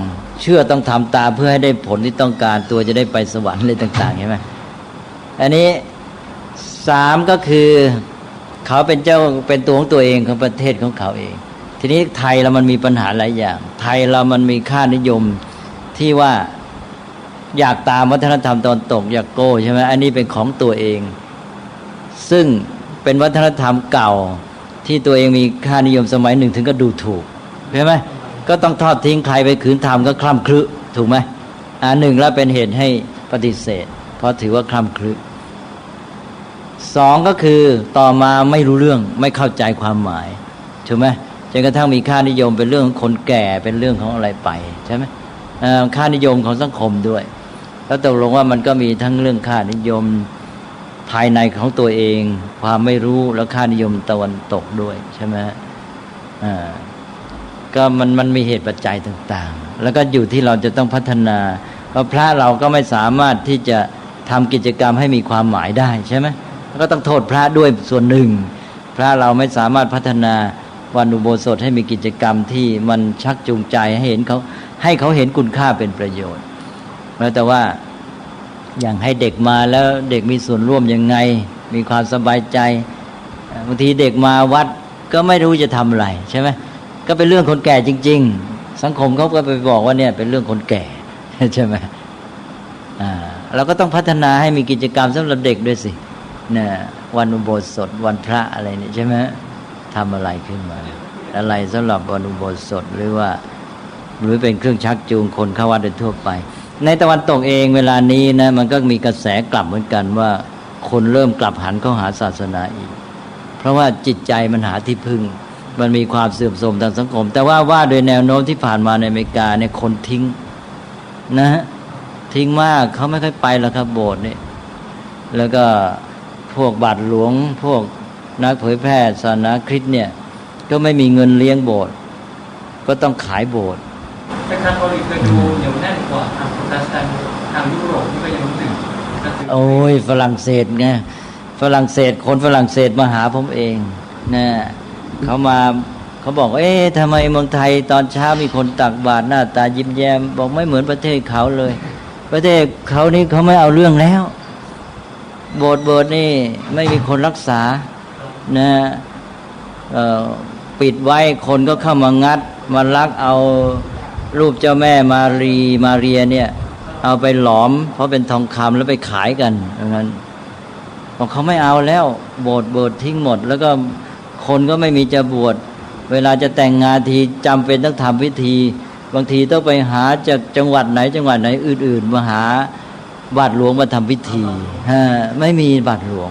เชื่อต้องทำตามเพื่อให้ได้ผลที่ต้องการตัวจะได้ไปสวรรค์อะไรต่างๆใช่ไหมอันนี้สามก็คือเขาเป็นเจ้าเป็นตัวของตัวเองของประเทศของเขาเองทีนี้ไทยเรามันมีปัญหาหลายอย่างไทยเรามันมีค่านิยมที่ว่าอยากตามวัฒนธรรมตอนตกอยากโก้ใช่ไหมอันนี้เป็นของตัวเองซึ่งเป็นวัฒนธรรมเก่าที่ตัวเองมีค่านิยมสมัยหนึ่งถึงก็ดูถูกใช่ไหมก็ต้องทอดทิ้งใครไปขืนทำก็คล่ำครึถูกไหมหนึ่งแล้วเป็นเหตุให้ปฏิเสธเพราะถือว่าคล่ำครึสองก็คือต่อมาไม่รู้เรื่องไม่เข้าใจความหมายถูกไหมจนกระทั่งมีค่านิยมเป็นเรื่องของคนแก่เป็นเรื่องของอะไรไปใช่ไหมค่านิยมของสังคมด้วยแล้วตกลงว่ามันก็มีทั้งเรื่องค่านิยมภายในของตัวเองความไม่รู้แล้วค่านิยมตะวันตกด้วยใช่ไหมก็มันมีเหตุปัจจัยต่างๆแล้วก็อยู่ที่เราจะต้องพัฒนาเพราะพระเราก็ไม่สามารถที่จะทำกิจกรรมให้มีความหมายได้ใช่ไหมก็ต้องโทษพระด้วยส่วนหนึ่งพระเราไม่สามารถพัฒนาวันอุโบสถให้มีกิจกรรมที่มันชักจูงใจให้เขาเห็นคุณค่าเป็นประโยชน์แต่ว่าอย่างให้เด็กมาแล้วเด็กมีส่วนร่วมยังไงมีความสบายใจบางทีเด็กมาวัดก็ไม่รู้จะทำอะไรใช่ไหมก็เป็นเรื่องคนแก่จริงๆสังคมเขาก็ไปบอกว่าเนี่ยเป็นเรื่องคนแก่ใช่ไหมเราก็ต้องพัฒนาให้มีกิจกรรมสำหรับเด็กด้วยสิเนี่ยวันอุโบสถวันพระอะไรนี่ใช่ไหมทำอะไรขึ้นมาอะไรสำหรับวันอุโบสถหรือเป็นเครื่องชักจูงคนเข้าวัดโดยทั่วไปในตะวันตกเองเวลานี้นะมันก็มีกระแสกลับเหมือนกันว่าคนเริ่มกลับหันเข้าหาศาสนาอีกเพราะว่าจิตใจมันหาที่พึ่ง มันมีความเสื่อมโทรมทางสังคมแต่ว่าโดยแนวโน้มที่ผ่านมาในอเมริกาเนี่ยคนทิ้งนะฮะทิ้งมากเขาไม่ค่อยไปหรอกครับโบสถ์นี่แล้วก็พวกบาทหลวงพวกนักเผยแพร่ศาสนาคริสต์เนี่ยก็ไม่มีเงินเลี้ยงโบสถ์ก็ต้องขายโบสถ์แต่คาทอลิกจะดูเหนียวแน่นกว่าทางโปรเตสแตนต์ทางยุโรปนี่ก็ยังรู้สึกโอ้ยฝรั่งเศสไงฝรั่งเศสคนฝรั่งเศสมาหาผมเองนะเขามาเขาบอกทำไมเมืองไทยตอนเช้ามีคนตักบาตรหน้าตายิ้มแย้มบอกไม่เหมือนประเทศเขาเลยประเทศเขานี่เขาไม่เอาเรื่องแล้วโบสถ์นี่ไม่มีคนรักษานะปิดไว้คนก็เข้ามางัดมาลักเอารูปเจ้าแม่มาเรียเนี่ยเอาไปหลอมเพราะเป็นทองคำแล้วไปขายกันดังนั้นบอกเขาไม่เอาแล้วโบสถ์ทิ้งหมดแล้วก็คนก็ไม่มีจะบวชเวลาจะแต่งงานทีจำเป็นต้องทำพิธีบางทีต้องไปหาจากจังหวัดไหนอื่นๆมาหาบาทหลวงมาทำพิธีไม่มีบาทหลวง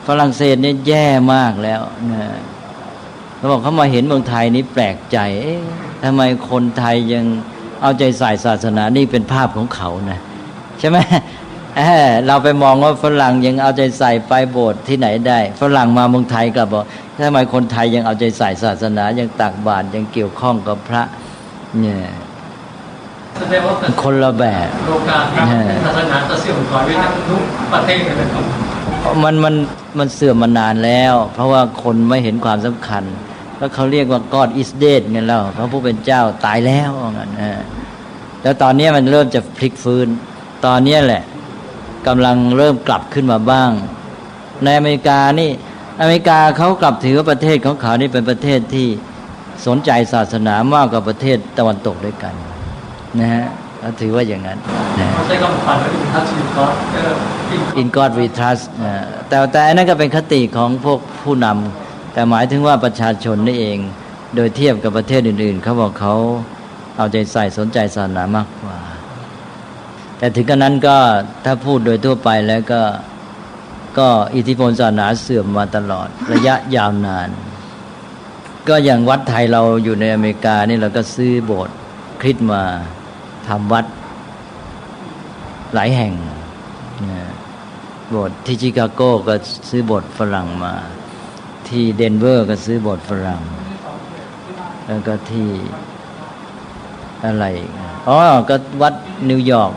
ฝรั่งเศสเนี่ยแย่มากแล้วนะเขาบอกเขามาเห็นเมืองไทยนี้แปลกใจทำไมคนไทยยังเอาใจใส่ศาสนานี่เป็นภาพของเขานะใช่ไหมเราไปมองว่าฝรั่งยังเอาใจใส่ไปโบสถ์ที่ไหนได้ฝรั่งมาเมืองไทยกลับบอกทำไมคนไทยยังเอาใจใส่ศาสนายังตักบาตรยังเกี่ยวข้องกับพระเนี่ยคนละแบบโลกาศาสนาจะเสื่อมถอยไปจากทุกประเทศเลยนะครับมันเสื่อมมานานแล้วเพราะว่าคนไม่เห็นความสำคัญแล้วเขาเรียกว่า God is dead ไงแล้วพระผู้เป็นเจ้าตายแล้วงั้นแล้วตอนนี้มันเริ่มจะพลิกฟื้นตอนนี้แหละกำลังเริ่มกลับขึ้นมาบ้างในอเมริกานี่อเมริกาเขากลับถือว่าประเทศของเขานี่เป็นประเทศที่สนใจศาสนามากกว่าประเทศตะวันตกด้วยกันนะฮะเขาถือว่าอย่างนั้นเขาใช้คำฝันว่าin God we trust แต่อันนั้นก็เป็นคติของพวกผู้นำแต่หมายถึงว่าประชาชนนี่เองโดยเทียบกับประเทศอื่นๆเขาบอกเขาเอาใจใส่สนใจศาสนามากกว่าแต่ถึงกระนั้นก็ถ้าพูดโดยทั่วไปแล้วก็อิทธิพลศาสนาเสื่อมมาตลอดระยะยาวนานก็อย่างวัดไทยเราอยู่ในอเมริกานี่เราก็ซื้อโบสถ์คริสต์มาทำวัดหลายแห่งโบสถ์ที่ชิคาโกก็ซื้อโบสถ์ฝรั่งมาที่เดนเวอร์ก็ซื้อโบสถ์ฝรั่งแล้วก็ที่อะไรก็วัดนิวยอร์ก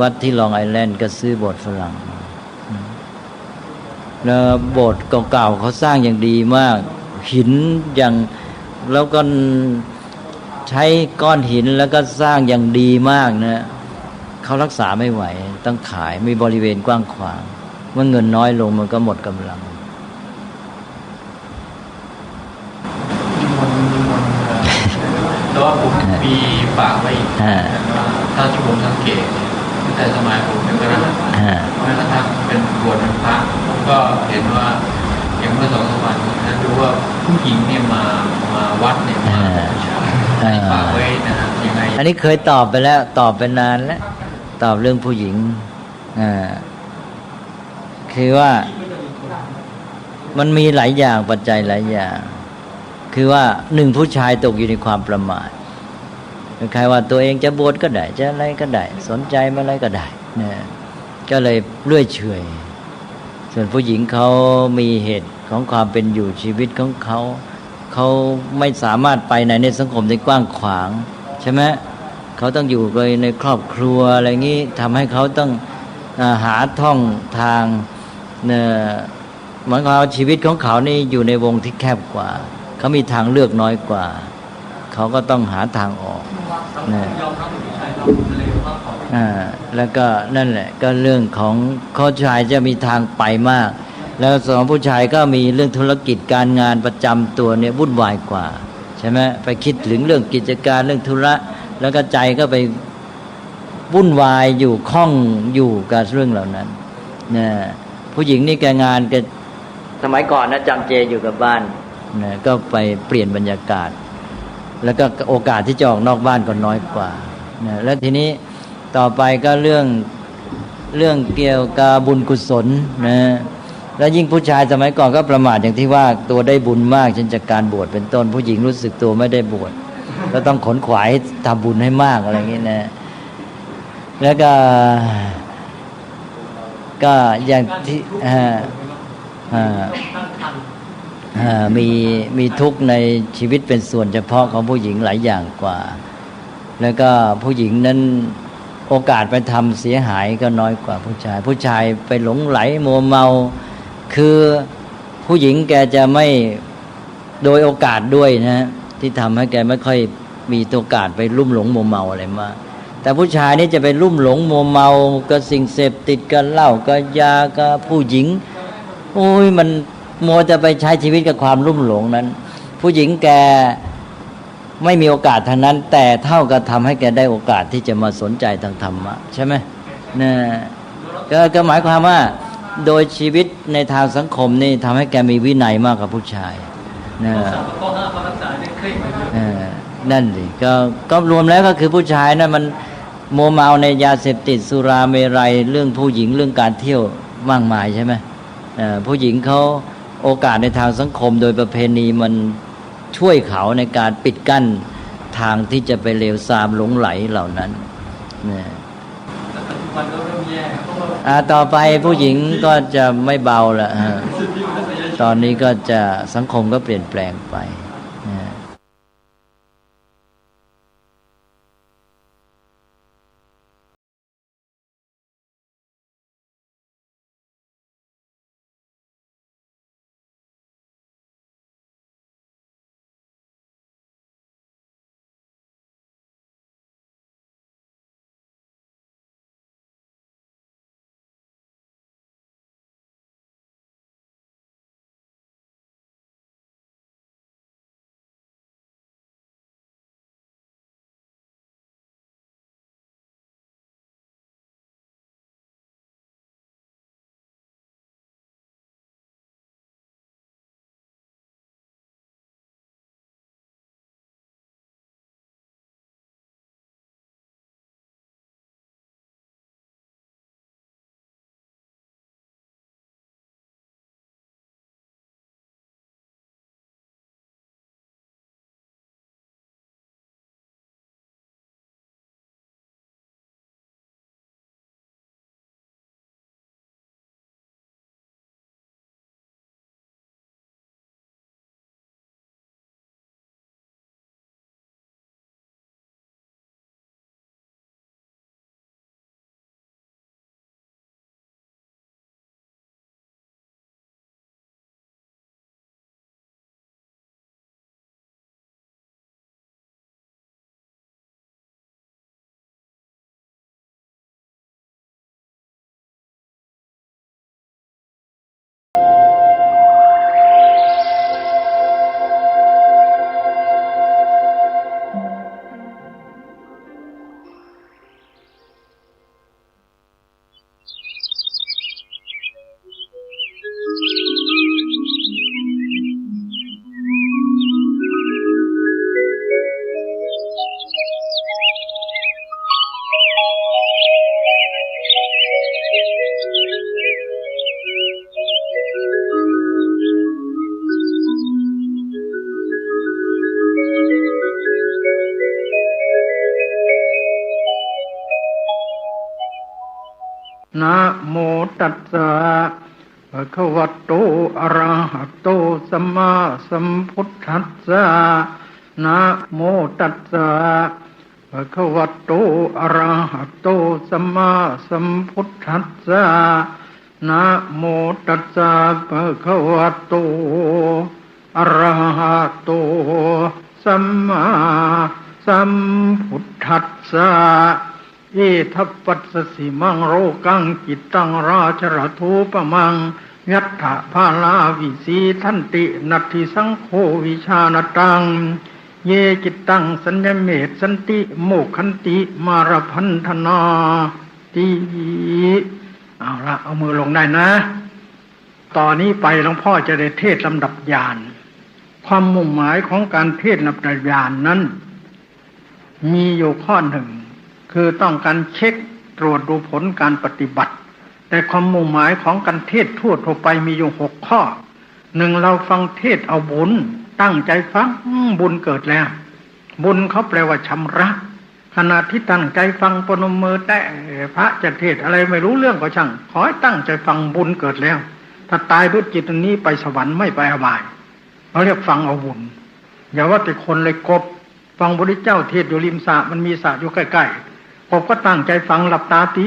วัดที่ลองไอแลนด์ก็ซื้อโบสถ์ฝรั่งแล้วโบสถ์เก่าๆเขาสร้างอย่างดีมากหินอย่างแล้วก็ใช้ก้อนหินแล้วก็สร้างอย่างดีมากนะเขารักษาไม่ไหวต้องขายมีบริเวณกว้างขวางเมื่อเงินน้อยลงมันก็หมดกำลังแต่ว่าผมมีฝากไว้อีกถ้าที่ผมสังเกตตั้งแต่สมัยผมเป็นกระหัตแม้กระทั่งเป็นบวชเป็นพระผมก็เห็นว่าอย่างเมื่อ2-3 วันนะดูว่าผู้หญิงเนี่ยมาวัดเนี่ยมาฝากไว้นะยังไงอันนี้เคยตอบไปแล้วตอบไปนานแล้วตอบเรื่องผู้หญิงคือว่ามันมีหลายอย่างปัจจัยหลายอย่างคือว่า1ผู้ชายตกอยู่ในความประมาทใครว่าตัวเองจะบวชก็ได้จะอะไรก็ได้สนใจอะไรก็ได้นะก็เลยเลื่อยเฉยส่วนผู้หญิงเขามีเหตุของความเป็นอยู่ชีวิตของเขาไม่สามารถไปไหนในสังคมที่กว้างขวางใช่ไหมเขาต้องอยู่ในครอบครัวอะไรงี้ทำให้เขาต้องหาท่องทางเหมือนกับชีวิตของเขานี่อยู่ในวงที่แคบกว่าเขามีทางเลือกน้อยกว่าเขาก็ต้องหาทางออกนะแล้วก็นั่นแหละก็เรื่องของเขาชายจะมีทางไปมากแล้วสองผู้ชายก็มีเรื่องธุรกิจการงานประจำตัวเนี่ยวุ่นวายกว่าใช่ไหมไปคิดถึงเรื่องกิจการเรื่องธุระแล้วก็ใจก็ไปวุ่นวายอยู่ข้องอยู่กับเรื่องเหล่านั้นนะผู้หญิงนี่แกงานแกสมัยก่อนนะจำเจอยู่กับบ้านนะก็ไปเปลี่ยนบรรยากาศแล้วก็โอกาสที่จะออกนอกบ้านก็น้อยกว่านะแล้วทีนี้ต่อไปก็เรื่องเกี่ยวกับบุญกุศลนะ แล้วยิ่งผู้ชายสมัยก่อนก็ประมาทอย่างที่ว่าตัวได้บุญมากเช่นจากการบวชเป็นต้นผู้หญิงรู้สึกตัวไม่ได้บวชก็ต้องขนขวายทำบุญให้มากอะไรอย่างนี้นะแล้วก็อย่างที่มีทุกข์ในชีวิตเป็นส่วนเฉพาะของผู้หญิงหลายอย่างกว่าแล้วก็ผู้หญิงนั้นโอกาสไปทำเสียหายก็น้อยกว่าผู้ชายไปหลงไหลมัวเมาคือผู้หญิงแกจะไม่โดยโอกาสด้วยนะที่ทำให้แกไม่ค่อยมีโอกาสไปลุ่มหลงมัวเมาอะไรมากแต่ผู้ชายนี่จะไปลุ่มหลงมัวเมากับสิ่งเสพติดกับเหล้ากับยากับผู้หญิงโอ้ยมันมัวจะไปใช้ชีวิตกับความลุ่มหลงนั้นผู้หญิงแกไม่มีโอกาสทางนั้นแต่เท่ากับทำให้แกได้โอกาสที่จะมาสนใจทางธรรมะใช่ไหมเนี่ยก็หมายความว่าโดยชีวิตในทางสังคมนี่ทำให้แกมีวินัยมากกว่าผู้ชายนะนั่นสิก็รวมแล้วก็คือผู้ชายนะมันมัวเมาในยาเสพติดสุราเมรัยเรื่องผู้หญิงเรื่องการเที่ยวมากมายใช่ไหมผู้หญิงเขาโอกาสในทางสังคมโดยประเพณีมันช่วยเขาในการปิดกั้นทางที่จะไปเลวทรามหลงไหลเหล่านั้นเนี่ยต่อไปผู้หญิงก็จะไม่เบาละตอนนี้ก็จะสังคมก็เปลี่ยนแปลงไปนะโมตัสสะภะคะวะโตอะระหะโตสัมมาสัมพุทธัสสะนะโมตัสสะภะคะวะโตอะระหะโตสัมมาสัมพุทธัสสะนะโมตัสสะภะคะวะโตอะระหะโตสัมมาสัมพุทธัสสะเอทัปปัสสสิมังโรกังจิตตังราชรทูปมังยัตถะภาลาวิสีทันตินัตถิสังโฆวิชานตังเยจิตตังสัญญเมตสันติโมกขันติมารพันธนาติเอาละเอามือลงได้นะตอนนี้ไปหลวงพ่อจะได้เทศลำดับญาณความมุ่งหมายของการเทศลำดับญาณนั้นมีอยู่ข้อหนึ่งคือต้องการเช็คตรวจดูผลการปฏิบัติ แต่ความมุ่งหมายของการเทศทั่วไปมีอยู่6 ข้อ 1. เราฟังเทศเอาบุญตั้งใจฟังบุญเกิดแล้วบุญเขาแปลว่าชำระขณะที่ตั้งใจฟังปนมมือแต่พระจะเทศอะไรไม่รู้เรื่องก็ช่างขอให้ตั้งใจฟังบุญเกิดแล้วถ้าตายด้วยจิตนี้ไปสวรรค์ไม่ไปอบายเขาเรียกฟังเอาบุญอย่าว่าแต่คนเลยกบฟังพระพุทธเจ้าเทศอยู่ริมสระมันมีสระอยู่ใกล้ๆกบก็ตั้งใจฟังหลับตาตี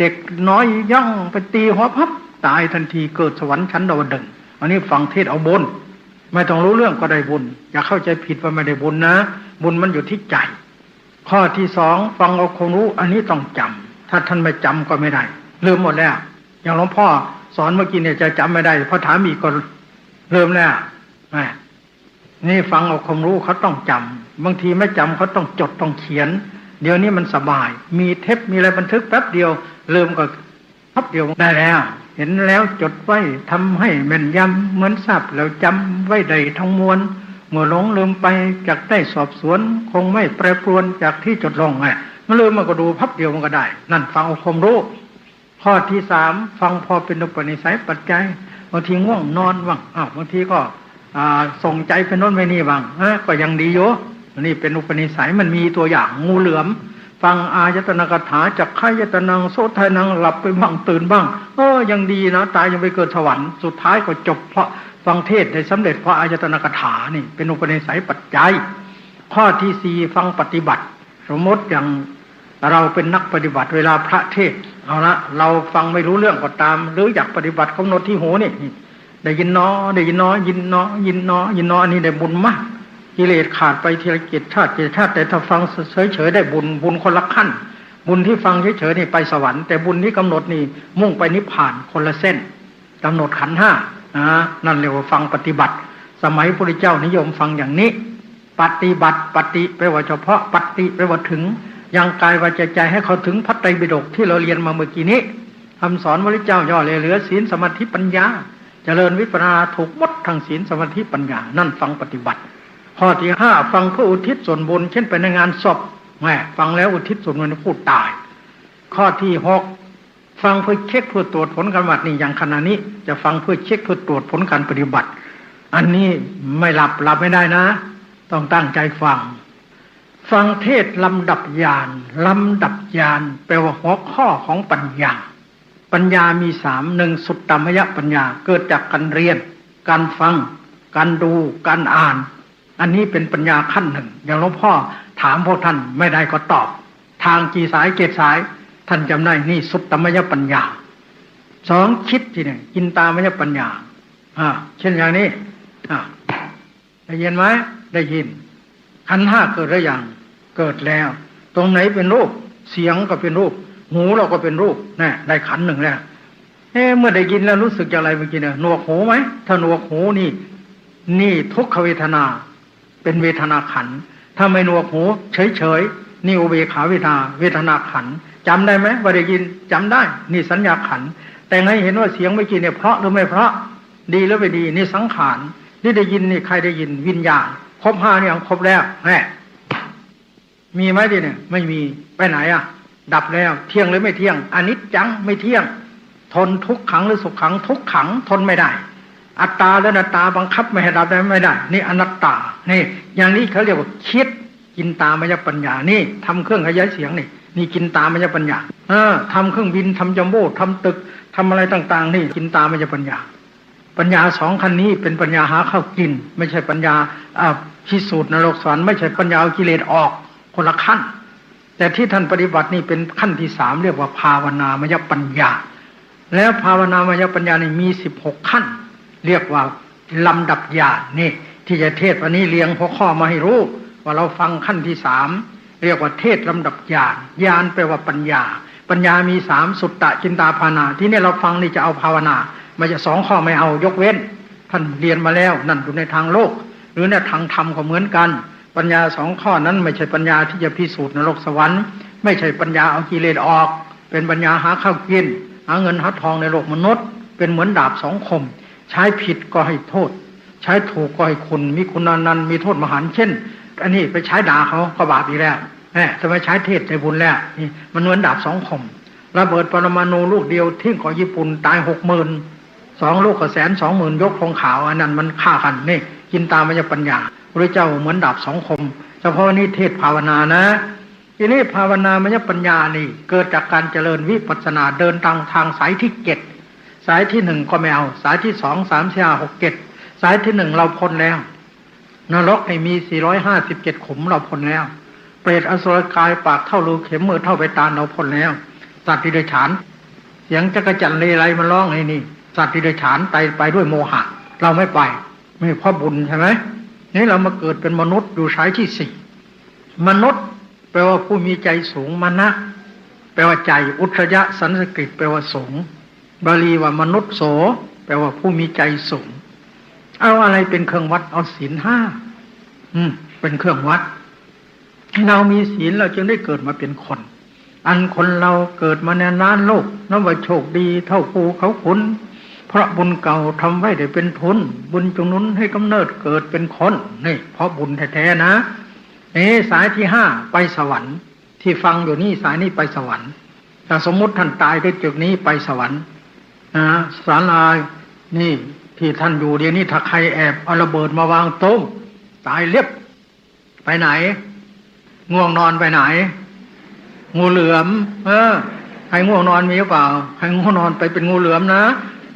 เด็กน้อยย่องไปตีหัวพับตายทันทีเกิดสวรรค์ชั้นดาวดึงส์อันนี้ฟังเทศเอาบุญไม่ต้องรู้เรื่องก็ได้บุญอย่าเข้าใจผิดว่าไม่ได้บุญนะบุญมันอยู่ที่ใจข้อที่ 2ฟังเอาความรู้อันนี้ต้องจำถ้าท่านไม่จำก็ไม่ได้ลืมหมดแล้วอย่างหลวงพ่อสอนเมื่อกี้เนี่ยจะจำไม่ได้พอถามอีกก็ลืมแล้วนี่ฟังเอาความรู้เขาต้องจำบางทีไม่จำเขาต้องจดต้องเขียนเดี๋ยวนี้มันสบายมีเทปมีอะไรบันทึกแป๊บเดียวลืมก็พับเดียวได้แล้วเห็นแล้วจดไว้ทำให้แม่นยำเหมือนทราบแล้วจำไว้ได้ทั้งมวลเมื่อหลงลืมไปจากได้สอบสวนคงไม่แปรปรวนจากที่จดลงมันลืมมันก็ดูพับเดียวมันก็ได้นั่นฟังเอาความรู้ข้อที่ 3ฟังพอเป็นอุปนิสัยปัจจัยบางทีง่วงนอนบ้างบางทีก็ส่งใจไปโน่นไปนี่บ้างก็ยังดีอยู่นี่เป็นอุปนิสัยมันมีตัวอย่างงูเหลือมฟังอายตนะกถาจักขายตนังโสทานังหลับไปบ้างตื่นบ้างยังดีนะตายยังไปเกิดสวรรค์สุดท้ายก็จบเพราะฟังเทศได้สำเร็จเพราะอายตนะกถานี่เป็นอุปนิสัยปัจจัยข้อที่ 4ฟังปฏิบัติสมมติอย่างเราเป็นนักปฏิบัติเวลาพระเทศเอาละเราฟังไม่รู้เรื่องก็ตามหรืออยากปฏิบัติกำหนดที่หูนี่ได้ยินน้อได้ยินน้อยินน้อยินน้อยินน้ออันนี้ได้บุญมากกิเลสขาดไปทีละกิจชาติแต่ถ้าฟังเฉยๆได้บุญคนละขั้นบุญที่ฟังเฉยๆนี่ไปสวรรค์แต่บุญที่กำหนดนี่มุ่งไปนิพพานคนละเส้นกำหนดขันธ์ 5นั่นเรียกว่าฟังปฏิบัติสมัยพระพุทธเจ้านิยมฟังอย่างนี้ปฏิบัติปฏิแปลว่าเฉพาะปฏิแปลว่าถึงยังกายวาจาใจให้เขาถึงพระไตรปิฎกที่เราเรียนมาเมื่อกี้นี้คำสอนพระพุทธเจ้าย่อเลยเหลือศีลสมาธิปัญญาเจริญวิปัสสนาถูกหมดทั้งศีลสมาธิปัญญานั่นฟังปฏิบัติข้อที่ 5ฟังเพื่ออุทิศส่วนบุญเช่นไปในงานศพฟังแล้วอุทิศส่วนบุญผู้ตายข้อที่ 6ฟังเพื่อเช็คเพื่อตรวจผลการปฏิบัตินี่อย่างขณะนี้จะฟังเพื่อเช็คเพื่อตรวจผลการปฏิบัติอันนี้ไม่หลับไม่ได้นะต้องตั้งใจฟังเทศลำดับญาณแปลว่าหัวข้อของปัญญามี3 1สุตตมยปัญญาเกิดจากการเรียนการฟังการดูการอ่านอันนี้เป็นปัญญาขั้น 1อย่างหลวงพ่อถามพวกท่านไม่ได้ก็ตอบทางกี่สายเกศสายท่านจำได้นี่สุตตมยปัญญา2คิดที่นี่อินตามยปัญญาเช่นอย่างนี้ได้ยินไหมได้ยินขันธ์ 5เกิดหรือยังเกิดแล้วตรงไหนเป็นรูปเสียงก็เป็นรูปหูเราก็เป็นรูปได้ขันธ์ 1แล้วเมื่อได้ยินแล้วรู้สึกอย่างไรเมื่อกี้เนี่ยหนวกหูไหมถ้าหนวกหูนี่ทุกขเวทนาเป็นเวทนาขันธ์ถ้าไม่หนวกหูเฉยๆนี่อุเบกขาเวทนาขันธ์จำได้ไหมว่าได้ยินจำได้นี่สัญญาขันธ์แต่ให้เห็นว่าเสียงเมื่อกี้เนี่ยเพราะหรือไม่เพราะดีหรือไม่ดีนี่สังขารนี่ได้ยินนี่ใครได้ยินวิญญาณครบ5นี่ยังครบแล้วมีไหมดิเนี่ยไม่มีไปไหนดับแล้วเที่ยงหรือไม่เที่ยงอนิจจังไม่เที่ยงทนทุกขังหรือสุขขังทุกขังทนไม่ได้อัตตาและอนัตตาบังคับไม่ให้ดับได้ไม่ได้นี่อนัตตานี่อย่างนี้เขาเรียกว่าคิดกินตามยปัญญานี่ทำเครื่องขยายเสียงนี่กินตามยปัญญาทำเครื่องบินทำจัมโบ้ทำตึกทำอะไรต่างๆนี่กินตามยปัญญา2ขั้นนี้เป็นปัญญาหาข้าวกินไม่ใช่ปัญญาพิสูจน์นรกสวรรค์ไม่ใช่ปัญญาเอากิเลสออกคนละขั้นแต่ที่ท่านปฏิบัตินี่เป็นขั้นที่3เรียกว่าภาวนามยปัญญาแล้วภาวนามยปัญญานี่มี16ขั้นเรียกว่าลำดับญาณนี่ที่จะเทศวันนี้เรียงหัวข้อมาให้รู้ว่าเราฟังขั้นที่3เรียกว่าเทศลำดับญาณแปลว่าปัญญามี3สุตตะจินตาภาวนาที่นี่เราฟังนี่จะเอาภาวนาไม่จะ2ข้อไม่เอายกเว้นท่านเรียนมาแล้วนั่นอยู่ในทางโลกหรือในทางธรรมก็เหมือนกันปัญญา2ข้อนั้นไม่ใช่ปัญญาที่จะพิสูจน์นรกสวรรค์ไม่ใช่ปัญญาเอากิเลสออกเป็นปัญญาหาข้าวกินหาเงินหาทองในโลกมนุษย์เป็นเหมือนดาบ2 คมใช้ผิดก็ให้โทษใช้ถูกก็ให้คุณมีคุณนันมีโทษมหันต์เช่นอันนี้ไปใช้ด่าเขาก็บาปอีกแล้วทำไมใช้เทศในบุญแล้วนี่มันเหมือนดาบ2 คม ระเบิดปรมาณูลูกเดียวทิ้งของญี่ปุ่นตาย60,000 2 ลูกก็120,000ยกธงขาวอันนั้นมันฆ่ากันนี่กินตามมัญญปัญญาพระเจ้าเหมือนดาบ2 คมเฉพาะนี่เทศภาวนานะทีนี้ภาวนามัญญปัญญานี่เกิดจากการเจริญวิปัสสนาเดินทางสายที่7สายที่1ก็ไม่เอาสายที่2 3 4 5 6 7สายที่1เราพ้นแล้วนรกให้มี457ขุมเราพ้นแล้วเปรตอสุรกายปากเท่ารูเข็มมือเท่าใบตาลเราพ้นแล้วสัตว์ที่เดรัจฉานเสียงจักรจั่นเลไรมันร้องไอ้นี่สัตว์ที่เดรัจฉานไปด้วยโมหะเราไม่ไปไม่เพราะบุญใช่ไหมนี่เรามาเกิดเป็นมนุษย์อยู่สายที่4มนุษย์แปลว่าผู้มีใจสูงมนะแปลว่าใจอุทยะสันสกฤตแปลว่าสูงบาลีว่ามนุษย์โสแปลว่าผู้มีใจสูงเอาอะไรเป็นเครื่องวัดเอาศีล5เป็นเครื่องวัดเรามีศีลเราจึงได้เกิดมาเป็นคนอันคนเราเกิดมาในล้านโลกนับว่าโชคดีเท่าภูเขาขุนเพราะบุญเก่าทำไว้ได้เป็นทุนบุญจงนุนให้กำเนิดเกิดเป็นคนนี่เพราะบุญแท้ๆนะสายที่5ไปสวรรค์ที่ฟังอยู่นี่สายนี้ไปสวรรค์ถ้าสมมุติท่านตายด้วยจุดนี้ไปสวรรค์ศาลานี่ที่ท่านอยู่เดี๋ยวนี้ถ้าใครแอบเอาระเบิดมาวางต้มตายเรียบไปไหนง่วงนอนไปไหนงูเหลือมใครง่วงนอนมีหรือเปล่าใครง่วงนอนไปเป็นงูเหลือมนะ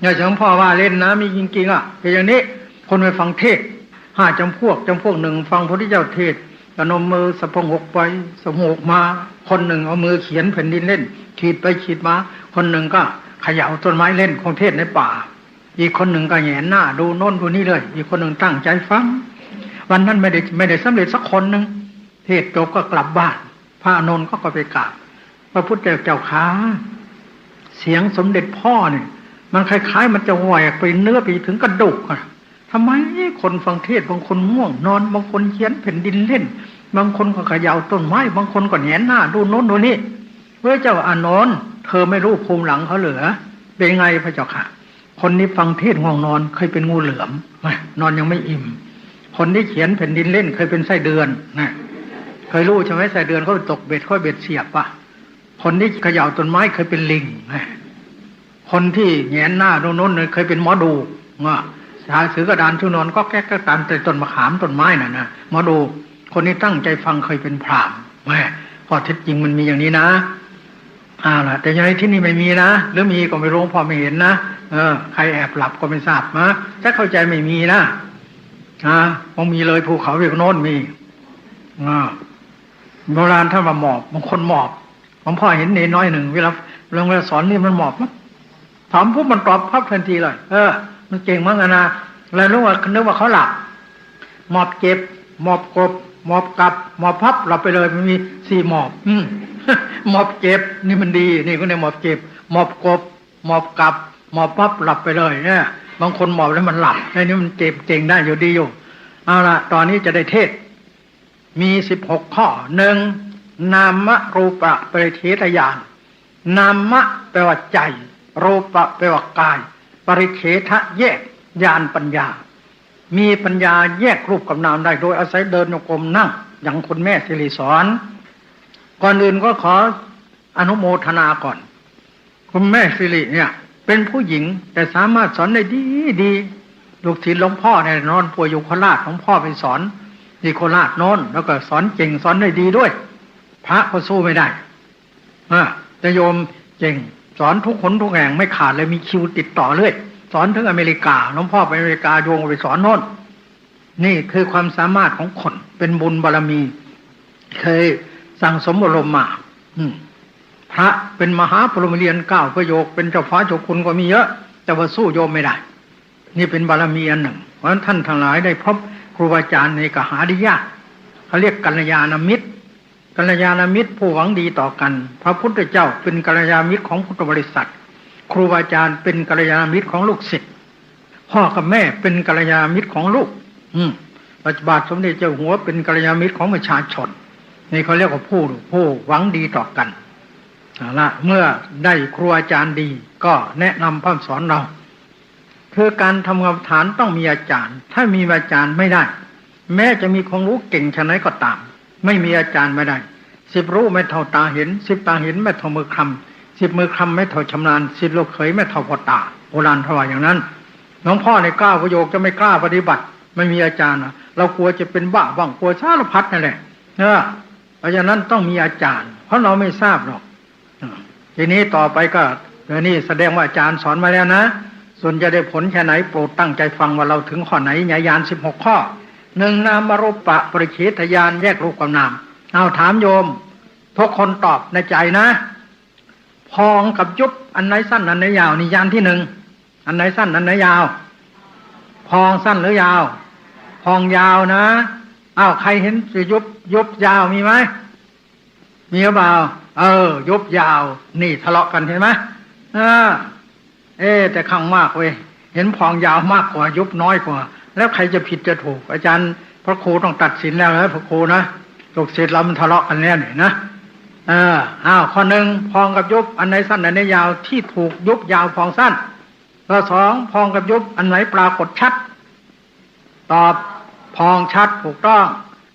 อย่าเฉพาะว่าเล่นนะมีจริงๆเป็นอย่างนี้คนไปฟังเทศ5จำพวกหนึ่งฟังพระพุทธเจ้าเทศกระนมมือสะพงกไปสะโงกมาคนหนึ่งเอามือเขียนแผ่นดินเล่นขีดไปขีดมาคนหนึ่งก็เขย่าต้นไม้เล่นคงเทศในป่าอีกคนหนึ่งก็แหงนหน้าดูโน่นดูนี่เลยอีกคนหนึ่งตั้งใจฟังวันนั้นไม่ได้สำเร็จสักคนหนึ่งเทศจบก็กลับบ้านพระอานนท์ก็ไปกราบพระพุทธเจ้าข้าเสียงสมเด็จพ่อเนี่ยมันคล้ายๆมันจะแหวกไปเนื้อไปถึงกระดูกทำไมคนฟังเทศบางคนง่วงนอนบางคนเขียนแผ่นดินเล่นบางคนก็เขย่าต้นไม้บางคนก็แหงนหน้าดูโน้นดูนี่พระเจ้าอานนท์เธอไม่รู้ภูมิหลังเขาเหรอเป็นไงพระเจ้าค่ะคนนี้ฟังเทศง่วงนอนเคยเป็นงูเหลือมนอนยังไม่อิ่มคนที่เขียนแผ่นดินเล่นเคยเป็นไส้เดือนนะเคยรู้ใช่ไหมไส้เดือนเขาตกเบ็ดเขาเบ็ดเสียบคนที่เขย่าต้นไม้เคยเป็นลิงคนที่แหงนหน้าโน้นเคยเป็นหมอดูหาซื้อกระดานชุนอนก็แก้ตามแต่ต้นมะขามต้นไม้น่ะนะหมอดูคนนี้ตั้งใจฟังเคยเป็นพราหมณ์ข้อเท็จจริงมันมีอย่างนี้นะล่ะแต่ยังไงที่นี่ไม่มีนะหรือมีก็ไม่รู้พอไม่เห็นนะใครแอบหลับก็ไม่ทราบนะถ้าเข้าใจไม่มีนะคงมีเลยภูเขาเรียกโน้นมีโบราณท่านว่าหมอบบางคนหมอบผมพ่อเห็นเนน้อยหนึ่งเวลาสอนนี่มันหมอบถามปุ๊บมันตอบพับทันทีเลยมันเก่งมากนะแล้วนึกว่าเขาหลับหมอบเจ็บหมอบกบหมอบกลับหมอบพับหลับไปเลยมันมี4หมอบหมอบเจ็บนี่มันดีนี่ก็ในหมอบเจ็บหมอบกบหมอบกลับหมอบพับหลับไปเลยเนี่ยบางคนหมอบแล้วมันหลับไอ้นี่มันเจ็บเก่งได้อยู่ดีอยู่เอาละตอนนี้จะได้เทศมี16ข้อ1นามรูปะปริเททญาณนามะแปลว่าใจรูปะแปลว่ากายปริเททะแยกญาณปัญญามีปัญญาแยกรูปกับนามได้โดยอาศัยเดินโยกมนั่งอย่างคุณแม่สิริสอนก่อนอื่นก็ขออนุโมทนาก่อนคุณแม่สิริเนี่ยเป็นผู้หญิงแต่สามารถสอนได้ดีลูกศิษย์หลวงพ่อเนี่ยนอนป่วยอยู่โคราชหลวงพ่อไปสอนที่โคราชโน้นแล้วก็สอนเก่งสอนได้ดีด้วยพระก็สู้ไม่ได้แต่โยมเก่งสอนทุกคนทุกแห่งไม่ขาดเลยมีคิวติดต่อเลยสอนถึงอเมริกาหลวงพ่อไปอเมริกาโยงไปสอนโน้นนี่คือความสามารถของคนเป็นบุญบารมีเคยสั่งสมอารมณ์มาพระเป็นมหาปรมิเรียน9ประโยคเป็นเจ้าฟ้าเจ้าคุณก็มีเยอะแต่ว่าสู้โยมไม่ได้นี่เป็นบารมีอันหนึ่งเพราะฉะนั้นท่านทั้งหลายได้พบครูบาอาจารย์ในกหาได้ยากเขาเรียกกัลยาณมิตรกัลยาณมิตรผู้หวังดีต่อกันพระพุทธเจ้าเป็นกัลยาณมิตรของพุทธบริษัทครูบาอาจารย์เป็นกัลยาณมิตรของลูกศิษย์พ่อกับแม่เป็นกัลยาณมิตรของลูกปัจจุบันสมเด็จเจ้าหัวเป็นกัลยาณมิตรของประชาชนนี่เขาเรียกว่าผู้หวังดีต่อกันเมื่อได้ครูอาจารย์ดีก็แนะนำพร่ำสอนเราคือการทำกรรมฐานต้องมีอาจารย์ถ้ามีอาจารย์ไม่ได้แม้จะมีความรู้เก่งชะไหนก็ตามไม่มีอาจารย์ไม่ได้10รู้ไม่เท่าตาเห็น10ตาเห็นไม่เท่ามือคำ 10 มือคำไม่เท่าชำนาญ10 ลูกเขยไม่เท่าพ่อตาโบราณเขาว่าอย่างนั้นหลวงพ่อในกล้าประโยคจะไม่กล้าปฏิบัติไม่มีอาจารย์เรากลัวจะเป็นบ้าบ้างกลัวสารพัดนั่นแหละเพราะฉะนั้นต้องมีอาจารย์เพราะเราไม่ทราบหรอกทีนี้ต่อไปก็นี่แสดงว่าอาจารย์สอนมาแล้วนะส่วนจะได้ผลแค่ไหนโปรดตั้งใจฟังว่าเราถึงข้อไหนญาณ16 ข้อ 1. นามรูปะปริเฉทญาณแยกรูปกับนามเอาถามโยมทุกคนตอบในใจนะพองกับยุบอันไหนสั้นอันไหนยาวนี่ญาณที่ 1อันไหนสั้นอันไหนยาวพองสั้นหรือยาวพองยาวนะใครเห็นสิยุบยาวมีไหมมีหรือเปล่ายุบยาวนี่ทะเลาะกันเห็นไหมแต่ข้างมากเว้ยเห็นพองยาวมากกว่ายุบน้อยกว่าแล้วใครจะผิดจะถูกอาจารย์พระครูต้องตัดสินแล้วนะพระครูนะลูกศิษย์เรามันทะเลาะกันแล้วนี่นะข้อ 1พองกับยุบอันไหนสั้นอันไหนยาวที่ถูกยุบยาวพองสั้นข้อ 2พองกับยุบอันไหนปรากฏชัดตอบพองชัดถูกต้อง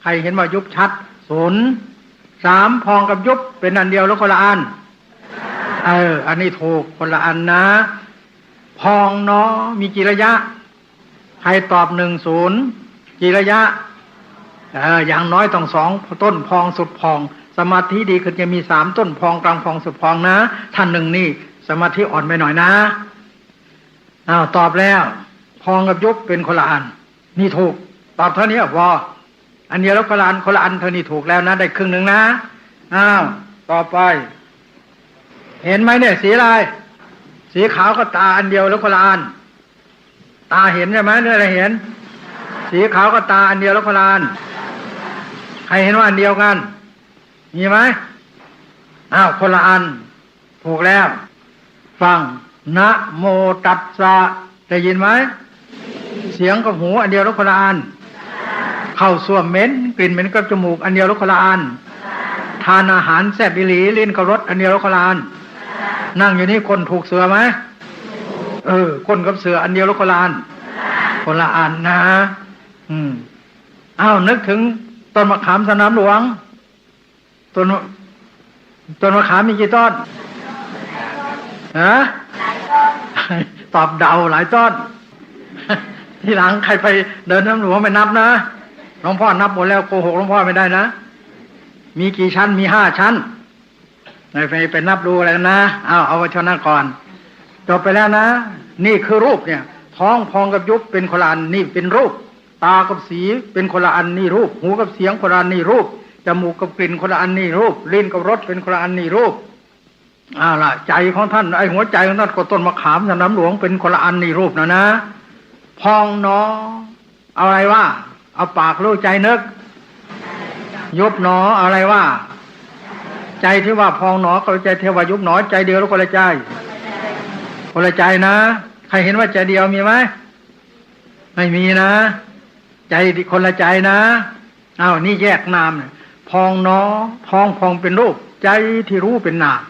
ใครเห็นว่ายุบชัด3พองกับยุบเป็นอันเดียวแล้วคนละอันอันนี้ถูกคนละอันนะพองเนาะมีกี่ระยะใครตอบ10กี่ระยะอย่างน้อยต้อง2ต้นพองสุดพองสมาธิดีคือจะมี3ต้นพองกลางพองสุดพองนะท่าน1นี่สมาธิอ่อนไปหน่อยนะตอบแล้วพองกับยุบเป็นคนละอันนี่ถูกตอบเท่านี้พออันเดียวแล้วคนละอันเท่านี้ถูกแล้วนะได้ครึ่งหนึ่งนะต่อไปเห็นไหมเนี่ยสีอะไรสีขาวก็ตาอันเดียวแล้วคนละอันตาเห็นใช่ไหมเนี่ยอะไรเห็นสีขาวก็ตาอันเดียวแล้วคนละอันใครเห็นว่าอันเดียวกันมีไหมคนละอันถูกแล้วฟังนะโมตัสสะได้ยินไหมเสียงกับหูอันเดียวแล้วคนละอันเข้าส่วมเหม็นกลิ่นเหม็นกับจมูกอันเดียวแล้วคนละอันทานอาหารแซ่บอีหลีลิ้นกับรสอันเดียวแล้วคนละอันนั่งอยู่นี่คนถูกเสือไหมคนกับเสืออันเดียวแล้วคนละอันคนละอันนะนึกถึงต้นมะขามสนามหลวงต้นมะขามมีกี่ต้นตอบเดาหลายต้นทีหลังใครไปเดินน้ำหลวงไม่นับนะหลวงพ่อนับหมดแล้วโกหกหลวงพ่อไม่ได้นะมีกี่ชั้นมี5 ชั้นไปนับดูอะไรนะเอาไว้เท่านั้นก่อนจบไปแล้วนะนี่คือรูปเนี่ยท้องพองกับยุบเป็นคนละอันนี่เป็นรูปตากับสีเป็นคนละอันนี่รูปหูกับเสียงคนละอันนี่รูปจมูกกับกลิ่นคนละอันนี่รูปลิ้นกับรสเป็นคนละอันนี่รูปล่ะใจของท่านไอหัวใจของท่านก็ต้นมะขามสนามหลวงเป็นคนละอันนี่รูปนะพองเนาะเอาอะไรว่าเอาปากรู้ใจนึกยุบหนออะไรว่าใจที่ว่าพองหนอก็ใจเทวายุบหนอใจเดียวแล้วคนละใจคนละใจนะใครเห็นว่าใจเดียวมีไหมไม่มีนะใจคนละใจนะนี่แยกนามพองหนอท้องพองเป็นรูปใจที่รู้เป็นนาม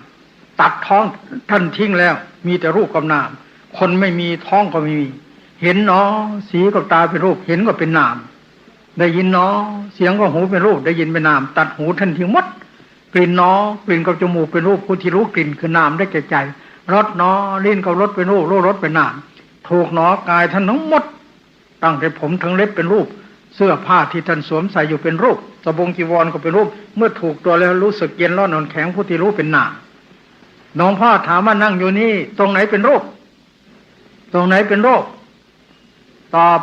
ตัดท้องท่านทิ้งแล้วมีแต่รูปกับนามคนไม่มีท้องก็ไม่มีเห็นหนอสีกับตาเป็นรูปเห็นก็เป็นนามได้ยินหนอเสียงกับหูเป็นรูปได้ยินเป็นนามตัดหูท่านทิ้งหมดกลิ่นหนอกลิ่นกับจมูกเป็นรูปผู้ที่รู้กลิ่นคือนามได้แก่ใจรสหนอลิ้นกับรสเป็นรูปรู้รสเป็นนามถูกหนอกายท่านทั้งหมดตั้งแต่ผมถึงเล็บเป็นรูปเสื้อผ้าที่ท่านสวมใส่อยู่เป็นรูปสบงจีวรก็เป็นรูปเมื่อถูกตัวแล้วรู้สึกเย็นร้อนอ่อนแข็งผู้ที่รู้เป็นนามน้องพ่อถามว่านั่งอยู่นี่ตรงไหนเป็นรูปตรงไหนเป็นรูปตอบ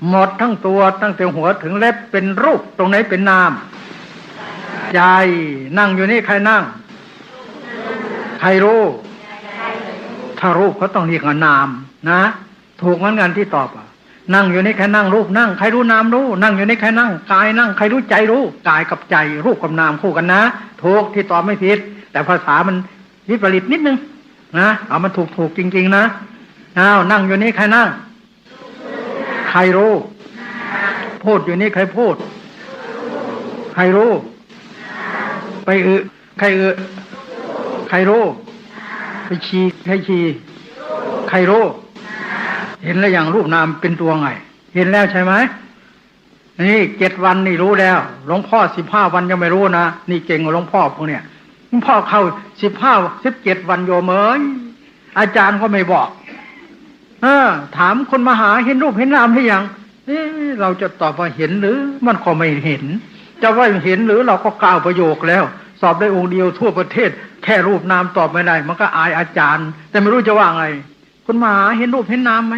หมดทั้งตัวตั้งแต่หัวถึงเล็บเป็นรูปตรงไหนเป็นนามใจนั่งอยู่นี่ใครนั่งใครรู้ถ้ารูปเขาต้องเรียกว่านามนะถูกเหมือนกันที่ตอบนั่งอยู่นี่ใครนั่งรูปนั่งใครรู้นามรู้นั่งอยู่นี่ใครนั่งกายนั่งใครรู้ใจรู้กายกับใจรูปกับนามคู่กันนะถูกที่ตอบไม่ผิดแต่ภาษามันวิปริตนิดนึงนะเอามันถูกจริงๆนะนั่งอยู่นี่ใครนั่งใครรู้พูดอยู่นี่ใครพูดใครรู้ไปใครใครรู้ไปชี้ใครชี้ใครรู้เห็นแล้วอย่างรูปนามเป็นตัวไงเห็นแล้วใช่ไหมนี่7 วันนี่รู้แล้วหลวงพ่อ15 วันยังไม่รู้นะนี่เก่งกว่าหลวงพ่อพวกเนี้ย พ่อเข้า17 วันโยมเอ้ยอาจารย์ก็ไม่บอกถามคนมาหาเห็นรูปเห็นนามหรือยังเราจะตอบว่าเห็นหรือมันก็ไม่เห็นจะว่าเห็นหรือเราก็กล่าวประโยคแล้วสอบได้องค์เดียวทั่วประเทศแค่รูปนามตอบไม่ได้มันก็อายอาจารย์แต่ไม่รู้จะว่าไงคนมาหาเห็นรูปเห็นนามไหม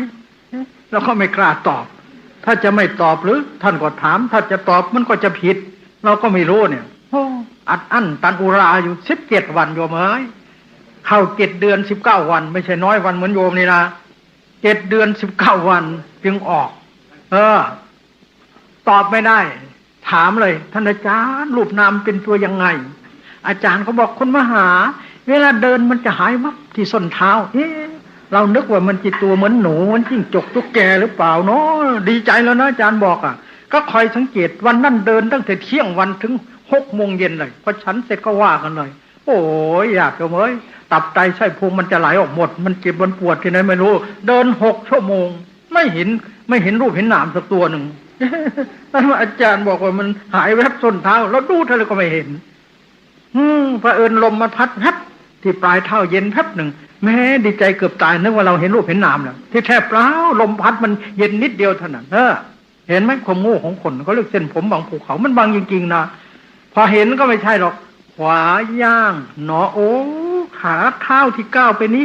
เราก็ไม่กล้าตอบถ้าจะไม่ตอบหรือท่านก็ถามถ้าจะตอบมันก็จะผิดเราก็ไม่รู้เนี่ยอัดอั้นตันอุราอยู่17 วันโยมเอ้ยเข้า7 เดือน19 วันไม่ใช่น้อยวันเหมือนโยมนี่นะ7 เดือน19 วันจึงออกตอบไม่ได้ถามเลยท่านอาจารย์รูปนามเป็นตัวยังไงอาจารย์เขาบอกคนมาหาเวลาเดินมันจะหายวับที่ส้นเท้าเรานึกว่ามันจิตตัวเหมือนหนูมันจิ้งจกตุ๊กแกหรือเปล่าเนาะดีใจแล้วนะอาจารย์บอกก็คอยสังเกตวันนั้นเดินตั้งแต่เที่ยงวันถึง6 โมงเย็นเลยพอฉันเสร็จก็ว่ากันเลยโอ้ยอยากจะเว้ยตับไตไส้พุงมันจะไหลออกหมดมันเจ็บมันปวดที่ไหนไม่รู้เดิน6 ชั่วโมงไม่เห็นรูปเห็นนามสักตัวหนึ่งอาจารย์บอกว่ามันหายแวบส้นเท้าแล้วดูเท่าไรก็ไม่เห็นพระเอิญลมมาพัดแวบที่ปลายเท้าเย็นแวบหนึ่งแม้ดีใจเกือบตายนึกว่าเราเห็นรูปเห็นนามแล้วที่แทบเปล่าลมพัดมันเย็นนิดเดียวเท่านั้นเห็นไหมความโง่ของคนเขาเรียกเส้นผมบางภูเขามันบางจริงๆนะพอเห็นก็ไม่ใช่หรอกขวาย่างหนอโอ้ขาเท้าที่ก้าวไปนี้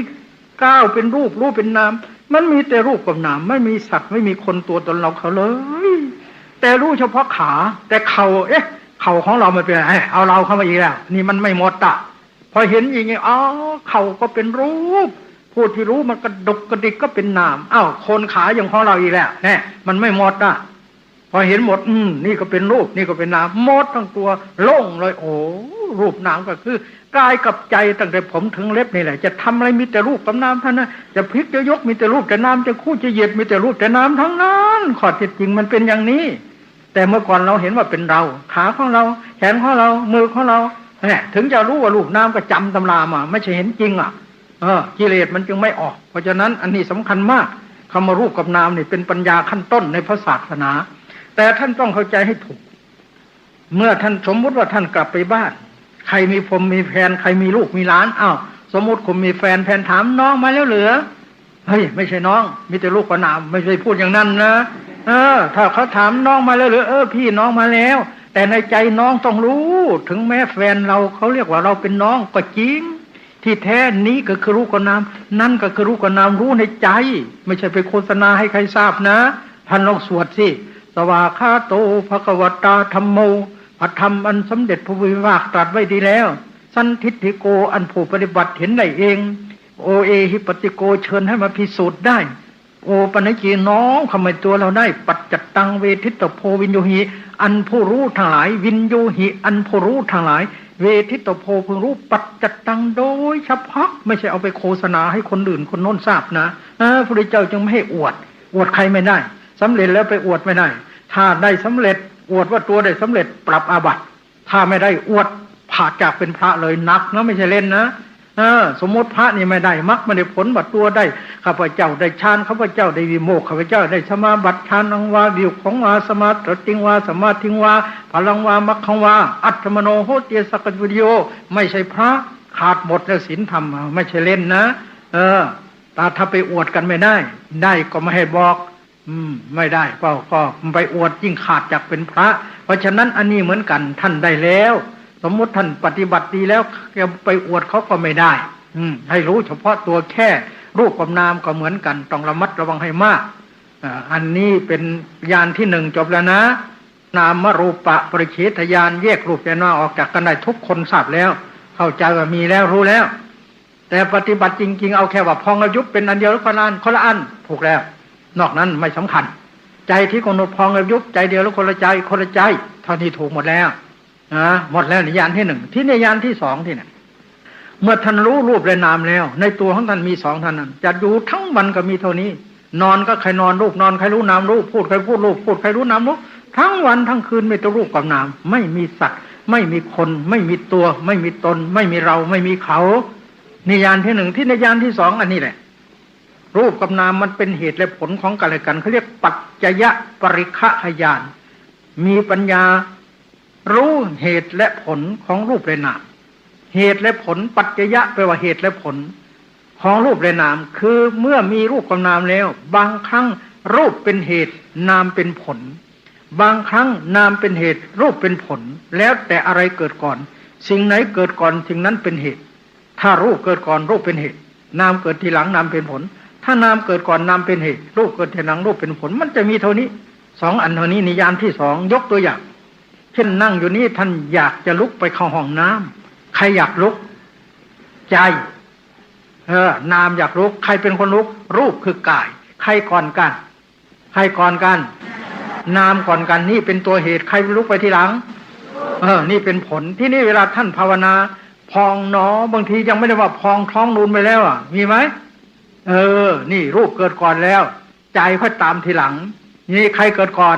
ก้าวเป็นรูปเป็นนามมันมีแต่รูปกับนามไม่มีสัตว์ไม่มีคนตัวตนเราเขาเลยแต่รู้เฉพาะขาแต่เข่าเข่าของเราไม่เป็นไรเอาเราเข้ามาอีกแล้วนี่มันไม่หมดพอเห็นอย่างงี้เข่าก็เป็นรูปผู้ที่รู้มันกระดกกระดิกก็เป็นนามโคนขาอย่างของเราอีกแล้วมันไม่หมดพอเห็นหมดนี่ก็เป็นรูปนี่ก็เป็นนามหมดทั้งตัวโล่งเลยโอ้รูปนามก็คือกายกับใจตั้งแต่ผมถึงเล็บนี่แหละจะทำอะไรมีแต่รูปกับนามเท่านั้นจะพลิกจะยกมีแต่รูปแต่นามจะคู่จะเหยียดมีแต่รูปแต่นามทั้งนั้นข้อเท็จจริงมันเป็นอย่างนี้แต่เมื่อก่อนเราเห็นว่าเป็นเราขาของเราแขนของเรามือของเราถึงจะรู้ว่ารูปนามก็จำตำรามาไม่ใช่เห็นจริงกิเลสมันจึงไม่ออกเพราะฉะนั้นอันนี้สำคัญมากคำว่ารูปกับนามนี่เป็นปัญญาขั้นต้นในพระศาสนาแต่ท่านต้องเข้าใจให้ถูกเมื่อท่านสมมุติว่าท่านกลับไปบ้านใครมีผมมีแฟนใครมีลูกมีหลานสมมุติผมมีแฟนถามน้องมาแล้วเหรือเฮ้ยไม่ใช่น้องมีแต่ลูกกับนามไม่ใช่พูดอย่างนั้นนะถ้าเขาถามน้องมาแล้วเหรือพี่น้องมาแล้วแต่ในใจน้องต้องรู้ถึงแม้แฟนเราเขาเรียกว่าเราเป็นน้องก็จริงที่แท้นี้ก็คือรูปกับนามนั่นก็คือรูปกับนามรู้ในใจไม่ใช่ไปโฆษณาให้ใครทราบนะท่านลองสวดสิสวากขาโตภควตาธัมโมพระธรรมอันสมเด็จพระวิวากตรัสไว้ดีแล้วสันทิฏฐิโกอันผู้ปฏิบัติเห็นได้เองโอเอหิปติโกเชิญให้มาพิสูจน์ได้โอปัญญีน้องทำไมตัวเราได้ปัจจัตตังเวทิตโพวินโยหิอันผู้รู้ทั้งหลายวินโยหิอันผู้รู้ทั้งหลายเวทิตโพพึงรู้ปัจจัตตังโดยเฉพาะไม่ใช่เอาไปโฆษณาให้คนอื่นคนโน้นทราบนะพระพุทธเจ้าจึงไม่ให้อวดใครไม่ได้สำเร็จแล้วไปอวดไม่ได้ถ้าได้สำเร็จอวดว่าตัวได้สำเร็จปรับอาบัติถ้าไม่ได้อวดผ่าจากเป็นพระเลยนักนะไม่ใช่เล่นนะสมมติพระนี่ไม่ได้มรรคไม่ได้ผลบัตรตัวได้ข้าพเจ้าได้ฌานข้าพเจ้าได้วิโมกข์ข้าพเจ้าได้สมาบัติฌานังวาวิวของวาสมาติงวาสมาธิงวาพลังวามรรคังวาอัตถมโนโหติสักกวิโยไม่ใช่พระขาดหมดแล้วศีลธรรมไม่ใช่เล่นนะแต่ถ้าไปอวดกันไม่ได้ก็ไม่ให้บอกไม่ได้ก็ไปอวดยิ่งขาดจากเป็นพระเพราะฉะนั้นอันนี้เหมือนกันท่านได้แล้วสมมติท่านปฏิบัติดีแล้วจะไปอวดเขาก็ไม่ได้ให้รู้เฉพาะตัวแค่รูปกับนามก็เหมือนกันต้องระมัดระวังให้มากอันนี้เป็นญาณที่1จบแล้วนะนามรูปะปริเฉทญาณแยกรูปและนามออกจากกันได้ทุกคนทราบแล้วเข้าใจว่ามีแล้วรู้แล้วแต่ปฏิบัติจริงๆเอาแค่ว่าพองและยุบเป็นอันเดียวแล้วคนละอันถูกแล้วนอกนั้นไม่สำคัญใจที่กำหนดพองและยุบใจเดียวแล้วคนละใจเท่านี้ถูกหมดแล้วหมดแล้วในญาณที่1ที่ในญาณที่2ที่เนี่ยเมื่อท่านรู้รูปและนามแล้วในตัวของท่านมี2ท่านนั้นจะอยู่ทั้งวันก็มีเท่านี้นอนก็ใครนอนรูปนอนใครรู้นามรูปพูดใครพูดรูปพูดใครรู้นามรูปทั้งวันทั้งคืนมีแต่รูปกับนามไม่มีสัตว์ไม่มีคนไม่มีตัวไม่มีตนไม่มีเราไม่มีเขาในญาณที่1ที่ในญาณที่2อันนี้แหละรูปกับนามมันเป็นเหตุและผลของกันและกันเขาเรียกปัจจยปริฆะญาณมีปัญญารู้เหตุและผลของรูปและนาม เหตุและผลปัจจยะแปลว่าเหตุและผลของรูปและนามคือเมื่อมีรูปกับนามแล้วบางครั้งรูปเป็นเหตุนามเป็นผลบางครั้งนามเป็นเหตุรูปเป็นผลแล้วแต่อะไรเกิดก่อนสิ่งไหนเกิดก่อนสิ่งนั้นเป็นเหตุถ้ารูปเกิดก่อนรูปเป็นเหตุนามเกิดทีหลังนามเป็นผลถ้านามเกิดก่อนนามเป็นเหตุรูปเกิดทีหลังรูปเป็นผลมันจะมีเท่านี้สองอันเท่านี้นิยามที่สองยกตัวอย่างเช่นนั่งอยู่นี่ท่านอยากจะลุกไปเข้าห้องน้ำใครอยากลุกใจนามอยากลุกใครเป็นคนลุกรูปคือกายใครก่อนกันใครก่อนกันนามก่อนกันนี่เป็นตัวเหตุใครลุกไปทีหลังนี่เป็นผลที่นี่เวลาท่านภาวนาพองหนอบางทียังไม่ได้ว่าพองท้องนูนไปแล้วมีไหมนี่รูปเกิดก่อนแล้วใจค่อยตามทีหลังนี่ใครเกิดก่อน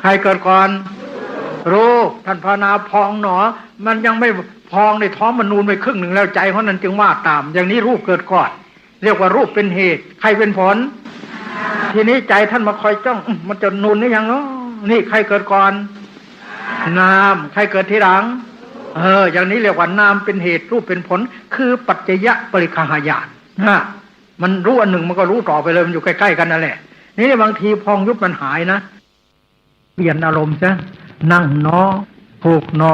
ใครเกิดก่อนรูปท่านภาวนาพองหนอมันยังไม่พองในท้องมันนูนไปครึ่งหนึ่งแล้วใจเพราะนั้นจึงว่าตามอย่างนี้รูปเกิดก่อนเรียกว่ารูปเป็นเหตุใครเป็นผลทีนี้ใจท่านมาคอยจ้องมันจะนูนหรือยังเนาะนี่ใครเกิดก่อนนามใครเกิดทีหลังอย่างนี้เรียกว่านามเป็นเหตุรูปเป็นผลคือปัจจยปริคหายานมันรู้อันหนึ่งมันก็รู้ต่อไปเลยมันอยู่ใกล้ๆกันนั่นแหละนี่บางทีพองยุบมันหายนะเปลี่ยนอารมณ์ซะนั่งหนอถูกหนอ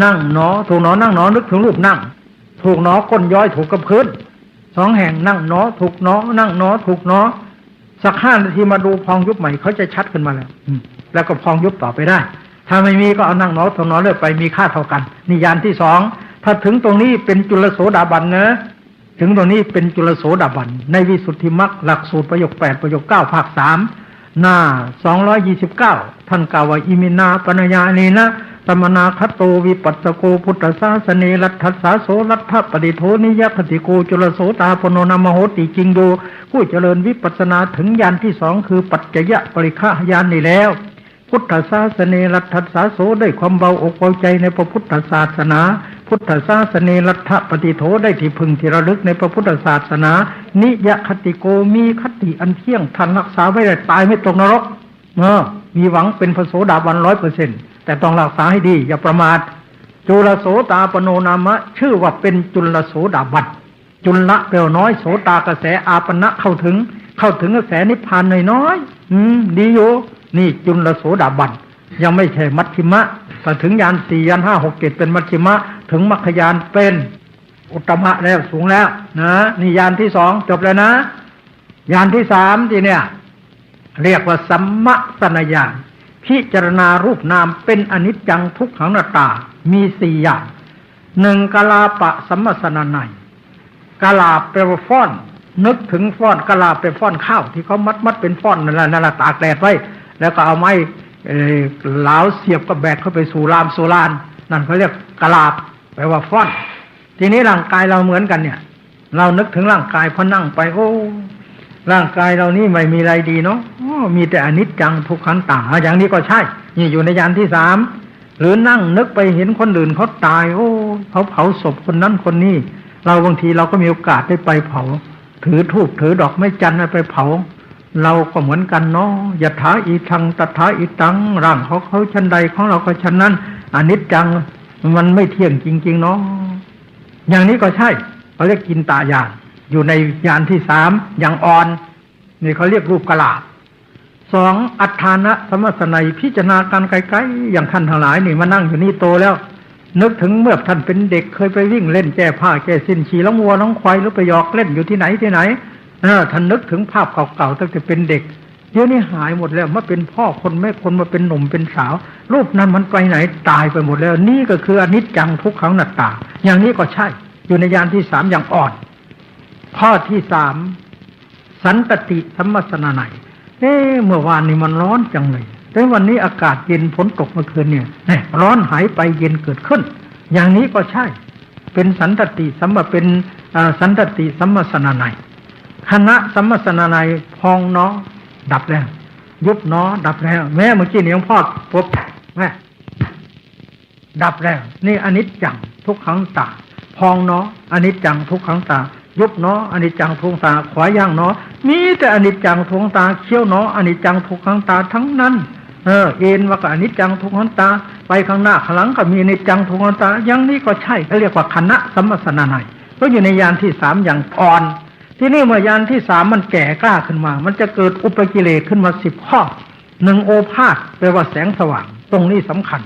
นั่งหนอถูกหนอนั่งหนอนึกถึงรูปนั่งถูกหนอก้นย้อยถูกกับพื้นสองแห่งนั่งหนอถูกหนอนั่งหนอถูกหนอสัก5 นาทีมาดูพองยุบใหม่เขาจะชัดขึ้นมาแล้วก็พองยุบต่อไปได้ถ้าไม่มีก็เอานั่งหนอถูกหนอเลื่อยไปมีค่าเท่ากันนิยามที่สองถ้าถึงตรงนี้เป็นจุลโสดาบันนะถึงตรงนี้เป็นจุลโสดาบันในวิสุทธิมรรคหลักสูตรประโยค8ประโยค9ภาค3หน้า229ท่านกล่าวว่าอิมินาปนัญญานีนะสมนาคโตวิปัสสโกพุทธศาสเนรัตถสาโสรัตถปฏิโทนิยปฏิโกจุลโสตาปโนนามโหติจริงโยผู้เจริญวิปัสสนาถึงญาณที่สองคือปัจจยปริฆะญาณนี่แล้วพุทธศาสเนรัตถสาโสได้ความเบาอกเบาใจในพระพุทธศาสนาพุทธศาสเนรัตถปฏิโทได้ที่พึงที่ระลึกในพระพุทธศาสนานิยคติโกมีคติอันเที่ยงทันรักษาไว้ได้ตายไม่ตกนรกมีหวังเป็นพระโสดาบัน 100%แต่ต้องรักษาให้ดีอย่าประมาทจุลโสตาปโนนามะชื่อว่าเป็นจุลโสดาบันจุลละเปลวน้อยโสตากระแสอาปณะเข้าถึงกระแสนิพพานน้อยดีอยู่นี่จุลโสดาบันยังไม่ใช่มัชฌิมะแต่ถึงญาณ4ญาณ5 6 7เป็นมัชฌิมะถึงมรรคญาณเป็นอุตตมะแล้วสูงแล้วนะนี่ญาณที่2จบแล้วนะญาณที่3ที่เนี่ยเรียกว่าสัมมสนญาณพิจารณารูปนามเป็นอนิจจังทุกขังอนัตตามี4อย่าง1กลาปะสัมมสนนัยกลาแปลว่าฟ้อนนึกถึงฟ้อนกลาเป็นฟ้อนข้าวที่เขามัดเป็นฟ้อนนั่นแหละตากแดดไว้แล้วก็เอาไม้เหลาเสียบกับแบกเข้าไปสู่รามโซลานนั่นเขาเรียกกลาบแปลว่าฟ้อนทีนี้ร่างกายเราเหมือนกันเนี่ยเรานึกถึงร่างกายพอนั่งไปโอ้ร่างกายเรานี่ไม่มีอะไรดีเนาะมีแต่อนิจจังทุกขังตาอย่างนี้ก็ใช่นี่อยู่ในญาณที่3หรือนั่งนึกไปเห็นคนอื่นเขาตายโอ้เขาเผาศพคนนั้นคนนี้เราบางทีเราก็มีโอกาสได้ไปเผาถือธูปถือดอกไม้จันทร์ไปเผาเราก็เหมือนกันเนาะยถาอีทังตถาอีตังร่างเขาชั้นใดของเราก็ชั้นนั้นอนิจจังมันไม่เที่ยงจริงๆเนาะอย่างนี้ก็ใช่เขาเรียกกินตายานอยู่ในญาณที่3อย่างอ่อนนี่เขาเรียกรูปกลาบ2อัฏฐานะสัมมสนัยพิจารณาการไกลๆอย่างท่านทั้งหลายนี่มานั่งอยู่นี่โตแล้วนึกถึงเมื่อท่านเป็นเด็กเคยไปวิ่งเล่นแก้ผ้าแก้สิ้นขี่ล้องวัวล้องควายหรือไปหยอกเล่นอยู่ที่ไหนท่านนึกถึงภาพเก่าๆตั้งแต่เป็นเด็กเดี๋ยวนี้หายหมดแล้วมาเป็นพ่อคนแม่คนมาเป็นหนุ่มเป็นสาวรูปนั้นมันไปไหนตายไปหมดแล้วนี่ก็คืออนิจจังทุกขังอนัตตาอย่างนี้ก็ใช่อยู่ในญาณที่3อย่างอ่อนข้อที่3สันตติสัมมสนานัยเมื่อวานนี้มันร้อนจังเลยแต่วันนี้อากาศเย็นฝนตกเมื่อคืนเนี่ยร้อนหายไปเย็นเกิดขึ้นอย่างนี้ก็ใช่เป็นสันตติสัมมาเป็นสันตติสัมมสนานัยคณะสัมมสนานัยพองเนาะดับแล้วยุบเนาะดับแล้วแม่เมื่อกี้นี่หลวงพ่อปุ๊บแม่ดับแล้วนี่อนิจจังทุกขังตาพองเนาะอนิจจังทุกขังตายุบเนาะอนิจจังทุกขังตาขวาย่างเนาะมีแต่อนิจจังทุกขังตาเขี้ยวเนาะอนิจจังทุกขังตาทั้งนั้น เอ็นว่าก็อนิจจังทุกขังตาไปข้างหน้าข้างหลังก็มีอนิจจังทุกขังตาอย่างนี้ก็ใช่เขาเรียกว่าคณะสัมมัสสนานัยก็อยู่ในยานที่3อย่างอ่อนที่นี่เมื่อยานที่3มันแก่กล้าขึ้นมามันจะเกิดอุปกิเลสขึ้นมา10ข้อ1โอภาสแปลว่าแสงสว่างตรงนี้สำคัญ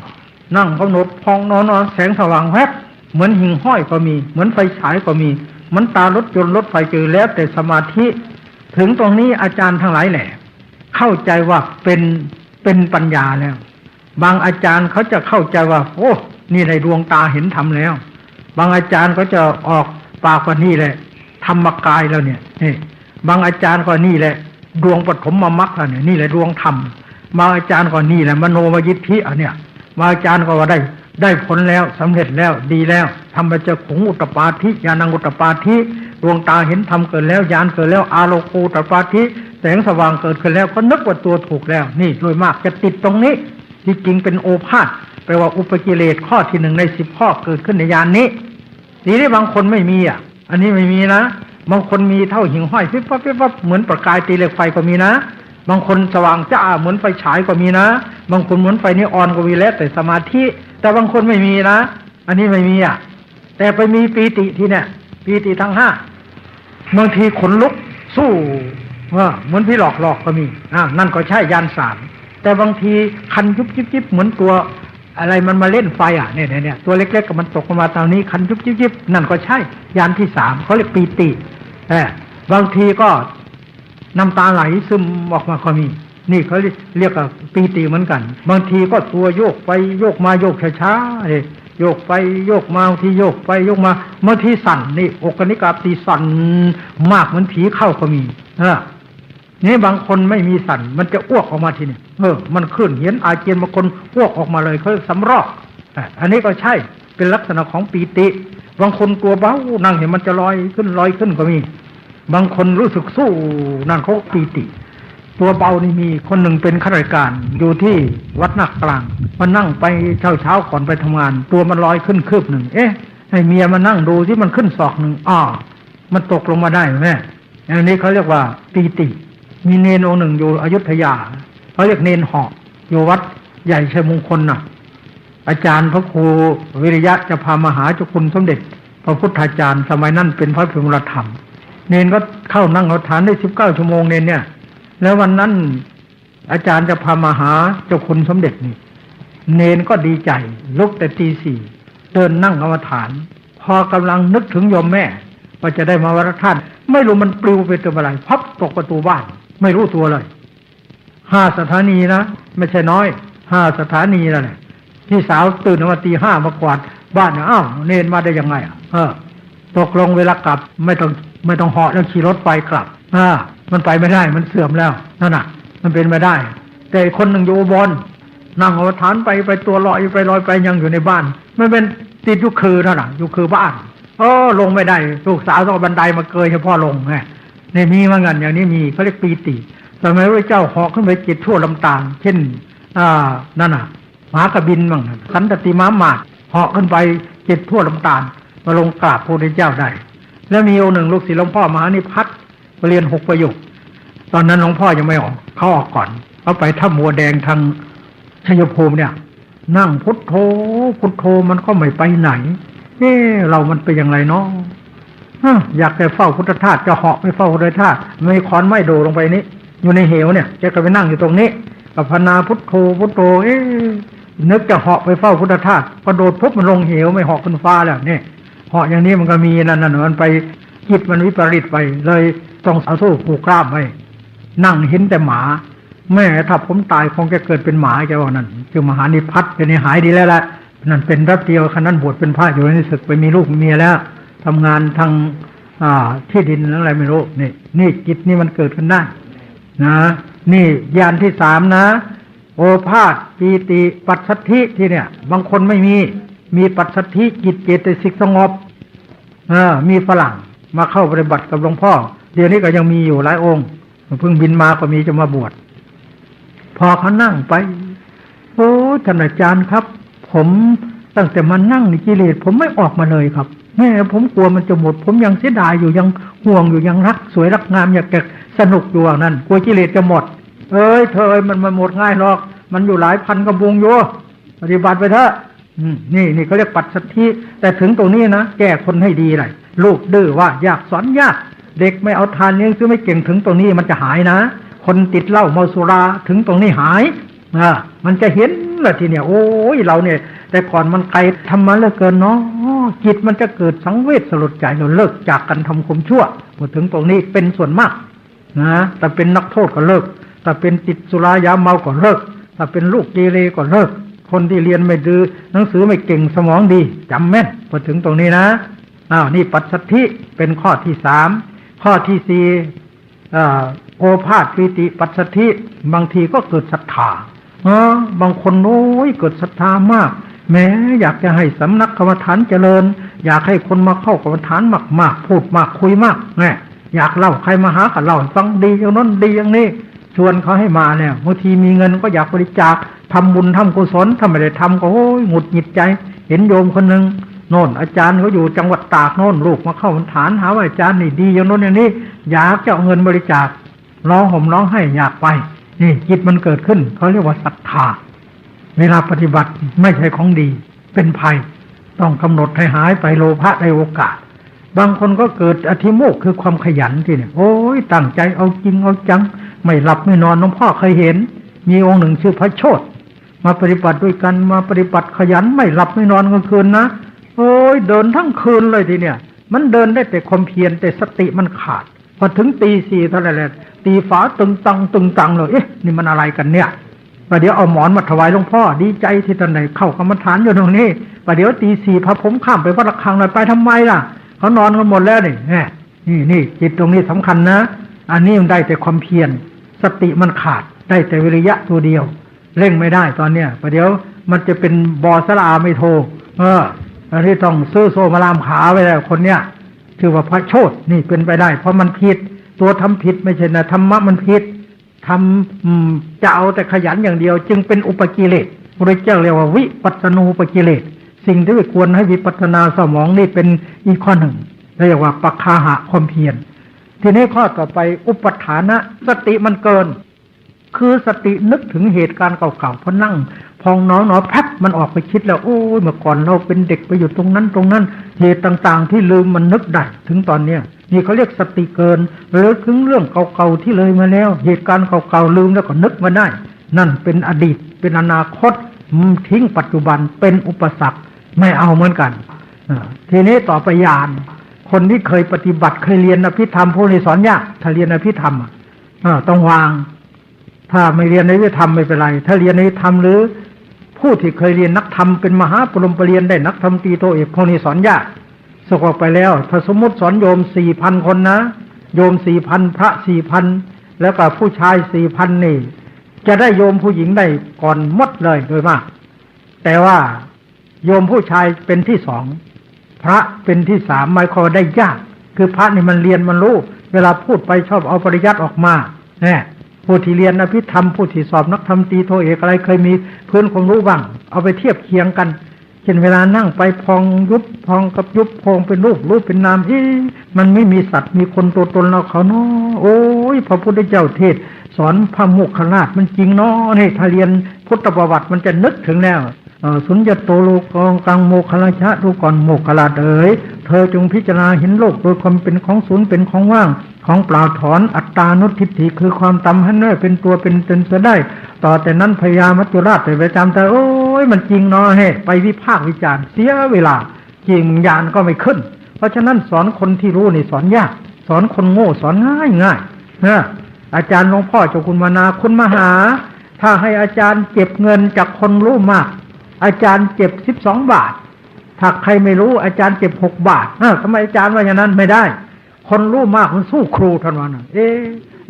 นั่งกำหนดพองนอนแสงสว่างแวบเหมือนหิ่งห้อยก็มีเหมือนไฟฉายก็มีเหมือนตารถยนต์รถไฟเจอแล้วแต่สมาธิถึงตรงนี้อาจารย์ทั้งหลายแหละเข้าใจว่าเป็นปัญญาแล้วบางอาจารย์เขาจะเข้าใจว่าโอ้นี่ในดวงตาเห็นธรรมแล้วบางอาจารย์ก็จะออกปากว่านี่แหละธรรมกายแล้วเนี่ยนี่บางอาจารย์ก็นี่แหละดวงปฐมมรรคแล้วเนี่ยนี่แหละดวงธรรมบางอาจารย์ก็นี่แหละมโนมยิทธิเนี่ยบางอาจารย์ก็ว่าได้ผลแล้วสำเร็จแล้วดีแล้วธรรมจักขุงอุตตปาธิญาณังอุตตปาธิดวงตาเห็นธรรมเกิดแล้วญาณเกิดแล้วอาโลโกอุตตปาธิแสงสว่างเกิดขึ้นแล้วก็นึกว่าตัวถูกแล้วนี่โดยมากจะติดตรงนี้ที่จริงเป็นโอภาสแปลว่าอุปกิเลสข้อที่1ใน10ข้อเกิดขึ้นในญาณนี้ทีนี้บางคนไม่มีอันนี้ไม่มีนะบางคนมีเท่าหิ่งห้อยปิ๊บปั๊บปิ๊บปั๊บเหมือนประกายตีเหล็กไฟก็มีนะบางคนสว่างจ้าเหมือนไฟฉายก็มีนะบางคนเหมือนไฟนีออนก็มีแล้วแต่สมาธิแต่บางคนไม่มีนะอันนี้ไม่มีแต่ไปมีปีติที่เนี่ยปีติทั้ง5บางทีขนลุกสู้เหมือนพี่หลอกก็มีนั่นก็ใช่ญาณ3แต่บางทีคันยุบยิบเหมือนตัวอะไรมันมาเล่นไฟเนี่ยตัวเล็กๆกับมันตกมาตรงนี้คันยุบยิบนั่นก็ใช่ญาณที่3เขาเรียกปีติบางทีก็น้ำตาไหลซึมออกมาก็มีนี่เขาเรียกว่าปีติเหมือนกันบางทีก็ตัวโยกไปโยกมาโยกช้าๆโยกไปโยกมาบางทีโยกไปโยกมาบางทีสั่นนี่อกนิกาตีสั่นมากเหมือนผีเข้าก็มีนี่บางคนไม่มีสั่นมันจะอ้วกออกมาทีนี้มันขึ้นเห็นอาเจียนบางคนอ้วกออกมาเลยเขาสำรอกอันนี้ก็ใช่เป็นลักษณะของปีติบางคนตัวเบานั่งเห็นมันจะลอยขึ้นก็มีบางคนรู้สึกสู้นั่นเขาปีติตัวเบานี่มีคนหนึ่งเป็นข้าราชการอยู่ที่วัดนักกลางมันนั่งไปเช้าก่อนไปทำงานตัวมันลอยขึ้นคืบหนึ่งให้เมียมานั่งดูที่มันขึ้นศอกหนึ่งมันตกลงมาได้ไหมอันนี้เขาเรียกว่าปีติมีเนนองค์หนึ่งอยู่อยุธยาเขาเรียกเนนเหาะอยู่วัดใหญ่ชัยมงคลอาจารย์พระครูวิริยะจะพามหาเจ้าคุณสมเด็จพระพุทธาจารย์สมัยนั้นเป็นพระพิมพ์ธรรมเนนก็เข้านั่งเอาฐานได้19 ชั่วโมงเนนเนี่ยแล้ววันนั้นอาจารย์จะพามาหาเจ้าคุณสมเด็จนี่เนนก็ดีใจลุกแต่ตี 4เดินนั่งกรรมฐานพอกำลังนึกถึงโยมแม่ว่าจะได้มาวัดท่านไม่รู้มันปลิวไปตัวอะไรพับตกประตูบ้านไม่รู้ตัวเลย5 สถานีนะไม่ใช่น้อย5 สถานีแล้วแหละพี่สาวตื่นมาตี 5มากวาดบ้านเนนมาได้ยังไงตกลงเวลากลับไม่ต้องเหาะแล้วขี่รถไฟกลับมันไปไม่ได้มันเสื่อมแล้วนั่นมันเป็นไม่ได้แต่คนหนึ่งอยู่บนนั่งเอาฐานไปตัวลอยไปยังอยู่ในบ้านมันเป็นติดยุคคือนั่นอยู่คือบ้านลงไม่ได้ลูกสาวต้องบันไดมาเกยให้พ่อลงในมีว่างั้นอย่างนี้มีเขาเรียกปีติสมัยพระเจ้าเหาะขึ้นไปจิตทั่วลำตาลเช่นนั่นมหากบินบ้างสันตติม้าหมาดเหาะขึ้นไปจิตทั่วลำตาลมาลงกราบพระพุทธเจ้าได้แล้วมีองค์หนึ่งลูกศิษย์หลวงพ่อมหานิพัฒน์เรียน6 ประโยคตอนนั้นหลวงพ่อยังไม่ออกเขาออกก่อนเขาไปถ้ำบัวแดงทางชัยภูมิเนี่ยนั่งพุทโธมันก็ไม่ไปไหนเรามันเป็นอย่างไรเนาะอยากไปเฝ้าพุทธทาสจะเหาะไปเฝ้าพุทธทาสไม่ค้อนไม่โดลงไปนี้อยู่ในเหวเนี่ยจะก็ไปนั่งอยู่ตรงนี้กับพนาพุทโธนึกจะเหาะไปเฝ้าพุทธทาสพอโดดปุ๊บมันลงเหวไม่เหาะขึ้นฟ้าแล้วเนี่ยเหาะอย่างนี้มันก็มีนั่นมันไปจิตมันวิปริตไปเลยต้องเอาโซ่ผูกกล้ามไว้นั่งเห็นแต่หมาแม่ถ้าผมตายคงจะเกิดเป็นหมาแกว่านั่นคือมหานิพัฒน์เป็นหายดีแล้วแหละนั่นเป็นรับเดียวขนั้นบวชเป็นพระอยู่ในศึกไปมีลูกมีเมียแล้วทำงานทางที่ดินอะไรไม่รู้นี่จิตนี่มันเกิดขึ้นได้นะนี่ญาณที่3นะโอภาสปีติปัสสัทธิที่เนี่ยบางคนไม่มีปัสสัทธิจิตเจตสิกสงบมีฝรั่งมาเข้าปฏิบัติกับหลวงพ่อเดี๋ยวนี้ก็ยังมีอยู่หลายองค์เพิ่งบินมาก็มีจะมาบวชพอเขานั่งไปท่านอาจารย์ครับผมตั้งแต่มานั่งในกิเลสผมไม่ออกมาเลยครับแม่ผมกลัวมันจะหมดผมยังเสียดายอยู่ยังห่วงอยู่ยังรักสวยรักงามอยากจะสนุกอยู่นั่นกลัวกิเลสจะหมดเธอมันหมดง่ายหรอก มันอยู่หลายพันกระบุงโยปฏิบัติไปเถอะนี่เขาเรียกปัจสัทธิแต่ถึงตรงนี้นะแก้คนให้ดีเลยลูกดื้อว่ายากสอนยากเด็กไม่เอาทานเลี้ยงซื้อไม่เก่งถึงตรงนี้มันจะหายนะคนติดเหล้าเมาสุราถึงตรงนี้หายมันจะเห็นเลยทีเนี้ยโอ้ยเราเนี่ยแต่ก่อนมันไกลทำมาเหลือเกินเนาะจิตมันจะเกิดสังเวชสลดใจเราเลิกจากกันทำความชั่วมาถึงตรงนี้เป็นส่วนมากนะแต่เป็นนักโทษก็เลิกแต่เป็นติดสุรายาเมาก็เลิกแต่เป็นลูกเกเรก็เลิกคนที่เรียนไม่ดื้อหนังสือไม่เก่งสมองดีจำแม่นพอถึงตรงนี้นะนี่ปัจสัทธิเป็นข้อที่3ข้อที่4โอภาสปีติปัสสัทธิบางทีก็เกิดศรัทธาบางคนโอ้ยเกิดศรัทธามากแม้อยากจะให้สำนักกรรมฐานเจริญอยากให้คนมาเข้ากรรมฐานมากๆพูดมากคุยมากอยากเล่าใครมาหาก็เล่าฟังดีอย่างนั้นดีอย่างนี้ชวนเขาให้มาเนี่ยบางทีมีเงินก็อยากบริจาคทำบุญทำกุศลถ้าไม่ได้ทำก็โอ้ยหงุดหงิดใจเห็นโยมคนหนึ่งโน่นอาจารย์เขาอยู่จังหวัดตากโน่นลูกมาเข้ากรรมฐานหาว่าอาจารย์นี่ดีอย่างโน้นอย่างนี้อยากจะเอาเงินบริจาคร้องห่มร้องไห้อยากไปนี่จิตมันเกิดขึ้นเขาเรียกว่าศรัทธาเวลาปฏิบัติไม่ใช่ของดีเป็นภัยต้องกำหนดให้หายไปโลภะในโอกาสบางคนก็เกิดอธิโมกข์คือความขยันที่เนี่ยโอ้ยตั้งใจเอาจริงเอาจังไม่หลับไม่นอนน้องพ่อเคยเห็นมีองค์หนึ่งชื่อพระโชติมาปฏิบัติด้วยกันมาปฏิบัติขยันไม่หลับไม่นอนกลางคืนนะโอ้ยเดินทั้งคืนเลยทีเนี่ยมันเดินได้แต่ความเพียรแต่สติมันขาดพอถึงตี 4เท่านั้นแหละตีฝาตึงตังเลยนี่มันอะไรกันเนี่ยประเดี๋ยวเอาหมอนมาถวายหลวงพ่อดีใจที่ตอนไหนเข้ากรรมฐานอยู่ตรงนี้ประเดี๋ยวตี 4พระผมข้ามไปวัดระฆังหน่อยไปทำไมล่ะเขานอนกันหมดแล้วนี่จิตตรงนี้สำคัญนะอันนี้มันได้แต่ความเพียรสติมันขาดได้แต่วิริยะตัวเดียวเร่งไม่ได้ตอนเนี้ยประเดี๋ยวมันจะเป็นบอสลาไม่โทอันนี้ต้องซื้อโซมาลามขาไว้แล้วคนเนี้ยชื่อว่าพระโชตินี่เป็นไปได้เพราะมันผิดตัวทำผิดไม่ใช่นะธรรมะมันผิดทำจะเอาแต่ขยันอย่างเดียวจึงเป็นอุปกิเลสพระเจ้าเรียกว่าวิปัสสนูปกิเลสสิ่งที่ควรให้วิปัสสนาสมองนี่เป็นอีกข้อหนึ่งเรียกว่าปัคคาหะความเพียรทีนี้ข้อต่อไปอุปทานะสติมันเกินคือสตินึกถึงเหตุการณ์เก่าๆพอนั่งพองหนอแป๊บมันออกไปคิดแล้วโอ้ยเมื่อก่อนเราเป็นเด็กไปอยู่ตรงนั้นเหตุต่างๆที่ลืมมันนึกได้ถึงตอนเนี้ยนี่เขาเรียกสติเกินหรือถึงเรื่องเก่าๆที่เลยมาแล้วเหตุการณ์เก่าๆลืมแล้วก็นึกมาได้นั่นเป็นอดีตเป็นอนาคตทิ้งปัจจุบันเป็นอุปสรรคไม่เอาเหมือนกันทีนี้ต่อไปญาณคนที่เคยปฏิบัติเคยเรียนอภิธรรมพวกนี้สอนยากถ้าเรียนอภิธรรมต้องวางถ้าไม่เรียนอภิธรรมไม่เป็นไรถ้าเรียนอภิธรรมหรือผู้ที่เคยเรียนนักธรรมเป็นมหาปรมาจารย์เรียนได้นักธรรมตรีโทเอกพวกนี้สอนยากสกออกไปแล้วถ้าสมมติสอนโยม 4,000 คนนะโยม 4,000 พระ 4,000 แล้วก็ผู้ชาย 4,000 นี่จะได้โยมผู้หญิงได้ก่อนหมดเลยโดยมากแต่ว่าโยมผู้ชายเป็นที่2พระเป็นที่3หมายความได้ยากคือพระนี่มันเรียนมันรู้เวลาพูดไปชอบเอาปริยัติออกมาผู้ที่เรียนอภิธรรมผู้ที่สอบนักธรรมตรีโทเอกอะไรเคยมีพื้นความรู้บ้างเอาไปเทียบเคียงกันเช่นเวลานั่งไปพองยุบพองกับยุบพองเป็นรูปเป็นนามมันไม่มีสัตว์มีคนตัวตนเราเขาเนาะโอ้ยพระพุทธเจ้าเทศสอนพระโมคคัลลานะมันจริงเนาะนี่ถ้าเรียนพุทธประวัติมันจะนึกถึงแล้วสุญญโตโลกังโมคคัลลชะดูก่อนโมคคัลลาเธอจงพิจารณาเห็นโลกโดยความเป็นของศูนย์เป็นของว่างของเปล่าถอนอัตตานุทิฏฐิคือความต่ำให้น้อยเป็นตัวเป็นตนเสียได้ต่อแต่นั้นพญามัจจุราชไปจำแต่โอ้ยมันจริงเนาะไปวิพากษ์วิจารณ์เสียเวลาจริงญาณก็ไม่ขึ้นเพราะฉะนั้นสอนคนที่รู้นี่สอนยากสอนคนโง่สอนง่ายนะอาจารย์หลวงพ่อเจ้าคุณมานาคุณมหาถ้าให้อาจารย์เก็บเงินจากคนรู้มากอาจารย์เก็บ12 บาทถ้าใครไม่รู้อาจารย์เก็บ6 บาททำไมอาจารย์ว่าอย่างนั้นไม่ได้คนรู้มากมันสู้ครูท่านว่าน่ะ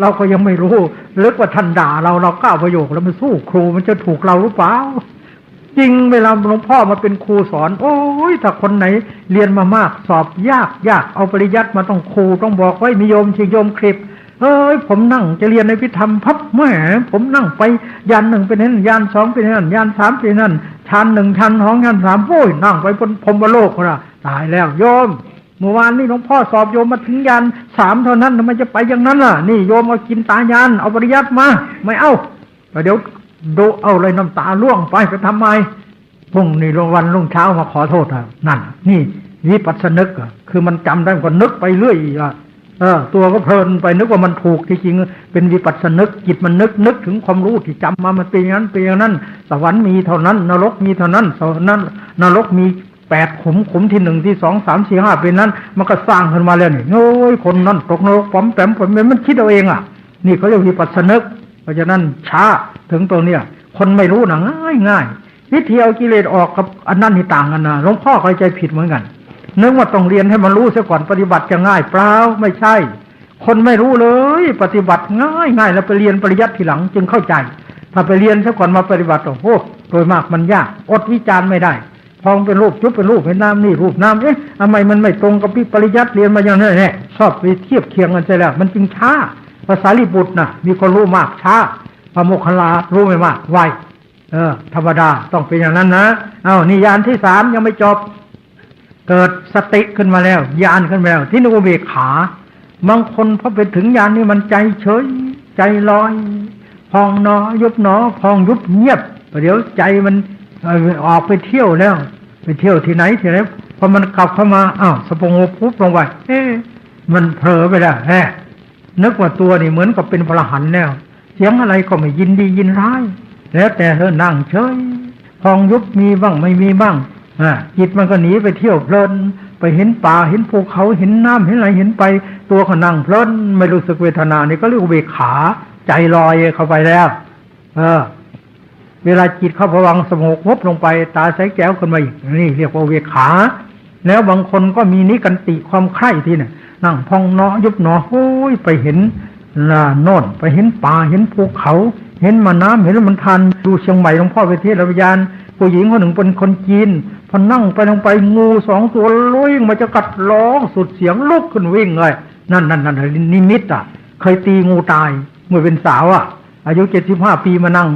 เราก็ยังไม่รู้ลึกว่าท่านด่าเราก้าวประโยคแล้วมันสู้ครูมันจะถูกเราหรือเปล่าจริงเวลาหลวงพ่อมาเป็นครูสอนโอ้ยถ้าคนไหนเรียนมามากสอบยากเอาปริยัติมาต้องครูต้องบอกไว้มีโยมชื่อโยมคลิปผมนั่งจะเรียนในพิธรรมพับแหมผมนั่งไปยาน1เป็นนั่นยาน2เป็นนั่นยาน3เป็นนั่นชั้น1ชั้น2ชั้น3โอ้ยนั่งไปบนพรหมโลกน่ะตายแล้วโยมเมื่อวานนี้หลวงพ่อสอบโยมมาถึงยาน3เท่านั้นทำไมจะไปอย่างนั้นล่ะนี่โยมเอากินตายานเอาปริยัติมาไม่เอาเดี๋ยว ดูเอาเลยน้ำตาร่วงไปทำไมพรุ่งนี้วันรุ่งเช้ามาขอโทษนั่นนี่วิปัสสนึกคือมันจำได้ก็นึกไปเรื่อยตัวก็เพลินไปนึกว่ามันถูกที่จริงเป็นวิปัสสนึกจิตมันนึกถึงความรู้ที่จำมามันเป็นอย่างนั้นเป็นอย่างนั้นสวรรค์มีเท่านั้นนรกมีเท่านั้นนรกมี8 ขุมที่1ที่2 3 4 5เป็นนั้นมันก็สร้างขึ้นมาแล้วนี่โอ้ยคนนั้นตกนรกป๋อมแปมมันคิดเอาเองนี่เขาเรียกวิปัสสนึกเพราะฉะนั้นช้าถึงตัวเนี้ยคนไม่รู้นะง่ายวิธีเอากิเลสออกกับอันนั้นนี่ต่างกันนะหลวงพ่อเข้าใจผิดเหมือนกันนึกว่าต้องเรียนให้มันรู้ซะก่อนปฏิบัติจะง่ายเปล่าไม่ใช่คนไม่รู้เลยปฏิบัติง่ายแล้วไปเรียนปริยัติทีหลังจึงเข้าใจถ้าไปเรียนซะก่อนมาปฏิบัติโอ้โหโดยมากมันยากอดวิจารณ์ไม่ได้พองเป็นรูปจุ๊บเป็นรูปเห็นน้ำนี่รูปน้ำทำไมมันไม่ตรงกับปริยัติเรียนมาอย่างนั้นแน่ชอบไปเทียบเคียงกันใช่แล้วมันจึงช้าภาษาลิบุตรนะมีคนรู้มากช้าพระโมคคัลลารู้ไม่มากไวธรรมดาต้องเป็นอย่างนั้นนะนี่ญาณที่3ยังไม่จบเกิดสติขึ้นมาแล้วญาณขึ้นมาแล้วที่นุเบกขาบางคนพอไปถึงญาณนี้มันใจเฉยใจลอยพองหนอยุบหนอพองยุบเงียบเดี๋ยวใจมันออกไปเที่ยวแล้วไปเที่ยวที่ไหนพอมันกลับเข้ามาสปงโอปุ๊บลงไปมันเผลอไปแล้วนึกว่าตัวนี่เหมือนกับเป็นพระหันแล้วเสียงอะไรก็ไม่ยินดียินร้ายแล้วแต่เธอนั่งเฉยพองยุบมีบ้างไม่มีบ้างจิตมันก็หนีไปเที่ยวเพลินไปเห็นป่าเห็นภูเขาเห็นน้ำเห็นอะไรเห็นไปตัวก็นั่งเพลินไม่รู้สึกเวทนานี่ก็เรียกว่าเบกขาใจลอยเข้าไปแล้วเวลาจิตเข้าภวังค์สงบวบลงไปตาใสแจ๋วขึ้นมาอีกนี่เรียกว่าเวกขาแล้วบางคนก็มีนิกันติความใคร่ที่เนี่ยนั่งพองเนาะยุบเนาะโอ้ยไปเห็นโน่นไปเห็นป่าเห็นภูเขาเห็นน้ำเห็นมันทันดูเชียงใหม่หลวงพ่อไปเทศน์วิญญาณผู้หญิงคนหนึ่งเป็นคนจีนพอนั่งไปลงไปงู2 ตัวลุยมาจะกัดร้องสุดเสียงลุกขึ้นวิ่งเลยนั่นนิมิตเคยตีงูตายเมื่อเป็นสาวอายุ75 ปีมานั่ง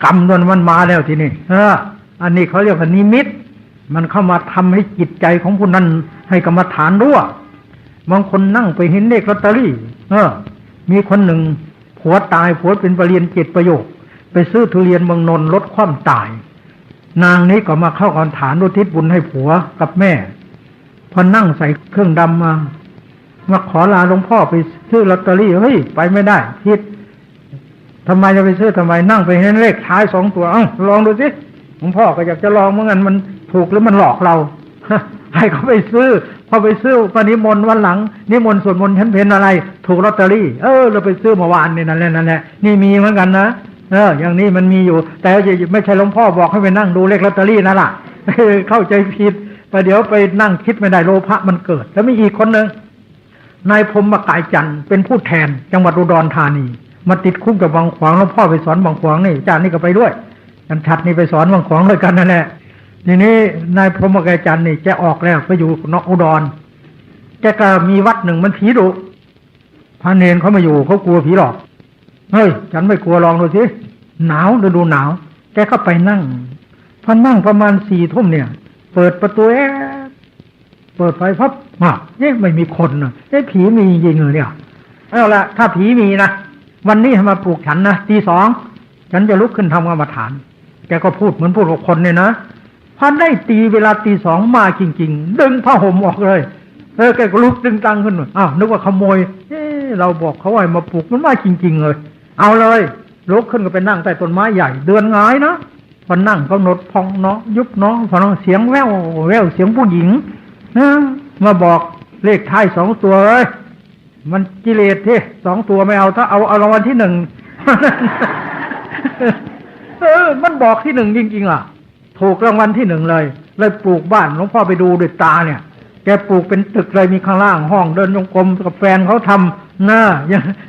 กำนวลมันมาแล้วทีนี้อันนี้เขาเรียกว่านิมิตมันเข้ามาทำให้จิตใจของผู้นั้นให้กรรมฐานรั่วบางคนนั่งไปเห็นเลขลอตเตอรี่มีคนหนึ่งผัวตายผัวเป็นปรริญญา7 ประโยคไปซื้อทุเรียนเมืองนนท์ลดความตายนางนี้ก็มาเข้ากรรมฐานอุทิศบุญให้ผัวกับแม่พอนั่งใส่เครื่องดำมาขอลาหลวงพ่อไปซื้อลอตเตอรี่เฮ้ยไปไม่ได้ผิดทำไมจะไปซื้อทำไมนั่งไปเห็นเลขท้าย2 ตัวลองดูสิหลวงพ่อก็อยากจะลองเหมือนกันมันถูกหรือมันหลอกเรา ให้เขาไปซื้อพอไปซื้อปนิมนต์วันหลังนิมนต์สวดมนต์ฉันเพนอะไรถูกลอตเตอรี่เราไปซื้อเมื่อวานนี่นั่นแหละนี่มีเหมือนกันนะอย่างนี้มันมีอยู่แต่ไม่ใช่หลวงพ่อบอกให้ไปนั่งดูเลขลอตเตอรี่นั่นล่ะ เข้าใจผิดประเดี๋ยวไปนั่งคิดไม่ได้โลภะมันเกิดแล้วมีอีกคนนึงนายพรหมกายจันทร์เป็นผู้แทนจังหวัดอุดรธานีมาติดคุกกับบางขวางหลวงพ่อไปสอนบางขวางนี่อาจารย์นี่ก็ไปด้วยกันชัดนี่ไปสอนบางขวางด้วยกันนั่นแหละทีนี้นายพรหมกายจันทร์นี่แกออกแล้วไปอยู่นอกอุดรแกก็มีวัดหนึ่งมันผีดุพระเนรเขามาอยู่เขากลัวผีหลอกเฮ้ยฉันไม่กลัวลองดูสิหนาวดูหนาวแกเข้าไปนั่งพอนั่งประมาณ4 ทุ่มเนี่ยเปิดประตูเปิดไฟพับไม่มีคนนะผีมีจริงเลยเนี่ยเอาละถ้าผีมีนะวันนี้มาปลุกฉันนะตี 2ฉันจะลุกขึ้นทำกรรมฐานแกก็พูดเหมือนพูดกับคนเนี่ยนะพอได้ตีเวลาตี 2มาจริงๆดึงผ้าห่มออกเลยแกก็ลุกดึงตังขึ้นนึกว่าขโมยเราบอกเขาว่ามาปลุกมันมาจริงๆเลยเอาเลยลุกขึ้นก็ไปนั่งใต้ต้นไม้ใหญ่เดือนหงายนะพอนั่งกำหนดพองเนาะยุบเนาะพอเสียงแว่วเสียงผู้หญิงมาบอกเลขท้าย2 ตัวเลยมันกิเลสที่2 ตัวไม่เอาถ้าเอารางวัลที่ 1 มันบอกที่ 1จริงๆถูกรางวัลที่ 1เลยปลูกบ้านหลวงพ่อไปดูด้วยตาเนี่ยแกปลูกเป็นตึกเลยมีข้างล่างห้องเดินจงกรมกับแฟนเขาทำ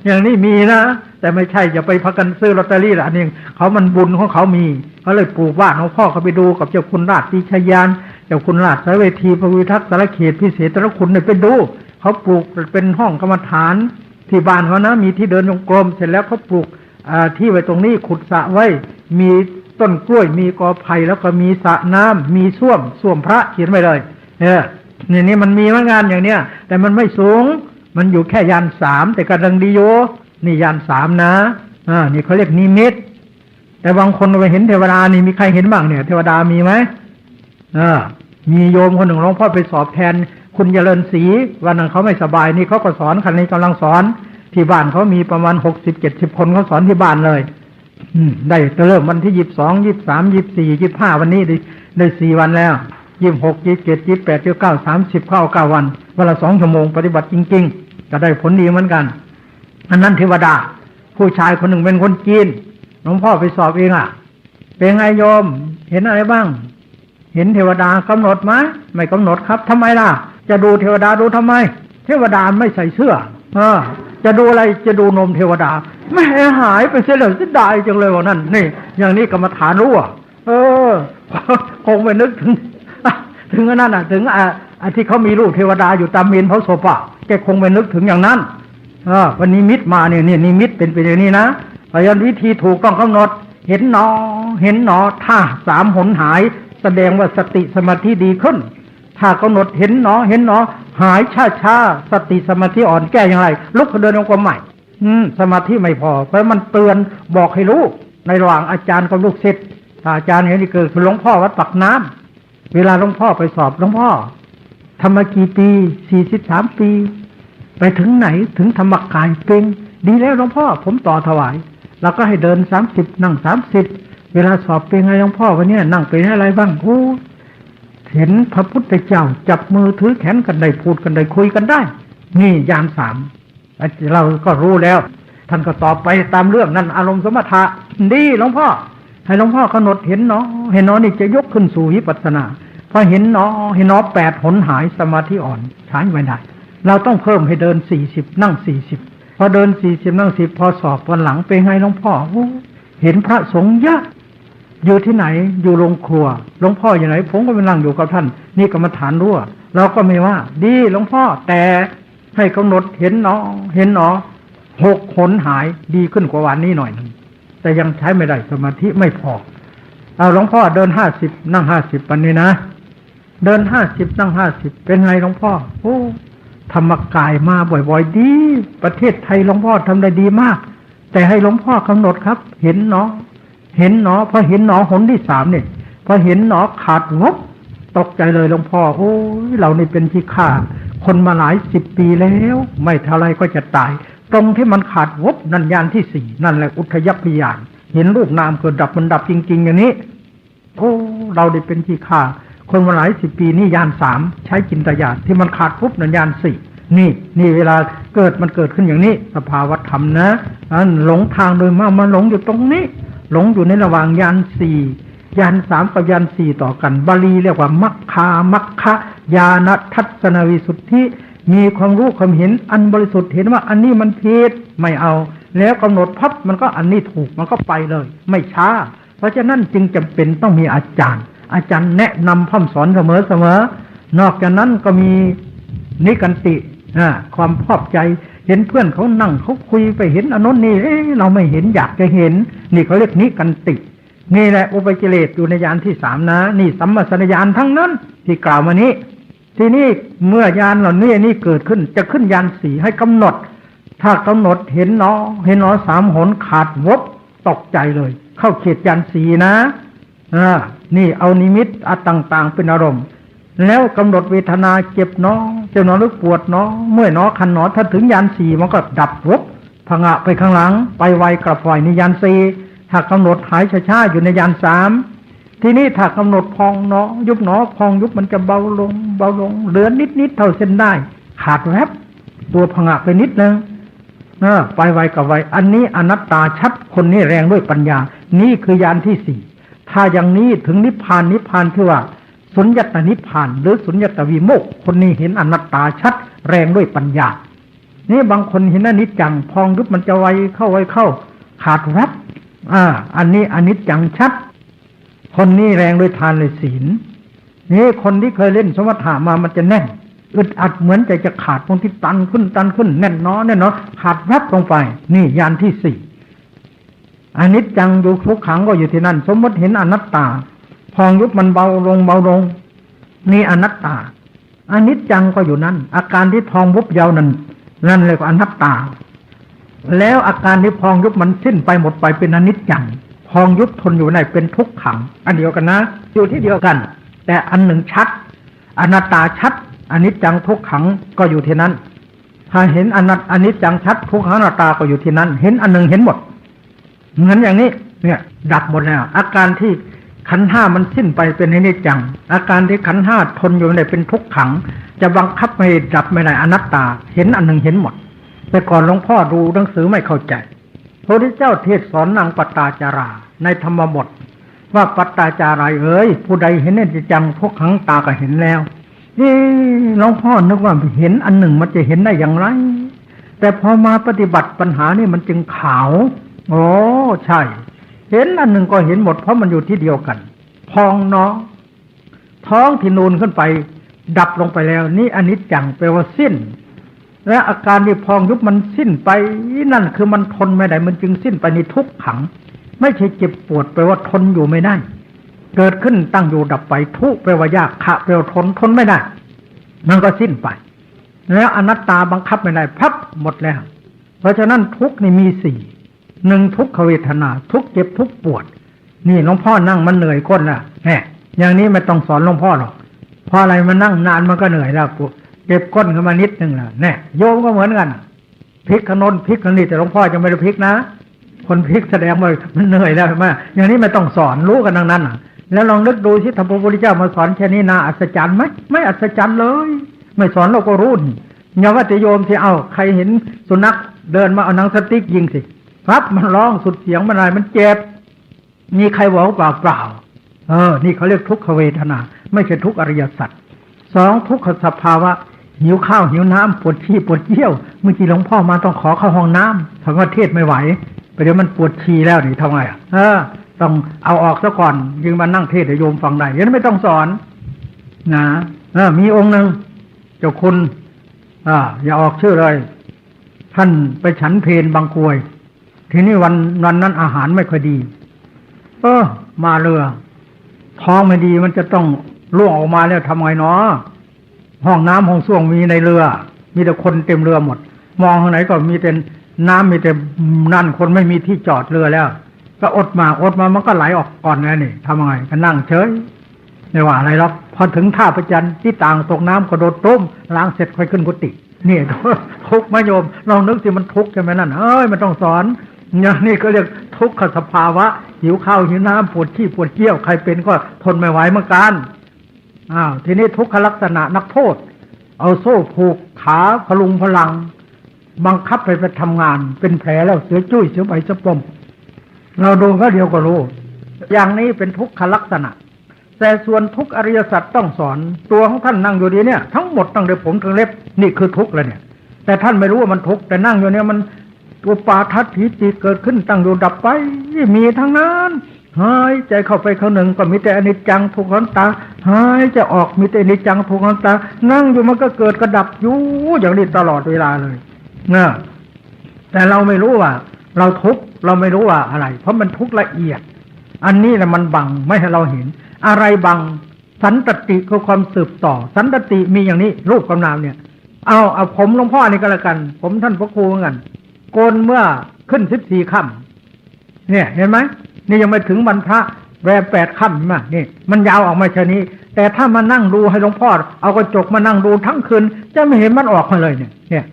อย่างนี้มีนะแต่ไม่ใช่จะไปพักกันซื้อลอตเตอรี่ละอันนี้เขามันบุญของเขามีเขาเลยปลูกบ้านหลวงพ่อเขาไปดูกับเจ้าคุณราชติชยานเจ้าคุณราชสารเวทีพระวิทักษ์สารเขตพิเศษตระคุณเนี่ยไปดูเขาปลูกเป็นห้องกรรมฐานที่บ้านเขานะมีที่เดินจงกรมเสร็จแล้วเขาปลูกที่ไว้ตรงนี้ขุดสระไว้มีต้นกล้วยมีกอไผ่แล้วก็มีสระน้ำมีส้วมพระเขียนไว้เลยนี่มันมีงานอย่างเนี้ยแต่มันไม่สูงมันอยู่แค่ยาน3แต่กำลังดีโยนี่ยาน3นะนี่เขาเรียกนิมิต แต่บางคนไปเห็นเทวดานี่มีใครเห็นบ้างเนี่ยเทวดามีไหมมีโยมคนหนึ่งหลวงพ่อไปสอบแทนคุณเจริญศรีวันนั้นเขาไม่สบายนี่เขาก็สอนคันนี้กำลังสอนที่บ้านเขามีประมาณ60-70 คนเขาสอนที่บ้านเลยได้เริ่มวันที่22 23 24 25วันนี้ได้4 วันแล้ว26 27 28 29 30เข้า9 วันวันละ2 ชั่วโมงปฏิบัติจริงๆจะได้ผลดีเหมือนกันอันนั้นเทวดาผู้ชายคนหนึ่งเป็นคนจีนหลวงพ่อไปสอบเองเป็นไงโยมเห็นอะไรบ้างเห็นเทวดากำหนดไหมไม่กำหนดครับทำไมล่ะจะดูเทวดาดูทำไมเทวดาไม่ใส่เสื้อจะดูอะไรจะดูนมเทวดาไม่หายไปเสียเลยเสียดายจังเลยว่านั่นนี่อย่างนี้กรรมฐานรู้คงไปนึกถึงนั่นถึงที่เขามีรูปเทวดาอยู่ตามเมนเผาศพแกคงไปนึกถึงอย่างนั้นวันนี้มิตรมาเนี่ยนิมิตเป็นไปอย่างนี้นะพยานวิธีถูกต้องกำหนดเห็นหนอถ้า3 หนหายแสดงว่าสติสมาธิดีขึ้นถ้ากำหนดเห็นหนอหายช้าสติสมาธิอ่อนแก้อย่างไรลุกเดินองค์กรมใหม่สมาธิไม่พอเพราะมันเตือนบอกให้รู้ในระหว่างอาจารย์กับลูกศิษย์อาจารย์เห็นนี่เกิดหลวงพ่อวัดปากน้ำเวลาหลวงพ่อไปสอบหลวงพ่อทำมากี่ปี43 ปีไปถึงไหนถึงธรรมกายเป็นดีแล้วหลวงพ่อผมต่อถวายแล้วก็ให้เดิน30นั่ง30เวลาสอบเป็นไงหลวงพ่อวันนี้นั่งเป็นอะไรบ้างเห็นพระพุทธเจ้าจับมือถือแขนกันได้พูดกันได้คุยกันได้นี่ญาณ3เราก็รู้แล้วท่านก็ตอบไปตามเรื่องนั้นอารมณ์สมถะดีหลวงพ่อให้หลวงพ่อกำหนดเห็นนี่จะยกขึ้นสู่วิปัสสนาพอเห็น8 หนหายสมาธิอ่อนใช้ไม่ได้เราต้องเพิ่มให้เดิน40นั่ง40พอเดิน40นั่ง10พอสอบวันหลังเป็นไงหลวงพ่อเห็นพระสงฆ์เยอะอยู่ที่ไหนอยู่โรงครัวหลวงพ่ออยู่ไหนผมก็ไปนั่งอยู่กับท่านนี่กรรมฐานรั่วเราก็ไม่ว่าดีหลวงพ่อแต่ให้กำหนดเห็น6 หนหายดีขึ้นกว่าวันนี้หน่อยนึงแต่ยังใช้ไม่ได้สมาธิไม่พอเอาหลวงพ่อเดิน50นั่ง50วันนี้นะเดิน50นั่ง50เป็นไงหลวงพ่อธรรมกายมาบ่อยๆดีประเทศไทยหลวงพ่อทำได้ดีมากแต่ให้หลวงพ่อกำหนดครับเห็นพอเห็นหนที่3เนี่ยพอเห็นขาดวบตกใจเลยหลวงพ่อเรานี่เป็นที่ฆ่าคนมาหลาย10 ปีแล้วไม่เท่าไรก็จะตายตรงที่มันขาดวบนั่นญาณที่4นั่นแหละอุทยัพพยานเห็นรูปนามเกิดดับมันดับจริงๆอย่างนี้เราได้เป็นที่ฆ่าคนมาหลาย10 ปีนี่ญาณ3ใช้จินตญาณที่มันขาดปุ๊บนั่นญาณ4นี่เวลามันเกิดขึ้นอย่างนี้สภาวธรรมนะหลงทางโดยมากมันหลงอยู่ตรงนี้หลงอยู่ในระหว่างญาณ4ญาณ3กับญาณ4ต่อกันบาลีเรียกว่ามัคคะญาณทัศนวิสุทธิมีความรู้ความเห็นอันบริสุทธิ์เห็นว่าอันนี้มันผิดไม่เอาแล้วกำหนดพับมันก็อันนี้ถูกมันก็ไปเลยไม่ช้าเพราะฉะนั้นจึงจำเป็นต้องมีอาจารย์แนะนำพร่ำสอนเสมอนอกจากนั้นก็มีนิกันติความพอบใจเห็นเพื่อนเขานั่งเขาคุยไปเห็นอนุนี่เราไม่เห็นอยากจะเห็นนี่เขาเรียกนิกันตินี่แหละอุปกิเลสอยู่ในญาณที่3นะนี่สัมมาสัญญาณทั้งนั้นที่กล่าวมานี้ทีนี้เมื่อญาณเหล่านี้เกิดขึ้นจะขึ้นญาณ4ให้กำหนดถ้ากำหนดเห็น3 หนขาดวบตกใจเลยเข้าเขตญาณ4นะนี่เอานิมิตต่างๆเป็นอารมณ์แล้วกำหนดเวทนาเจ็บหรือปวดเมื่อยคันถ้าถึงญาณ4มันก็ดับวบผงะไปข้างหลังไปไวกลับไวในญาณ4ถ้ากำหนดหายช้าๆอยู่ในญาณ3ทีนี้ถ้ากำหนดพองยุบพองยุบมันจะเบาลงเหลือนิดเท่าเส้นได้ขาดแวบตัวผงะไปนิดนึงไปไวกับไวอันนี้อนัตตาชัดคนนี้แรงด้วยปัญญานี่คือญาณที่4ถ้าอย่างนี้ถึงนิพพานที่ว่าสุญญตนิพพานหรือสุญญตวิโมกข์คนนี้เห็นอนัตตาชัดแรงด้วยปัญญานี่บางคนเห็นอนิจจังพองยุบมันจะไวเข้าขาดแวบอันนี้อนิจจังชัดคนนี้แรงด้วยทานเลยศีลนี่คนที่เคยเล่นสมถะมามันจะแน่นอึดอัดเหมือนใจจะขาดตรงที่ตันขึ้นแน่นขาดแวบลงไปนี่ญาณที่4อนิจจังอยู่ทุกขังก็อยู่ที่นั่นสมมติเห็นอนัตตาพองยุบมันเบาลงนี่อนัตตาอนิจจังก็อยู่นั่นอาการที่พองวุบยาวนั่นเลยก็อนัตตาแล้วอาการที่พองยุบมันสิ้นไปหมดไปเป็นอนิจจังพ องยุบทนอยู่ในเป็นทุกขังอันเดียวกันนะอยู่ที่เดียวกันแต่อันหนึ่งชัดอนัตตาชัดอนิจจังทุกขังก็อยู่ที่นั้นถ้าเห็นอนิจจังชัดทุกขังอนัตตาก็อยู่ที่นั้นเห็นอันหนึ่งเห็นหมดเหมือนอย่างนี้เนี่ยดับหมดแล้วอาการที่ขันธ์ห้ามันสิ้นไปเป็นอนิจจังอาการที่ขันธ์ห้าทนอยู่ในเป็นทุกขังจะบังคับไม่ดับไม่ได้อนัตตาเห็นอันหนึ่งเห็นหมดแต่ก่อนหลวงพ่อดูหนังสือไม่เข้าใจพระพุทธเจ้าเทศสอนนางปตาจาราในธรรมบทว่าปตาจาราผู้ใดเห็นอนิจจังทุกขังตาก็เห็นแล้วหลวงพ่อนึกว่าเห็นอันหนึ่งมันจะเห็นได้อย่างไรแต่พอมาปฏิบัติปัญหานี่มันจึงขาวโอ้ใช่เห็นอันหนึ่งก็เห็นหมดเพราะมันอยู่ที่เดียวกันพองน้องท้องที่นูนขึ้นไปดับลงไปแล้วนี่อนิจจังแปลว่าสิ้นและอาการที่พองยุบมันสิ้นไปนั่นคือมันทนไม่ได้มันจึงสิ้นไปในทุกขังไม่ใช่เจ็บปวดแปลว่าทนอยู่ไม่ได้เกิดขึ้นตั้งอยู่ดับไปทุกแปลว่ายากขะแปลว่าทนไม่ได้มันก็สิ้นไปแล้วอนัตตาบังคับไม่ได้พับหมดแล้วเพราะฉะนั้นทุกนี่มีสี่หนึ่งทุกขเวทนาทุกเจ็บทุกปวดนี่หลวงพ่อนั่งมันเหนื่อยก้นละแหมอย่างนี้ไม่ต้องสอนหลวงพ่อหรอกเพราะอะไรมันนั่งนานมันก็เหนื่อยแล้วเจ็บก้นขึ้นมานิดนึงละแน่โยมก็เหมือนกันพลิกขนนพลิกขนี่แต่หลวงพ่อจะไม่ได้พลิกนะคนพลิกแสดงว่ามันเหนื่อยแล้วใช่ไหมอย่างนี้ไม่ต้องสอนรู้กันดังนั้นแล้วลองนึกดูที่พระพุทธเจ้ามาสอนแค่นี้น่าอัศจรรย์ไหมไม่อัศจรรย์เลยไม่สอนเราก็รู้อย่าว่าแต่โยมที่เอาใครเห็นสุนัขเดินมาเอาหนังสติ๊กยิงสิครับมันร้องสุดเสียงมันอะไรมันเจ็บมีใครบอกเปล่านี่เขาเรียกทุกขเวทนาไม่ใช่ทุกอริยสัจสองทุกขสภาวะหิวข้าวหิวน้ำปวดขี้ปวดเยี่ยวเมื่อกี้หลวงพ่อมาต้องขอเข้าห้องน้ำทั้งว่าเทศไม่ไหวไปเดี๋ยวมันปวดขี้แล้วนี่ทำไงต้องเอาออกซะก่อนยึงมานั่งเทศให้โยมฟังได้ยังไม่ต้องสอนนะมีองค์หนึ่งเจ้าคุณอย่าออกชื่อเลยท่านไปฉันเพลบางกรวยทีนี้วันนั้นอาหารไม่ค่อยดีมาเรือท้องไม่ดีมันจะต้องล่วงออกมาแล้วทำไงเนาะห้องน้ำห้องส้วมมีในเรือมีแต่คนเต็มเรือหมดมองทางไหนก็มีแต่น้ำมีแต่นั่นคนไม่มีที่จอดเรือแล้วก็อดมามันก็ไหลออกก่อนแล้วนี่ทำไงก็นั่งเฉยไม่ว่าอะไรหรอกพอถึงท่าประจันที่ต่างตกน้ำกระโดดต้มล้างเสร็จค่อยขึ้นกุฏินี่ทุกข์มโยมลองนึกสิมันทุกข์ใช่ไหมนั่นมันต้องสอนอย่างนี้ก็เรียกทุกขสภาวะหิวข้าวหิวน้ำปวดขี้ปวดเยี่ยวใครเป็นก็ทนไม่ไหวเหมือนกันทีนี้ทุกขลักษณะนักโทษเอาโซ่ผูกขาพลุงพลังบังคับไปทำงานเป็นแผลแล้วเสือจุ้ยเสือใบเสือปมเราดูก็เดียวก็รู้อย่างนี้เป็นทุกขลักษณะแต่ส่วนทุกอริยสัจต้องสอนตัวของท่านนั่งอยู่ดีเนี่ยทั้งหมดตั้งแต่ผมถึงเล็บนี่คือทุกข์เลยเนี่ยแต่ท่านไม่รู้ว่ามันทุกข์แต่นั่งอยู่เนี่ยมันตัวปาทัฏฐิจิเกิดขึ้นตั้งอยู่ดับไปมีทั้งนั้นหายใจเข้าไปเข้าหนึ่งก็มีแต่อนิจจังทุกขังตาหายใจออกมีแต่อนิจจังทุกขังตานั่งอยู่มันก็เกิดกระดับอยู่อย่างนี้ตลอดเวลาเลยนะแต่เราไม่รู้ว่าเราทุกข์เราไม่รู้ว่าอะไรเพราะมันทุกข์ละเอียดอันนี้แหละมันบังไม่ให้เราเห็นอะไรบังสันตติคือความสืบต่อสันตติมีอย่างนี้รูปกับนามเนี่ยเอาผมหลวงพ่อนี่ก็แล้วกันผมท่านพระครูเหมือนกันโกนเมื่อขึ้น14 ค่ำเนี่ยเห็นไหมนี่ยังไม่ถึงวันพระแรม8 ค่ำใช่ไหมนี่มันยาวออกมาแค่นี้แต่ถ้ามานั่งดูให้หลวงพ่อเอากระจกมานั่งดูทั้งคืนจะไม่เห็นมันออกมาเลยเนี่ย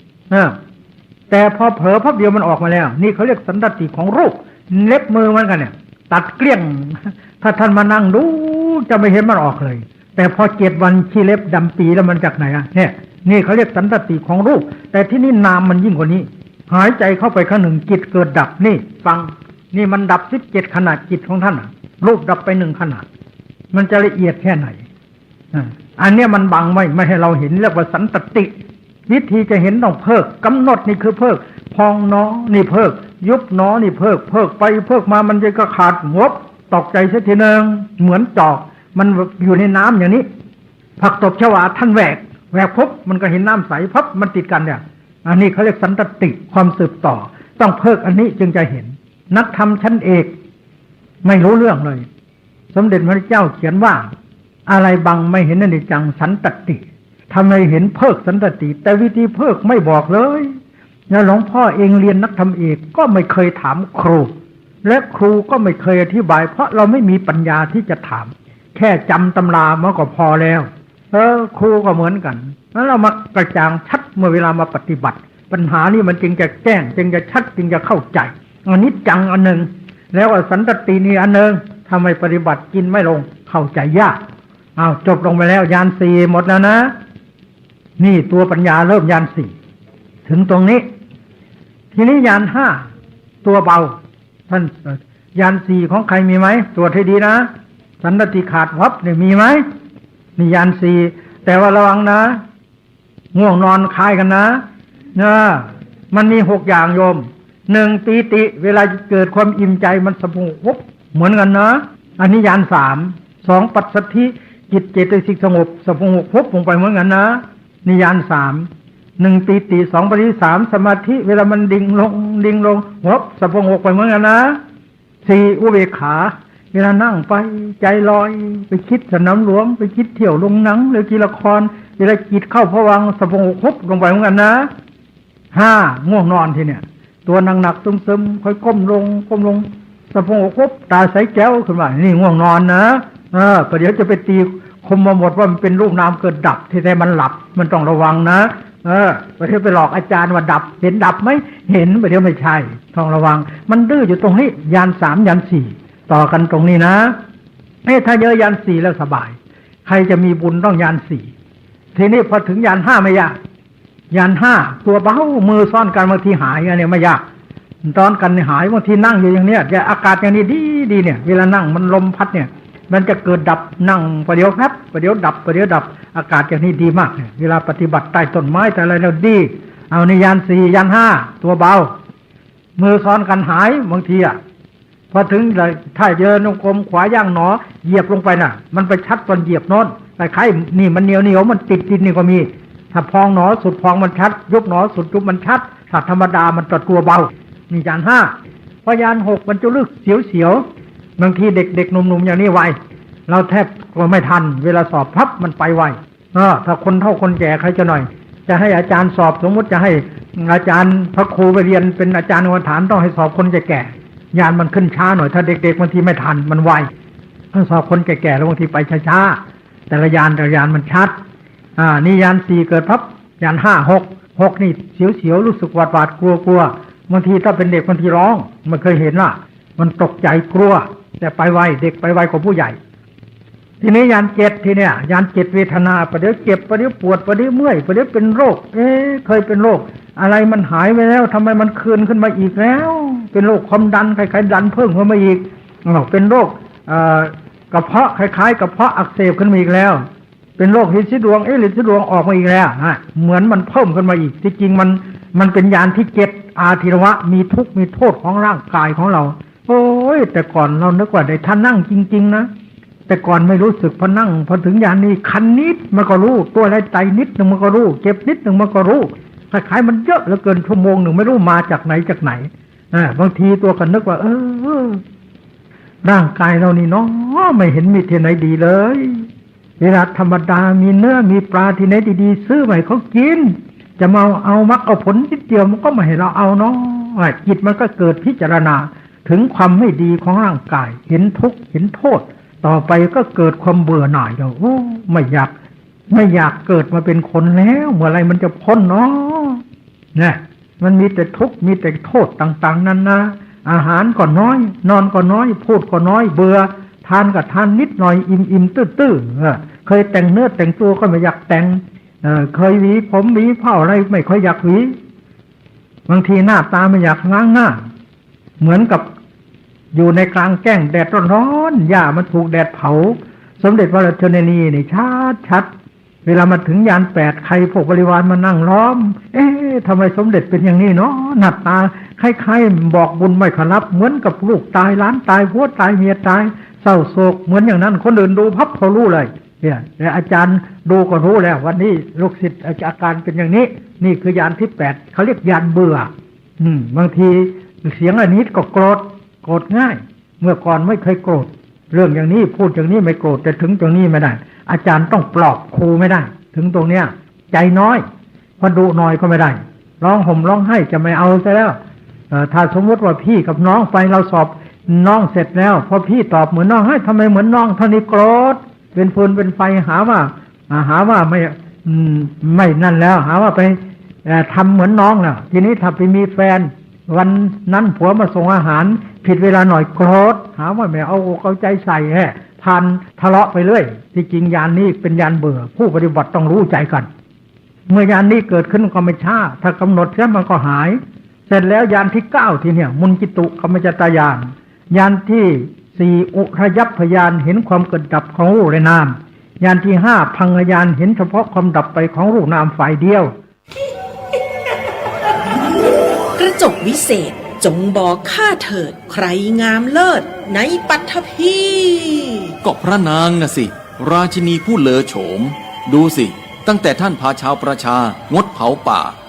แต่พอเผลอพับเดียวมันออกมาแล้วนี่เขาเรียกสันตติของรูปเล็บมือเหมือนกันเนี่ยตัดเกลี้ยงถ้าท่านมานั่งดูจะไม่เห็นมันออกเลยแต่พอ7 วันขี้เล็บดำปีแล้วมันจากไหนเนี่ยนี่เขาเรียกสันตติของรูปแต่ที่นี่นามมันยิ่งกว่านี้หายใจเข้าไปครั้งหนึ่งจิตเกิดดับนี่ฟังนี่มันดับ17 ขนาดจิตของท่านรูปดับไป1 ขนาดมันจะละเอียดแค่ไหนอันนี้มันบังไม่ให้เราเห็นเรียกว่าสันตติวิธีจะเห็นต้องเพิกกำหนดนี่คือเพิกพองหนอนี่เพิกยุบหนอนี่เพิกไปเพิกมามันจะก็ขาดงบตกใจเสียทีนึงเหมือนจอกมันอยู่ในน้ำอย่างนี้ผักตบชวาท่านแหวกปุ๊บมันก็เห็นน้ำใสปั๊บมันติดกันเนี่ยอันนี้เขาเรียกสันตติความสืบต่อต้องเพิกอันนี้จึงจะเห็นนักธรรมชั้นเอกไม่รู้เรื่องเลยสมเด็จพระเจ้าเขียนว่าอะไรบังไม่เห็นอนิจจังสันตติทำไมเห็นเพิกสันตติแต่วิธีเพิกไม่บอกเลยแล้วหลวงพ่อเองเรียนนักธรรมเอกก็ไม่เคยถามครู และครูก็ไม่เคยอธิบายเพราะเราไม่มีปัญญาที่จะถามแค่จำตำรามาก็พอแล้วครูก็เหมือนกันแล้วเรามากระจ่างชัดเมื่อเวลามาปฏิบัติปัญหานี่มันจึงจะแจ้งจึงจะชัดจึงจะเข้าใจอันนี้จังอันหนึ่งแล้วสันตตินี่อันหนึ่งทำไมปฏิบัติกินไม่ลงเข้าใจยากจบลงไปแล้วญาณสี่หมดแล้วนะนี่ตัวปัญญาเริ่มญาณสี่ถึงตรงนี้ทีนี้ญาณห้าตัวเบาท่านญาณสี่ของใครมีไหมตรวจให้ดีนะสันตติขาดวับเนี่ยมีไหมนี่ญาณสี่แต่ว่าระวังนะง่วงนอนคล้ายกันนะมันมี6อย่างโยม1ปีติเวลาเกิดความอิ่มใจมันสงบเหมือนกันนะอันนี้ญาณ3 2ปัสสัทธิจิตเจตสิกสงบสงบพบลงไปเหมือนกันนะนี่ญาณ3 1ปีติ2ปฏิ3สมาธิเวลามันดิ่งลงพบสงบไปเหมือนกันนะ4อุเบกขาเวลานั่งไปใจลอยไปคิดสนามหลวงไปคิดเที่ยวลงหนังหรือกีละครเวลาจิตเข้าภวังค์สงบพบลงไปเหมือนกันนะ5ง่วงนอนทีเนี่ยตัวหนักๆซึมๆค่อยก้มลงสะโพกครบตาใสแจ๋วขึ้นมานี่ง่วงนอนนะประเดี๋ยวจะไปตีคมมาหมดว่ามันเป็นรูปนามเกิดดับที่แท้มันหลับมันต้องระวังนะประเดี๋ยวไปหลอกอาจารย์ว่าดับเห็นดับไหมเห็นประเดี๋ยวไม่ใช่ต้องระวังมันดื้ออยู่ตรงนี้ญาณ3ญาณ4ต่อกันตรงนี้นะถ้าเยอะญาณ4แล้วสบายใครจะมีบุญต้องญาณ4ทีนี้พอถึงญาณ5ไม่ยากญาณ5ตัวเบามือซ่อนกันบางทีหายอันนี้ไม่ยากตอนกันหายบางทีนั่งอยู่อย่างเนี้ยแต่อากาศอย่างนี้ดีเนี่ยเวลานั่งมันลมพัดเนี่ยมันจะเกิดดับนั่งประเดี๋ยวครับประเดี๋ยวดับอากาศอย่างนี้ดีมากเวลาปฏิบัติใต้ต้นไม้แต่อะไรแล้วดีเอาในญาณ4ญาณ5ตัวเบามือซ้อนกันหายบางทีพอถึงถ้าเจอนงกรมขวาย่างหนอเหยียบลงไปน่ะมันไปชัดตอนเหยียบโน้นคล้ายๆนี่มันเหนียวมันติดดินนี่ก็มีถ้าพองหนอสุดพองมันชัดยุบหนอสุดยุบมันชัดถ้าธรรมดามันตัวเบานี่ญาณ5พอญาณ6มันจะลึกเสียวบางทีเด็กๆหนุ่มๆอย่างนี้ไวเราแทบก็ไม่ทันเวลาสอบพับมันไปไวถ้าคนเฒ่าคนแก่ใครจะหน่อยจะให้อาจารย์สอบสมมติจะให้อาจารย์พระครูไปเรียนเป็นอาจารย์กรรมฐานต้องให้สอบคนแก่ญาณมันขึ้นช้าหน่อยถ้าเด็กๆบางทีไม่ทันมันไวถ้าสอบคนแก่ๆแล้วบางทีไปช้าๆแต่ละญาณมันชัดนี่ญาณ4เกิดพับญาณ5 6นี่เสียวรู้สึกหวาดกลัวบางทีถ้าเป็นเด็กบางทีร้องมันเคยเห็นล่ะมันตกใจกลัวแต่ไปไวเด็กไปไวกว่าผู้ใหญ่ทีนี้ญาณ7ทีเนี่ยญาณ7เวทนาประเดี๋ยวเจ็บประเดี๋ยวปวดประเดี๋ยวเมื่อยประเดี๋ยวเป็นโรคเคยเป็นโรคอะไรมันหายไปแล้วทำไมมันคืนขึ้นมาอีกแล้วเป็นโรคความดันคล้ายๆดันเพิ่มขึ้นมาอีกเป็นโรคกระเพาะคล้ายๆกระเพาะอักเสบขึ้นมาอีกแล้วเป็นโรคลิ้นสีดวงลิ้นสีดวงออกมาอีกแล้วเหมือนมันเพิ่มขึ้นมาอีกที่จริงมันเป็นญาณที่7อาทิรวะมีทุกข์มีโทษของร่างกายของเราโอ้ยแต่ก่อนเรานึกว่าได้ท่านนั่งจริงๆนะแต่ก่อนไม่รู้สึกพอนั่งพอถึงญาณนี้คันนิดมันก็รู้ตัวอะไรไตนิดนึงมันก็รู้เจ็บนิดนึงมันก็รู้คล้ายๆมันเยอะเหลือเกินชั่วโมงหนึ่งไม่รู้มาจากไหนบางทีตัวก็นึกว่าร่างกายเรานี่เนาะไม่เห็นมีที่ไหนดีเลยเวลาธรรมดามีเนื้อมีปลาที่ไหนดีๆซื้อมาให้เขากินจะมาเอามักเอาผลนิดเดียวมันก็ไม่ให้เราเอาเนาะจิตมันก็เกิดพิจารณาถึงความไม่ดีของร่างกายเห็นทุกข์เห็นโทษต่อไปก็เกิดความเบื่อหน่ายแล้วไม่อยากเกิดมาเป็นคนแล้วเมื่อไรมันจะพ้นเนาะเนี่ยมันมีแต่ทุกข์มีแต่โทษต่างๆนั่นนะอาหารก็น้อยนอนก็น้อยพูดก็น้อยเบื่อทานก็ทานนิดหน่อยอิ่มตื้อเคยแต่งเนื้อแต่งตัวก็ไม่อยากแต่งเคยหวีผมหวีเผ้าอะไรไม่ค่อยอยากหวีบางทีหน้าตาไม่อยากล้างหน้าเหมือนกับอยู่ในกลางแจ้งแดดร้อนๆหญ้ามันถูกแดดเผาสมเด็จพระราชชนนีนี่ชัดเวลามาถึงญาณ8ใครพวกบริวารมานั่งล้อมทำไมสมเด็จเป็นอย่างนี้เนาะหน้าตาคล้ายๆบอกบุญไม่ขอรับเหมือนกับลูกตายหลานตายผัวตายเมียตายเศร้าโศกเหมือนอย่างนั้นคนอื่นดูพับเขารู้เลยเนี่ยแต่อาจารย์ดูก็รู้แล้ววันนี้ลูกศิษย์อาการเป็นอย่างนี้นี่คือญาณที่8เขาเรียกญาณเบื่อบางทีเสียงอันนี้ก็โกรธง่ายเมื่อก่อนไม่เคยโกรธเรื่องอย่างนี้พูดอย่างนี้ไม่โกรธแต่ถึงตรงนี้ไม่ได้อาจารย์ต้องปลอบครูไม่ได้ถึงตรงเนี้ยใจน้อยพอดุหน่อยก็ไม่ได้ร้องห่มร้องไห้จะไม่เอาซะแล้วถ้าสมมติว่าพี่กับน้องไปเราสอบ น้องเสร็จแล้วพอพี่ตอบเหมือนน้องให้ทำไมเหมือนน้องเท่านี้โกรธเป็นฟืนเป็นไฟหาว่าไม่นั่นแล้วหาว่าไปทำเหมือนน้องแล้วทีนี้ถ้าไปมีแฟนวันนั้นผัวมาส่งอาหารผิดเวลาหน่อยโกรธหาว่าไม่เอาใจใส่ผ่านทะเลาะไปเรื่อยที่จริงยานนี้เป็นยานเบื่อผู้ปฏิบัติต้องรู้ใจกันเมื่อยานนี้เกิดขึ้นก็ไม่ช้าถ้ากำหนดเสียมันก็หายเสร็จแล้วยานที่9ทีเนี่ยมุนจิตุกรรมจตญาณยานที่4อุทยัพพยานเห็นความเกิดดับของรูปและนามยานที่5พังญาณเห็นเฉพาะความดับไปของรูปนามฝ่ายเดียวกระจกวิเศษจงบอกข้าเถิดใครงามเลิศในปัทภีก็พระนางน่ะสิ ราชินีผู้เลอโฉม ดูสิ ตั้งแต่ท่านพาชาวประชางดเผาป่าและ